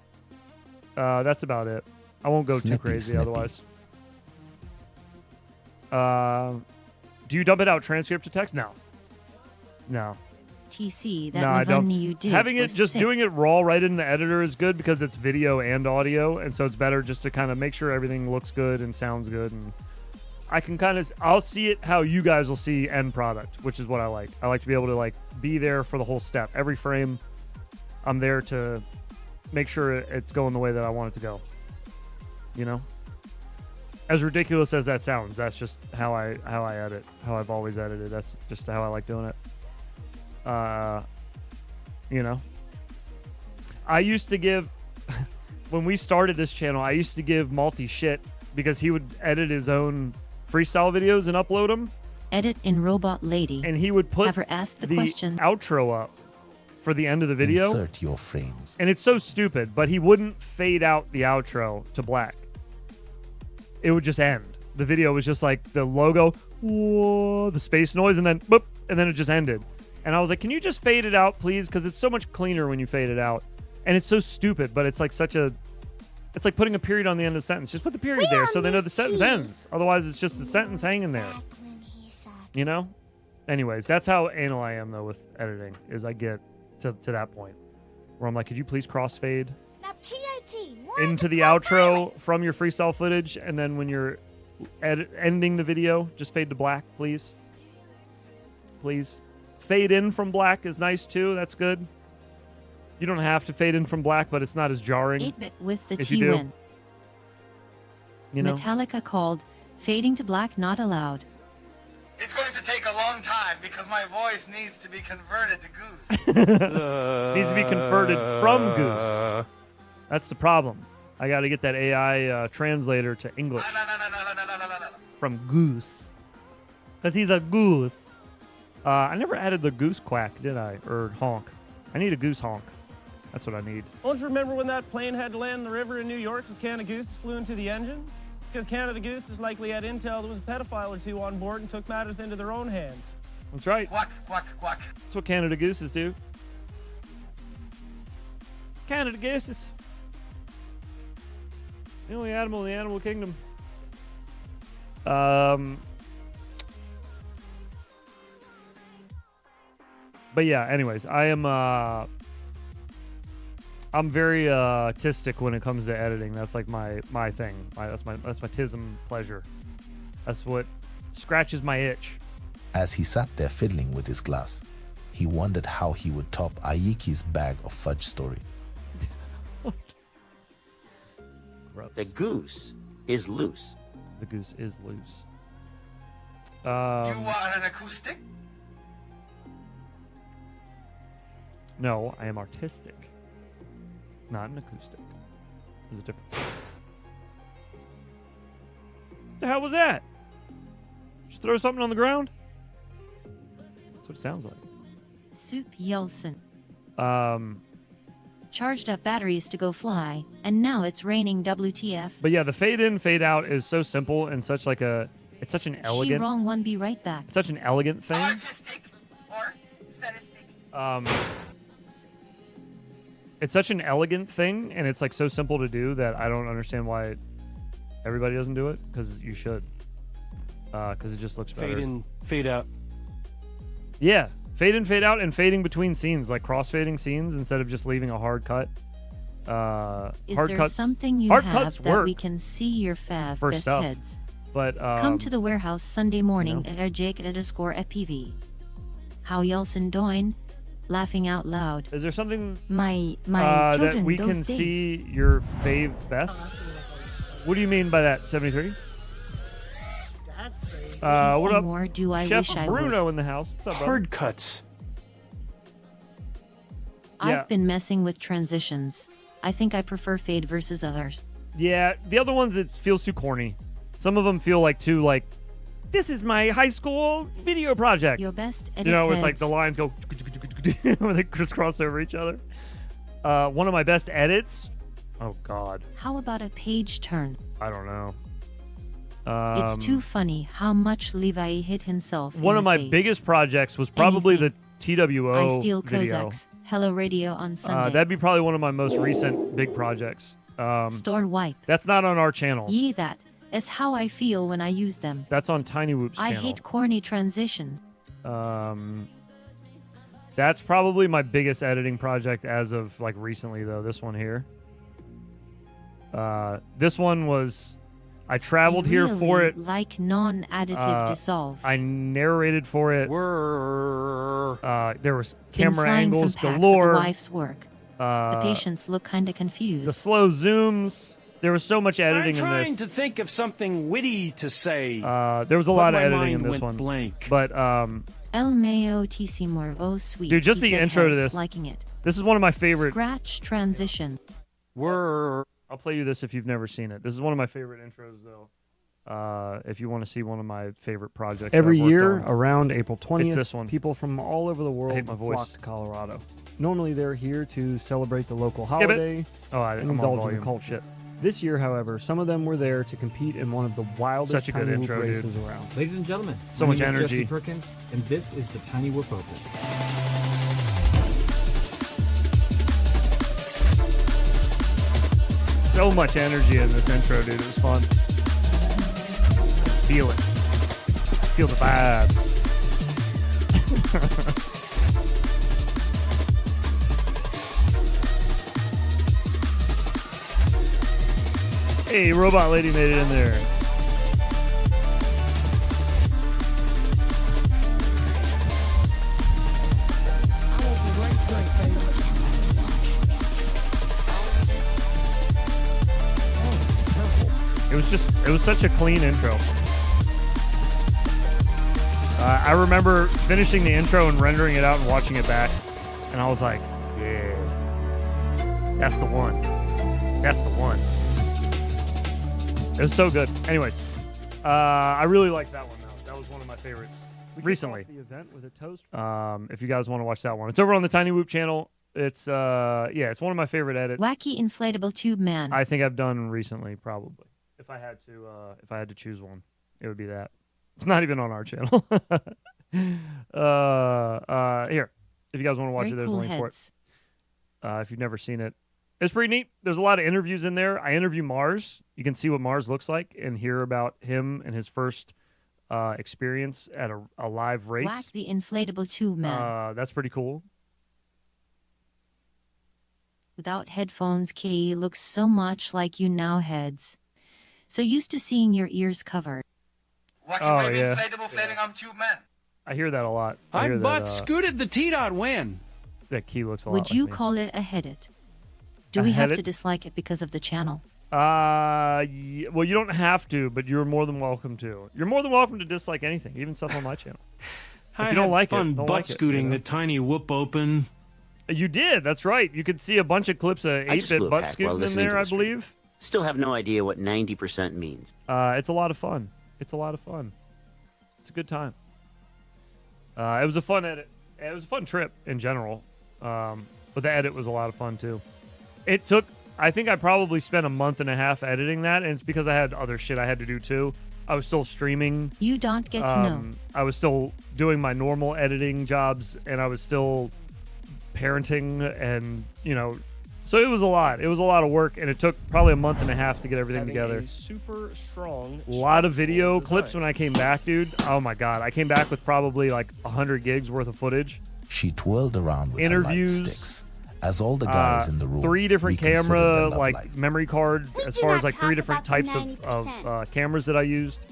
That's about it. I won't go too crazy otherwise. Do you dump it out transcript to text? No. TC, that no, I don't. you did Having it was just sick. doing it raw right in the editor is good because it's video and audio, and so it's better just to kind of make sure everything looks good and sounds good. And I can kind of, I'll see it how you guys will see end product, which is what I like. I like to be able to like be there for the whole step. Every frame, I'm there to make sure it's going the way that I want it to go. You know? As ridiculous as that sounds, that's just how I edit, how I've always edited. That's just how I like doing it. You know? I used to give, when we started this channel, I used to give Malty shit because he would edit his own freestyle videos and upload them. Edit in Robot Lady. And he would put Have her ask the question. Outro up for the end of the video. Insert your frames. And it's so stupid, but he wouldn't fade out the outro to black. It would just end. The video was just like the logo, whoa, the space noise, and then boop, and then it just ended. And I was like, can you just fade it out, please? Because it's so much cleaner when you fade it out. And it's so stupid, but it's like such a... It's like putting a period on the end of the sentence. Just put the period there so they know the sentence ends. Otherwise, it's just the sentence hanging there. You know? Anyways, that's how anal I am, though, with editing, is I get to that point where I'm like, could you please crossfade into the outro from your freestyle footage, and then when you're ending the video, just fade to black, please? Please. Fade in from black is nice, too. That's good. You don't have to fade in from black, but it's not as jarring. 8-bit with the if you do. T-win. You know? Metallica called, fading to black not allowed. It's going to take a long time because my voice needs to be converted to Goose. Needs to be converted from Goose. That's the problem. I got to get that AI translator to English. From Goose. Because he's a goose. I never added the goose quack, did I? Or honk. I need a goose honk. That's what I need. Don't you remember when that plane had to land in the river in New York because Canada Goose flew into the engine? It's because Canada Goose is likely had intel there was a pedophile or two on board and took matters into their own hands. That's right. Quack, quack, quack. That's what Canada Gooses do. Canada Gooses. The only animal in the animal kingdom. But yeah, anyways, I'm very artistic when it comes to editing. That's like my thing. That's my tism pleasure. That's what scratches my itch. As he sat there fiddling with his glass, he wondered how he would top Aiki's bag of fudge story. The goose is loose. The goose is loose. You want an acoustic? No, I am artistic. Not an acoustic. There's a difference. The hell was that? Just throw something on the ground? That's what it sounds like. Soup Yelson. Charged up batteries to go fly, and now it's raining WTF. But yeah, the fade in, fade out is so simple and such like a, it's such an She elegant, wrong one, be right back. it's such an elegant thing. Artistic or sadistic. It's such an elegant thing, and it's like so simple to do that I don't understand why everybody doesn't do it, because you should. Because it just looks better. Fade in, fade out. Yeah, fade in, fade out, and fading between scenes, like cross-fading scenes instead of just leaving a hard cut. Is hard there cuts, something you hard have cuts that work we can see your fav for best stuff, heads? but Come to the warehouse Sunday morning you at Jake_FPV. How Yelson doin'? Laughing out loud. Is there something my that we can see your fave best? What do you mean by that, 73? What up, more do I Chef wish I Bruno would. in the house? What's up, brother? Hard cuts. Yeah. I've been messing with transitions. I think I prefer fade versus others. Yeah, the other ones, it feels too corny. Some of them feel like too, like, this is my high school video project. Your best edit You know, it's like heads. the lines go when they crisscross over each other. One of my best edits. Oh God, How about a page turn? I don't know. It's too funny how much Levi hit himself. One in of the my face. biggest projects was probably the TWO I steal video. Kozaks. Hello Radio on Sunday. That'd be probably one of my most recent big projects. Store wipe. That's not on our channel. Yee, that is how I feel when I use them. That's on tinywhoop's I channel. hate corny transitions. That's probably my biggest editing project as of like recently, though. This one here. This one was I traveled here for it. Like non-additive dissolve. I narrated for it. There was camera angles some packs galore. Of the wife's work. The patients look kinda confused. The slow zooms. There was so much editing in I'm trying this. to think of something witty to say. There was a lot of editing in this one. Blank. But El Mayo TC Morvo sweet. dude, just He the said intro to Hess this. liking it. This is one of my favorite. Scratch transition. I'll play you this if you've never seen it. This is one of my favorite intros, though. If you want to see one of my favorite projects. Every I've worked year, on. around April 20th, It's this one. people from all over the world I hate my flock voice. to Colorado. Normally, they're here to celebrate the local Skip it. holiday Oh, and I'm on indulge in volume. the culture. This year, however, some of them were there to compete in one of the wildest Such a good tiny whoop intro, dude. races around. Ladies and gentlemen, So my much name is energy. Jesse Perkins, and this is the Tiny Whoop Open. So much energy in this intro, dude. It was fun. Feel it. Feel the vibe. Hey, robot lady made it in there. It was such a clean intro. I remember finishing the intro and rendering it out and watching it back, and I was like, yeah, that's the one. That's the one. It was so good. Anyways, I really liked that one, though. That was one of my favorites recently. The event with a toast. If you guys want to watch that one, it's over on the Tiny Whoop channel. It's it's one of my favorite edits. Wacky inflatable tube man. I think I've done recently, probably. If I had to choose one, it would be that. It's not even on our channel. Here, if you guys want to watch Very it, there's cool a link heads. for it. If you've never seen it, it's pretty neat. There's a lot of interviews in there. I interview Mars. You can see what Mars looks like and hear about him and his first experience at a live race. Whack the inflatable tube man. That's pretty cool. Without headphones, Kay looks so much like you now heads. So used to seeing your ears covered. Wacky wave inflatable flailing arm tube man. I hear that a lot. I hear butt that, scooted the T-Dot win. That key looks a lot Would like you me. call it a headit? Do A we have headit? to dislike it because of the channel? Well, you don't have to, but you're more than welcome to. You're more than welcome to dislike anything, even stuff on my channel. If you don't like fun it, don't butt like scooting it. You know? the Tiny Whoop Open. You did. That's right. You could see a bunch of clips of I just flew 8-bit a butt pack while scooting in listening to there, I the stream. believe. Still have no idea what 90% means. It's a lot of fun. It's a lot of fun. It's a good time. It was a fun edit. It was a fun trip in general. But the edit was a lot of fun too. It took, I think I probably spent a month and a half editing that, and it's because I had other shit I had to do too. I was still streaming. You don't get to know. I was still doing my normal editing jobs, and I was still parenting, and so it was a lot. It was a lot of work, and it took probably a month and a half to get everything Having together. a super strong. A lot of video design. clips when I came back, dude. Oh my god, I came back with probably like 100 gigs worth of footage. She twirled around with Interviews, her light sticks as all the guys in the room 3 different reconsidered their camera love like life. memory card as far as like 3 different about the types of 90%. cameras that I used.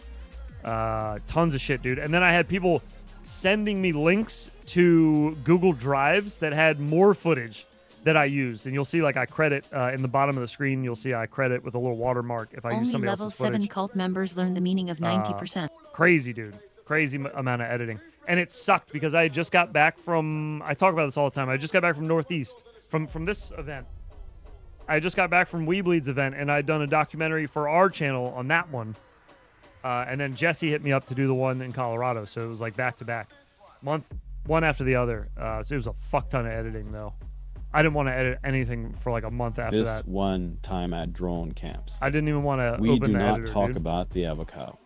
Tons of shit, dude. And then I had people sending me links to Google Drives that had more footage that I used, and you'll see like I credit in the bottom of the screen. You'll see I credit with a little watermark if I use Only somebody level else's 7 footage. cult members learn the meaning of 90%. Crazy, dude. Crazy amount of editing. And it sucked because I just got back from, I talk about this all the time, I just got back from Northeast, from this event. I just got back from Weebleed's event, and I'd done a documentary for our channel on that one. And then Jesse hit me up to do the one in Colorado, so it was like back-to-back. One after the other. So it was a fuck ton of editing, though. I didn't want to edit anything for like a month after This that. one time at drone camps. I didn't even want to We open do the not editor, talk dude. about the avocado.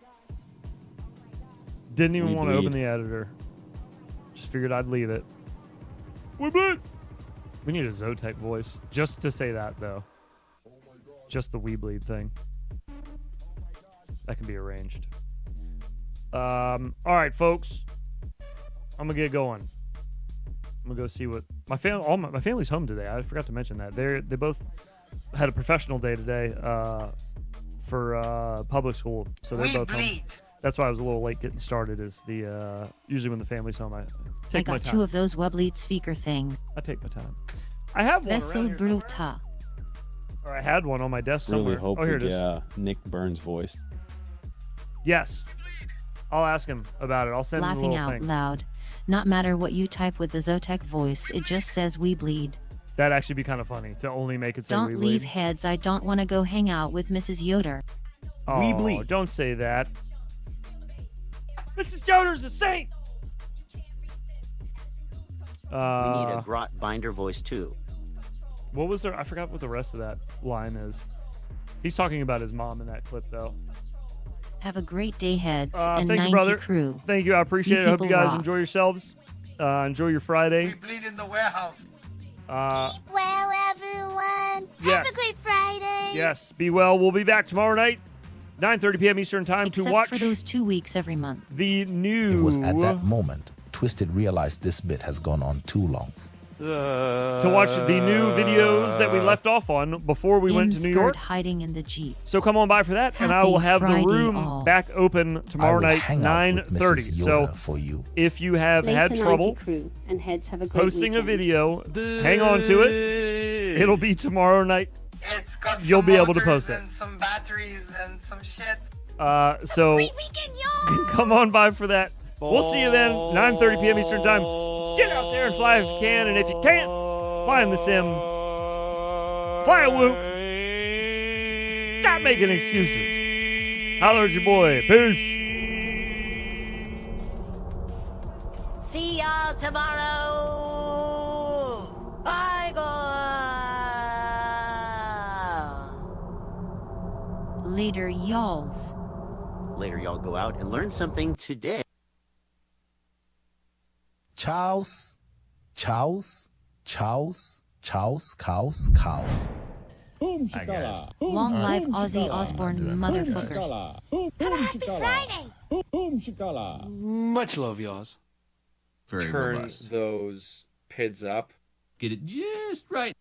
Didn't even We want to open bleed. the editor. Just figured I'd leave it. We bleed. We need a Zotek voice just to say that, though. Just the we bleed thing. That can be arranged. All right, folks. I'm gonna get going. I'm gonna go see what my family's home today. I forgot to mention that they both had a professional day today. for public school, so they're We both home. bleed. That's why I was a little late getting started. Is the usually when the family's home, I I take my got time. 2 of those Weblead speaker things. I take my time. I have one Vessel around here bruta. or I had one on my desk somewhere. Really hope Oh, here we it is. get Nick Burns' voice. Yes, I'll ask him about it. I'll send him a Laughing little out thing. loud. Not matter what you type with the Zotek voice, it just says we bleed. That'd actually be kind of funny to only make it say Don't we leave bleed. heads, I don't want to go hang out with Mrs. Yoder. Oh, don't say that. Mrs. Yoder's a saint. We need a grot binder voice too. What was there? I forgot what the rest of that line is. He's talking about his mom in that clip, though. Have a great day, heads, and Thank 90 you, brother. crew. Thank you. I appreciate it. I hope you people guys rock. enjoy yourselves. Enjoy your Friday. We bleed in the warehouse. Well, everyone, Yes. have a great Friday. Yes. Be well. We'll be back tomorrow night, 9:30 p.m. Eastern Time, Except to watch for those 2 weeks every month. the new. It was at that moment Twisted realized this bit has gone on too long. To watch the new videos that we left off on before we went to New York. Hiding in the Jeep. So come on by for that, and I will Happy have Friday, the room all. back open tomorrow I will night, hang out with 9:30. Mrs. So Yoda for you. if you have had trouble crew and heads have a great posting a weekend. video, hang on to it. It'll be tomorrow night. It's got You'll some be able to motors post it. and some batteries and some shit. So come on by for that. We'll see you then, 9:30 p.m. Eastern Time. Get out there and fly if you can, and if you can't, fly in the sim. Fly a whoop. Stop making excuses. Holler at your boy. Peace. See y'all tomorrow. Bye, go. Later, y'alls. Later, y'all go out and learn something today. Chows, chows, chows, chows, cows, cows. Boom, Long live Ozzy Osbourne, motherfuckers. Happy Friday. Boom, shikala. Much love, y'all. Turn those PIDs up. Get it just right.